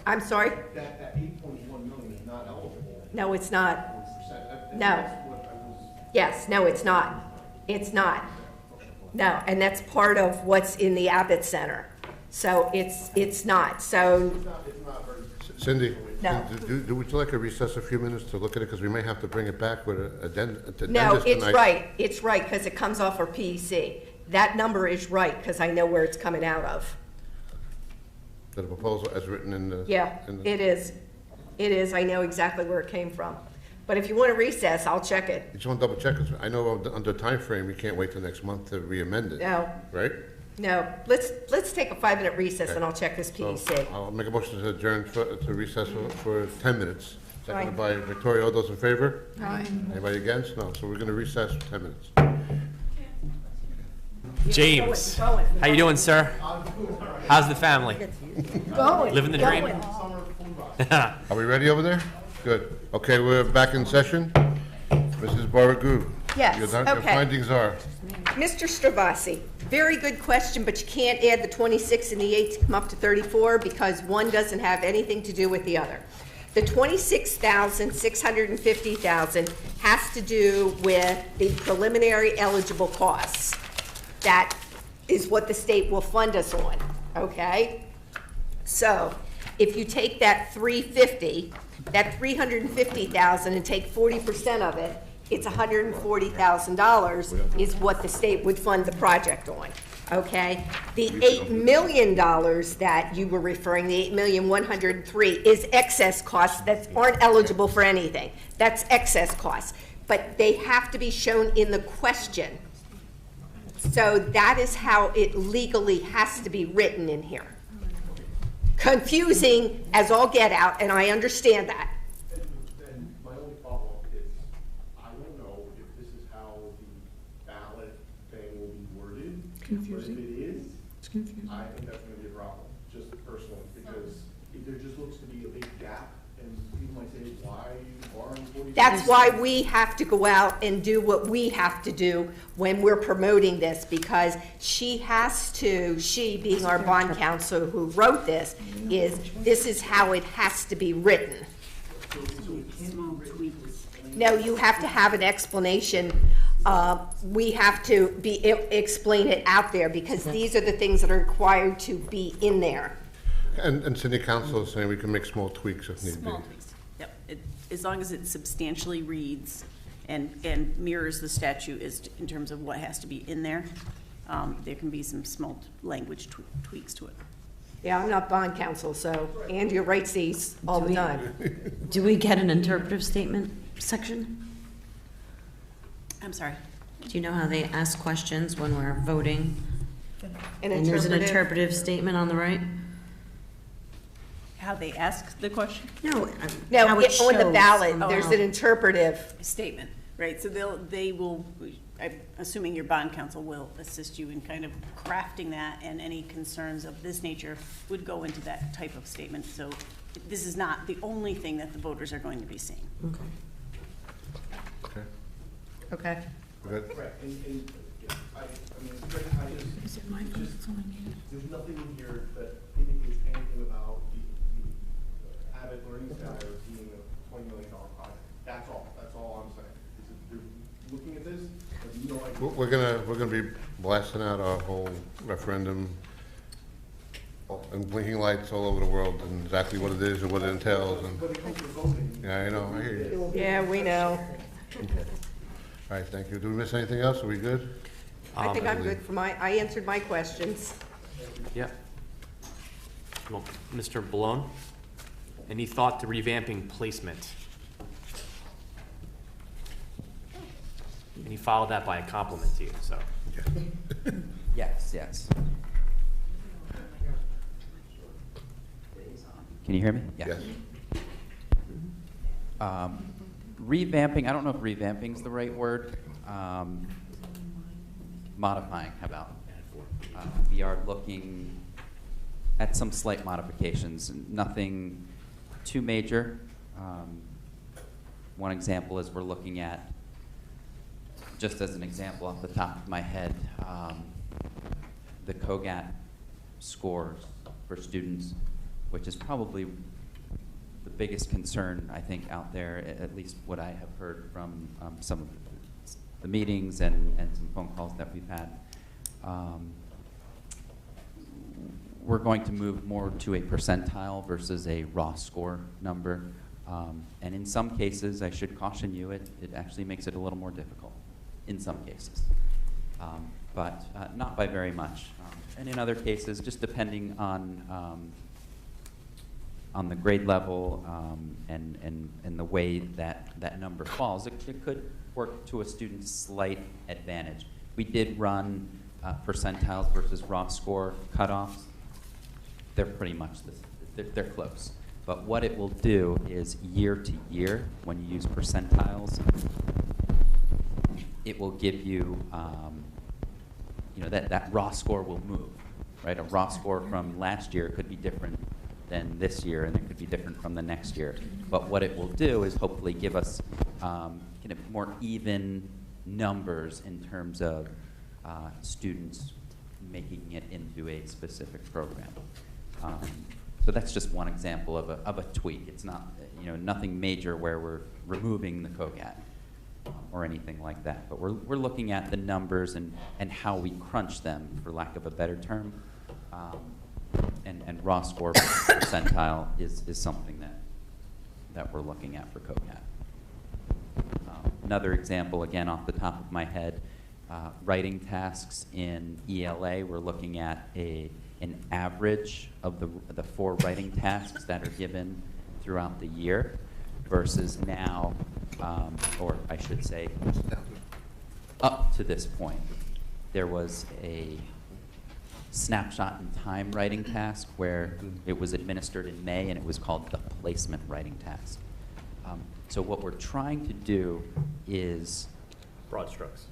I'm sorry? That 8.1 million is not eligible. No, it's not. 40%. No. That's what I was. Yes, no, it's not. It's not. No, and that's part of what's in the Abbott Center. So it's not. So, Cindy, No. would you like a recess a few minutes to look at it? Because we may have to bring it back with a no, it's right. It's right, because it comes off our PEC. That number is right, because I know where it's coming out of. The proposal as written in the. Yeah, it is. It is. I know exactly where it came from. But if you want to recess, I'll check it. You just want to double check, because I know under time frame, we can't wait till next month to re-amend it. No. Right? No, let's take a 5-minute recess and I'll check this So PEC. I'll make a motion to adjourn to recess for 10 minutes. Seconded Fine. by Victoria. All those in favor? Aye. Anybody against? No. So we're going to recess for 10 minutes. James, Going. how you doing, sir? How's the family? Going. Living the dream? Going. Are we ready over there? Good. Okay, we're back in session. Mrs. Baragoo. Yes, Your okay. findings are? Mr. Stravasi, very good question, but you can't add the 26 and the 8 to come up to 34 because one doesn't have anything to do with the other. The 26,650,000 has to do with the preliminary eligible costs. That is what the state will fund us on, okay? So if you take that 350, that 350,000 and take 40% of it, it's $140,000 is what the state would fund the project on, okay? The $8 million that you were referring, the $8,103,000 is excess costs that aren't eligible for anything. That's excess costs, but they have to be shown in the question. So that is how it legally has to be written in here. Confusing as all get out, and I understand that. And my only follow-up is, I don't know if this is how the ballot thing will be worded. Confusing. But if it is, It's confusing. I think that's gonna be a problem, just personally, because there just looks to be a big gap, and people might say, why are you borrowing 40? That's why we have to go out and do what we have to do when we're promoting this, because she has to, she being our bond counsel who wrote this, this is how it has to be written. No, you have to have an explanation. We have to explain it out there, because these are the things that are required to be in there. And city council is saying we can make small tweaks if need be. Small tweaks, yep. As long as it substantially reads and mirrors the statute in terms of what has to be in there, there can be some small language tweaks to it. Yeah, I'm not bond counsel, so Andrea writes these all the time. Do we get an interpretive statement section? I'm sorry. Do you know how they ask questions when we're voting? An And there's an interpretive- interpretive statement on the right? How they ask the question? No, No, how it on the shows ballot, on the there's an ballot. interpretive. Statement, right, so they will, I'm assuming your bond counsel will assist you in kind of crafting that, and any concerns of this nature would go into that type of statement. So this is not the only thing that the voters are going to be seeing. Okay. Okay. Okay. Good. Right, and I mean, I just, Is it my fault it's only me? there's nothing in here that indicates anything about the Abbott Learning Center being a $20 million project. That's all I'm saying. Is it, you're looking at this, have no idea. We're gonna be blasting out our whole referendum and blinking lights all over the world and exactly what it is and what it entails. And But it comes to voting. yeah, I know. I hear you. Yeah, we know. All right, thank you. Do we miss anything else? Are we good? I think I'm good for I answered my questions. Yeah. Well, Mr. Balone, any thought to revamping placement? And he followed that by a compliment to you, so. Yes, yes. Can you hear me? Yes. Revamping, I don't know if revamping is the right word. Modifying, how about? We are looking at some slight modifications, nothing too major. One example is we're looking at, just as an example off the top of my head, the COGAT scores for students, which is probably the biggest concern, I think, out there, at least what I have heard from some of the meetings and some phone calls that we've had. We're going to move more to a percentile versus a raw score number. And in some cases, I should caution you, it actually makes it a little more difficult, in some cases. But not by very much. And in other cases, just depending on the grade level and the way that number falls, it could work to a student's slight advantage. We did run percentiles versus raw score cutoffs. They're pretty much they're close. But what it will do is year to year, when you use percentiles, it will give you, that raw score will move, right? A raw score from last year could be different than this year, and it could be different from the next year. But what it will do is hopefully give us more even numbers in terms of students making it into a specific program. So that's just one example of a tweak. It's not, nothing major where we're removing the COGAT. or anything like that. But we're looking at the numbers and how we crunch them, for lack of a better term. And raw score percentile is something that we're looking at for COCAT. Another example, again, off the top of my head, writing tasks in ELA, we're looking at an average of the 4 writing tasks that are given throughout the year versus now, or I should say, up to this point, there was a snapshot in time writing task where it was administered in May and it was called the placement writing task. So what we're trying to do is Broad strokes.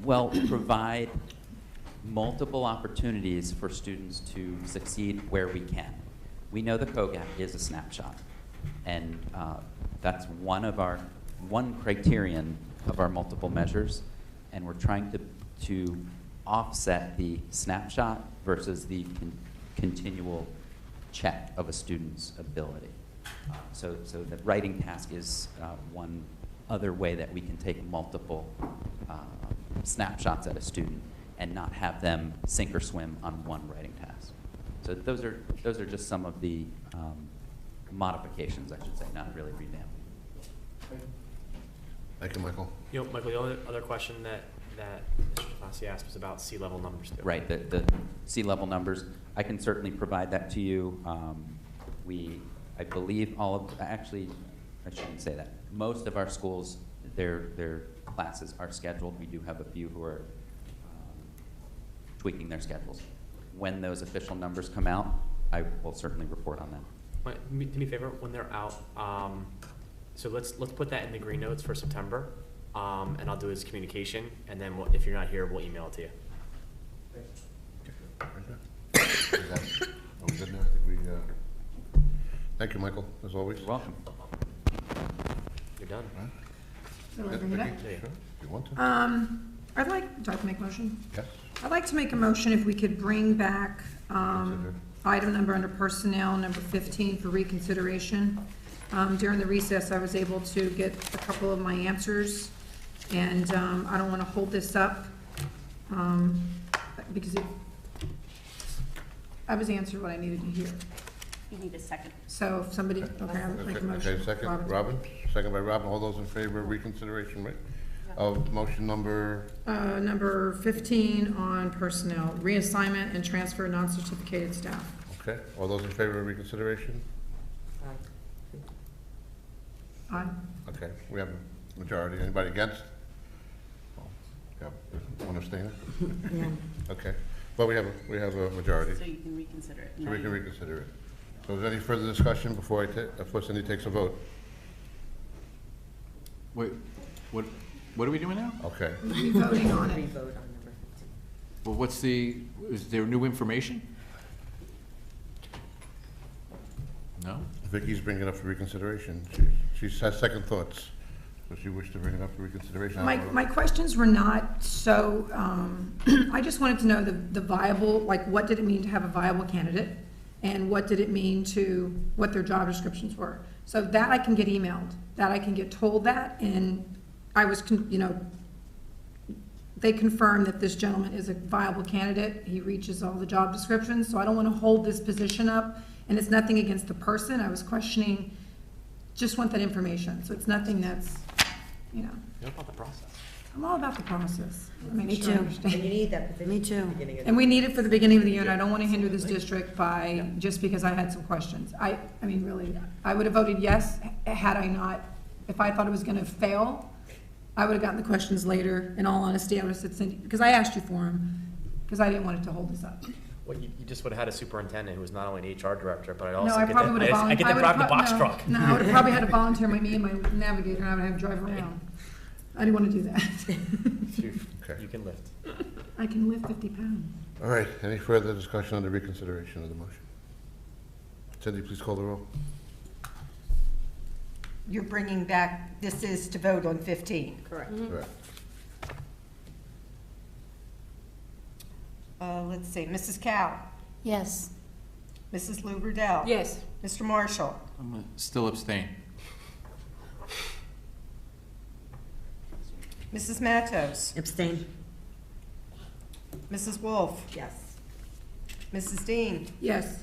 well, provide multiple opportunities for students to succeed where we can. We know the COGAT is a snapshot, and that's one criterion of our multiple measures, and we're trying to offset the snapshot versus the continual check of a student's ability. So the writing task is one other way that we can take multiple snapshots at a student and not have them sink or swim on one writing task. So those are just some of the modifications, I should say, not really revamping. Thank you, Michael. You know, Michael, the only other question that Mr. Fassi asked was about C-level numbers too. Right, the C-level numbers, I can certainly provide that to you. I believe actually, I shouldn't say that. Most of our schools, their classes are scheduled. We do have a few who are tweaking their schedules. When those official numbers come out, I will certainly report on them. Do me a favor, when they're out, so let's put that in the green notes for September, and I'll do his communication, and then if you're not here, we'll email it to you. Are we good now? I think we, thank you, Michael, as always. You're welcome. You're done. So I bring it up? Sure, if you want to. do I have to make a motion? Yes. I'd like to make a motion if we could bring back item number under personnel, number 15 for reconsideration. During the recess, I was able to get a couple of my answers, and I don't want to hold this up because I was answered what I needed to hear. You need a second. So if somebody, okay, I'll make a motion. Okay, second, Robin. Second by Robin. All those in favor of reconsideration, right? Of motion number? Number 15 on personnel, reassignment and transfer non-certificated staff. Okay. All those in favor of reconsideration? Aye. Okay, we have a majority. Anybody against? One abstainer? Yeah. Okay. Well, we have a majority. So you can reconsider it. So we can reconsider it. So is there any further discussion before Cindy takes a vote? Wait, what are we doing now? Okay. We're voting on it. Well, is there new information? No? Vicky's bringing it up for reconsideration. She has second thoughts, so she wished to bring it up for reconsideration. My questions were not so, I just wanted to know the viable, like what did it mean to have a viable candidate? And what did it mean to what their job descriptions were? So that I can get emailed, that I can get told that, and I was, they confirmed that this gentleman is a viable candidate. He reaches all the job descriptions, so I don't want to hold this position up. And it's nothing against the person. I was questioning, just want that information. So it's nothing that's, What about the process? I'm all about the process. Me too. And you need that. Me too. And we need it for the beginning of the year, and I don't want to hinder this district by, just because I had some questions. I mean, really, I would have voted yes had I not, if I thought it was going to fail, I would have gotten the questions later. In all honesty, I would have said, Cindy, because I asked you for them, because I didn't want it to hold us up. Well, you just would have had a superintendent who was not only an HR director, but I'd No, also I probably would have I get to drive the box truck. No, I would have probably had to volunteer me and my navigator, and I would have to drive around. I didn't want to do that. Okay. You can lift. I can lift 50 pounds. All right, any further discussion on the reconsideration of the motion? Cindy, please call the roll. You're bringing back, this is to vote on 15. Correct. Correct. Let's see, Mrs. Cow, Yes. Mrs. Lou Rudell. Yes. Mr. Marshall, I'm gonna still abstain. Mrs. Matos? Abstain. Mrs. Wolf? Yes. Mrs. Dean? Yes.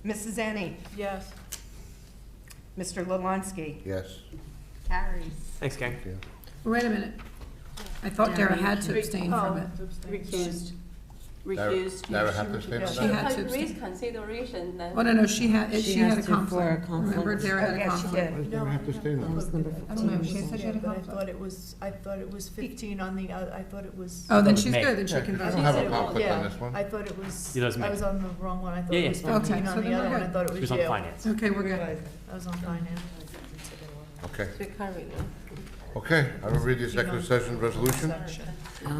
Mrs. Ennie? Yes. Mr. Lalansky? Yes. Carries. Thanks, gang. Wait a minute. I thought Dara had to abstain from it. Recused. Dara- Recused. Dara have to abstain from She that? had to abstain. Reconsideration, then. Oh, no, she had She a has to for a conflict. conflict. Remember, Dara had Oh, a yes, she conflict. did. Dara have to abstain. That was number I don't know, 15. she said she had a But I conflict. thought it was 15 on the, I thought it was. Oh, then That was she's May. good, then she Yeah, can I vote. don't have a conflict on Yeah, this one. I thought it was, Yeah, that was May. I was on the wrong one. I thought Yeah, it was yeah. 15 Okay, so on then the we're other one. I good. thought it She was was on you. finance. Okay, we're good. I was on finance. Okay. So carry now. Okay, I will read the executive session resolution.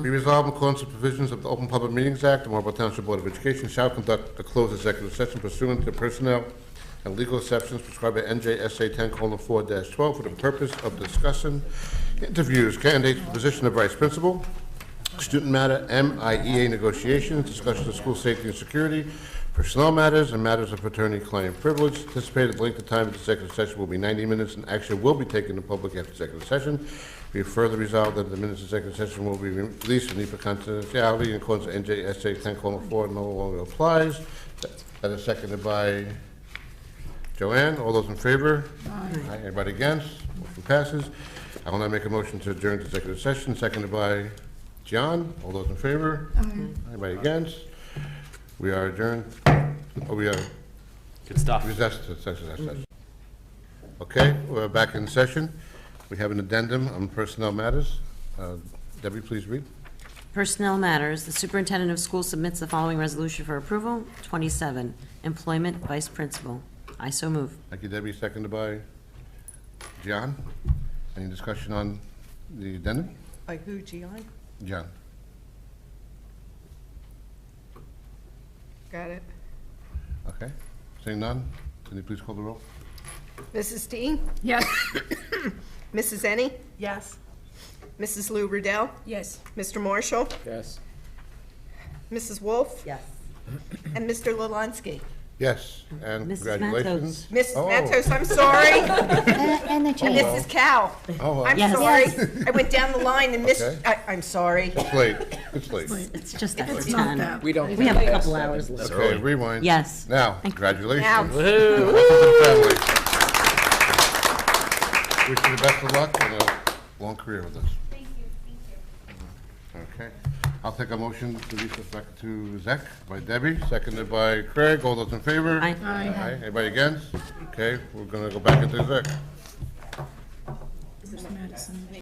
Be resolved in accordance with provisions of the Open Public Meetings Act, the Marlborough Township Board of Education shall conduct a closed executive session pursuant to personnel and legal exceptions prescribed by NJSA 10:4-12 for the purpose of discussing interviews, candidates for the position of vice principal, student matter, MIEA negotiations, discussion of school safety and security, personnel matters, and matters of attorney-client privilege. Anticipated length of time of the executive session will be 90 minutes, and action will be taken in public after executive session. We further resolved that the minutes of executive session will be released for need for confidentiality in accordance with NJSA 10:4 no longer applies. That is seconded by Joanne. All those in favor? Aye. Anybody against? Motion passes. I will now make a motion to adjourn to executive session, seconded by John. All those in favor? Anybody against? We are adjourned. Oh, we are Good stuff. recessed to session. Okay, we're back in session. We have an addendum on personnel matters. Debbie, please read. Personnel matters, the superintendent of schools submits the following resolution for approval. 27, employment vice principal. I so move. Thank you, Debbie, seconded by John. Any discussion on the addendum? By who, Gian? John. Got it. Okay, seeing none, can you please call the roll? Mrs. Dean? Yes. Mrs. Ennie? Yes. Mrs. Lou Riddell? Yes. Mr. Marshall? Yes. Mrs. Wolf? Yes. And Mr. Lalansky? Yes, and Mrs. congratulations. Mrs. Oh. Matos, I'm sorry. And the And chair. Mrs. Cow? Oh, I'm Yes. sorry. I went down the line and missed, Okay. I'm sorry. It's late, it's late. It's just after It's not 10. that. We have a couple hours left. Okay, rewind. Yes. Now, congratulations. Now. Welcome to the family. Wish you the best of luck and a long career with us. Thank you. Okay. I'll take a motion to recess back to Zach by Debbie, seconded by Craig. All those in favor? Aye. Aye. Anybody against? Okay, we're gonna go back into Zach. Madison.